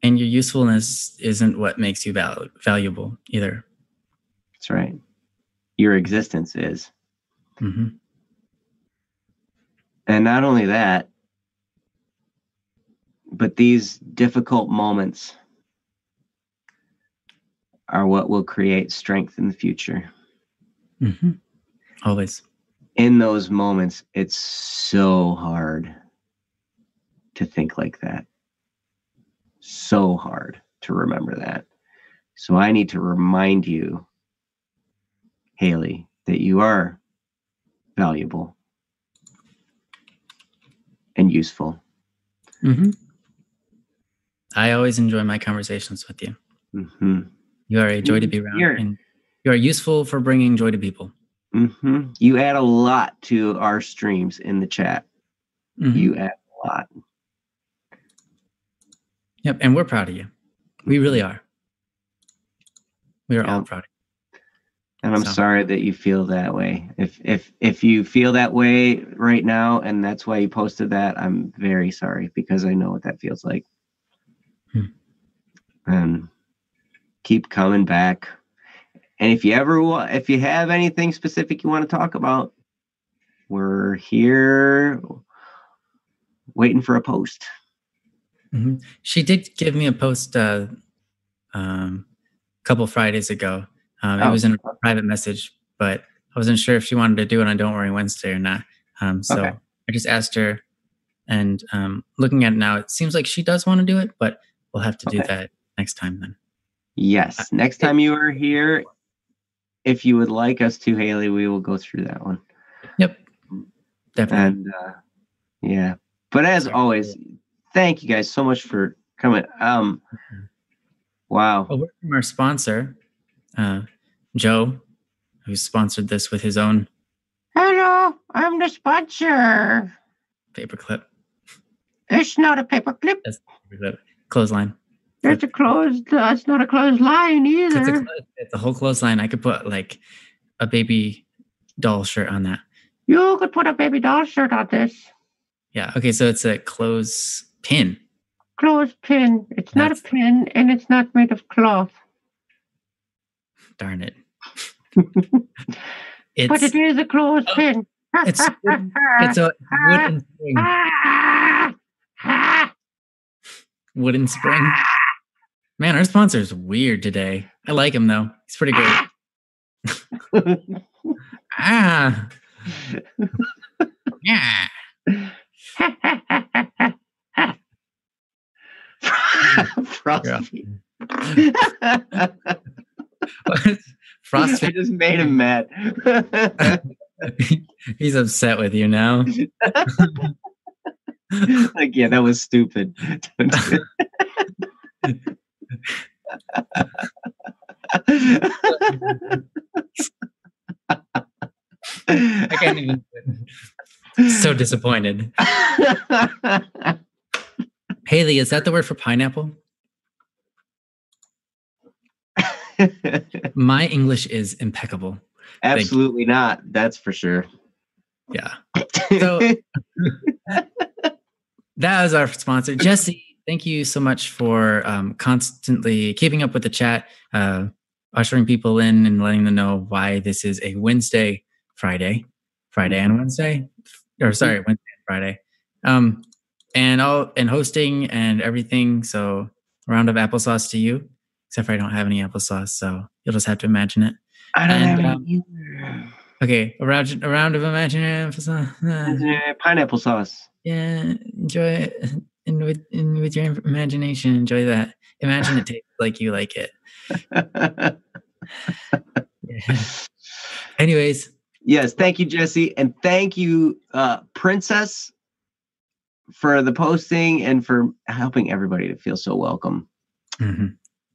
B: And your usefulness isn't what makes you valuable either.
A: That's right. Your existence is.
B: Mm-hmm.
A: And not only that, but these difficult moments are what will create strength in the future.
B: Mm-hmm. Always.
A: In those moments, it's so hard to think like that. So hard to remember that. So I need to remind you, Haley, that you are valuable and useful.
B: Mm-hmm. I always enjoy my conversations with you.
A: Mm-hmm.
B: You are a joy to be around, and you are useful for bringing joy to people.
A: Mm-hmm. You add a lot to our streams in the chat. Mm-hmm. You add a lot.
B: Yep, and we're proud of you. We really are. We are all proud of you.
A: And I'm sorry that you feel that way. If you feel that way right now, and that's why you posted that, I'm very sorry, because I know what that feels like. And keep coming back. And if you have anything specific you want to talk about, we're here waiting for a post.
B: Mm-hmm. She did give me a post a couple Fridays ago. It was in a private message, but I wasn't sure if she wanted to do it on Don't Worry Wednesday or not. So I just asked her, and looking at it now, it seems like she does want to do it, but we'll have to do that next time then.
A: Yes. Next time you are here, if you would like us to, Haley, we will go through that one.
B: Yep. Definitely.
A: And but as always, thank you guys so much for coming. Wow.
B: A word from our sponsor, Joe, who sponsored this with his own.
C: Hello, I'm the sponsor.
B: Paperclip.
C: It's not a paperclip.
B: That's a paperclip. Clothesline.
C: It's it's not a clothesline either.
B: It's a whole clothesline. I could put like a baby doll shirt on that.
C: You could put a baby doll shirt on this.
B: Yeah. Okay. So it's a clothespin.
C: Clothespin. It's not a pin, and it's not made of cloth.
B: Darn it.
C: But it is a clothespin.
B: It's a wooden string. Wooden Spring. Man, our sponsor's weird today. I like him though. He's pretty great. Ah. Yeah.
A: Frostbeat.
B: Frostbeat.
A: I just made him mad.
B: He's upset with you now.
A: Like, yeah, that was stupid.
B: I can't even. So disappointed. Haley, is that the word for pineapple? My English is impeccable.
A: Absolutely not. That's for sure.
B: Yeah. So that was our sponsor. Jesse, thank you so much for constantly keeping up with the chat, ushering people in and letting them know why this is a Wednesday, Friday and Wednesday, or sorry, Wednesday and Friday, and hosting and everything. So a round of applesauce to you, except for I don't have any applesauce, so you'll just have to imagine it.
A: I don't have any either.
B: Okay, a round of imaginary applesauce.
A: Pineapple sauce.
B: Yeah, enjoy it. And with your imagination, enjoy that. Imagine it tastes like you like it. Yeah. Anyways.
A: Yes, thank you, Jesse. And thank you, Princess, for the posting and for helping everybody to feel so welcome.
B: Mm-hmm.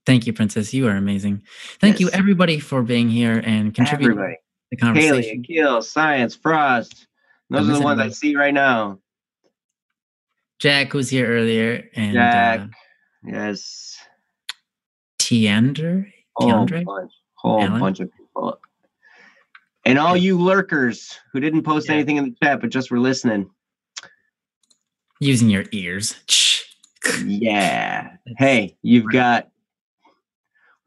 B: Thank you, Princess. You are amazing. Thank you, everybody, for being here and contributing to the conversation.
A: Haley, Akil, Science, Frost. Those are the ones I see right now.
B: Jack was here earlier. And
A: Jack, yes.
B: Tiandre?
A: Whole bunch of people. And all you lurkers who didn't post anything in the chat but just were listening.
B: Using your ears.
A: Yeah. Hey, you've got...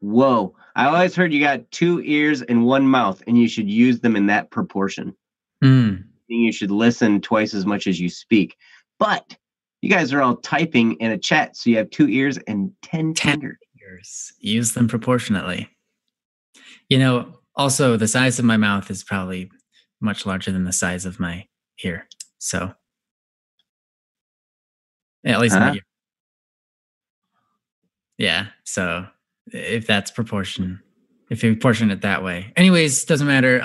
A: Whoa. I always heard you got 2 ears and 1 mouth, and you should use them in that proportion. You should listen twice as much as you speak. But you guys are all typing in a chat, so you have 2 ears and 10 fingers.
B: Use them proportionately. Also, the size of my mouth is probably much larger than the size of my ear. So, at least my ear. Yeah. So, if that's proportion, if you proportion it that way. Anyways, doesn't matter.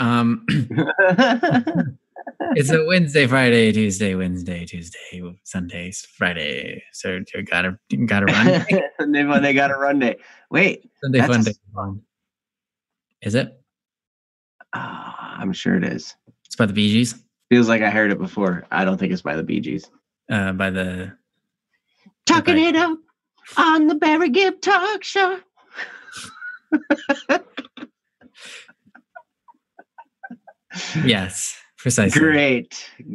B: It's a Wednesday, Friday, Tuesday, Wednesday, Tuesday, Sundays, Friday. So you gotta run.
A: They got a run day. Wait,
B: Sunday fun day. Is it?
A: I'm sure it is.
B: It's by the Bee Gees.
A: Feels like I heard it before. I don't think it's by the Bee Gees.
B: By the
C: Talking it up on the Barry Gibb Talk Show.
B: Yes, precisely.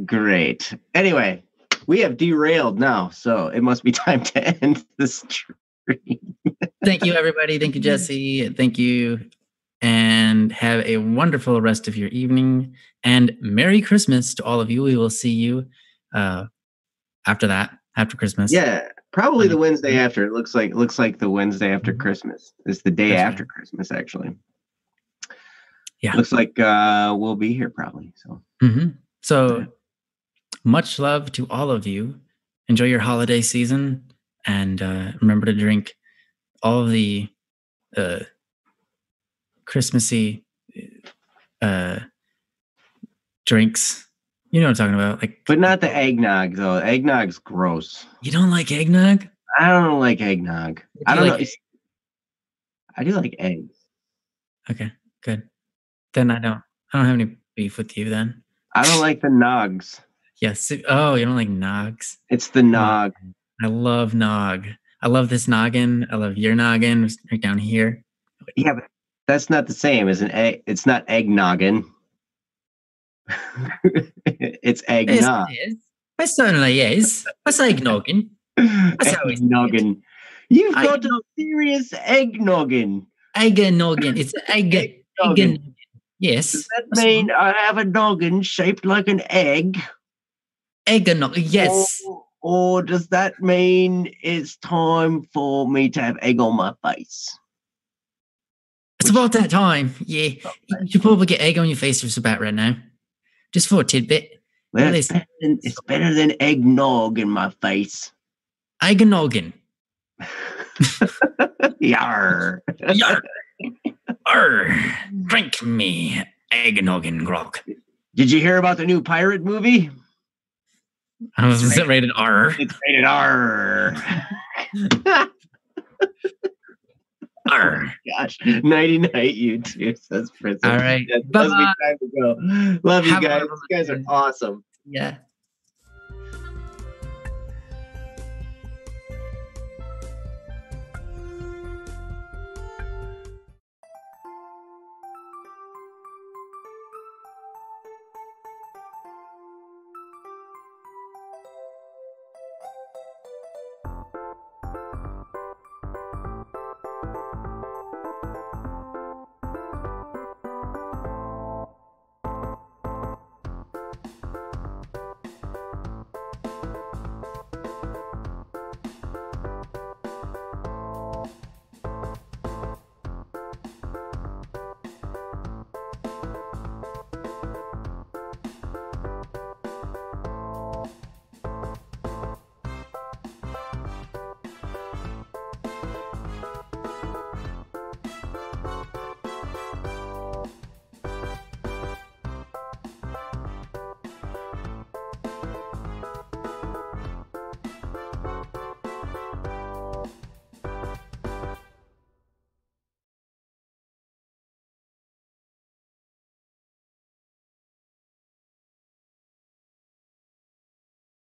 A: Great. Anyway, we have derailed now, so it must be time to end the stream.
B: Thank you, everybody. Thank you, Jesse. Thank you. And have a wonderful rest of your evening. And Merry Christmas to all of you. We will see you after Christmas.
A: Yeah, probably the Wednesday after. It looks like the Wednesday after Christmas. It's the day after Christmas, actually. Yeah. Looks like we'll be here probably.
B: So much love to all of you. Enjoy your holiday season. And remember to drink all of the Christmassy drinks. You know what I'm talking about.
A: But not the eggnog, though. Eggnog's gross.
B: You don't like eggnog?
A: I don't like eggnog. I don't know. I do like eggs.
B: Okay, good. Then I don't have any beef with you then.
A: I don't like the nogs.
B: Yes. Oh, you don't like nogs? It's
A: the nog.
B: I love nog. I love this noggin. I love your noggin right down here.
A: Yeah, but that's not the same as an egg. It's not egg noggin. It's eggnog.
B: Yes, it is. It certainly is. That's egg noggin. That's how it's
A: noggin. You've got a serious egg noggin.
B: Egg noggin. It's egg noggin. Yes.
A: Does that mean I have a noggin shaped like an egg?
B: Egg noggin. Yes.
A: Or does that mean it's time for me to have egg on my face?
B: It's about that time. Yeah. You should probably get egg on your face just about right now. Just for a tidbit.
A: Well, it's better than eggnog in my face.
B: Eggnoggin.
A: Yarr.
B: Yarr. Arr. Drink me eggnoggin grog.
A: Did you hear about the new pirate movie?
B: Is it rated R?
A: It's rated R.
B: R.
A: Gosh, nighty night, you two. Says Prince.
B: All right.
A: That's me time to go. Love you guys. You guys are awesome.
B: Yeah.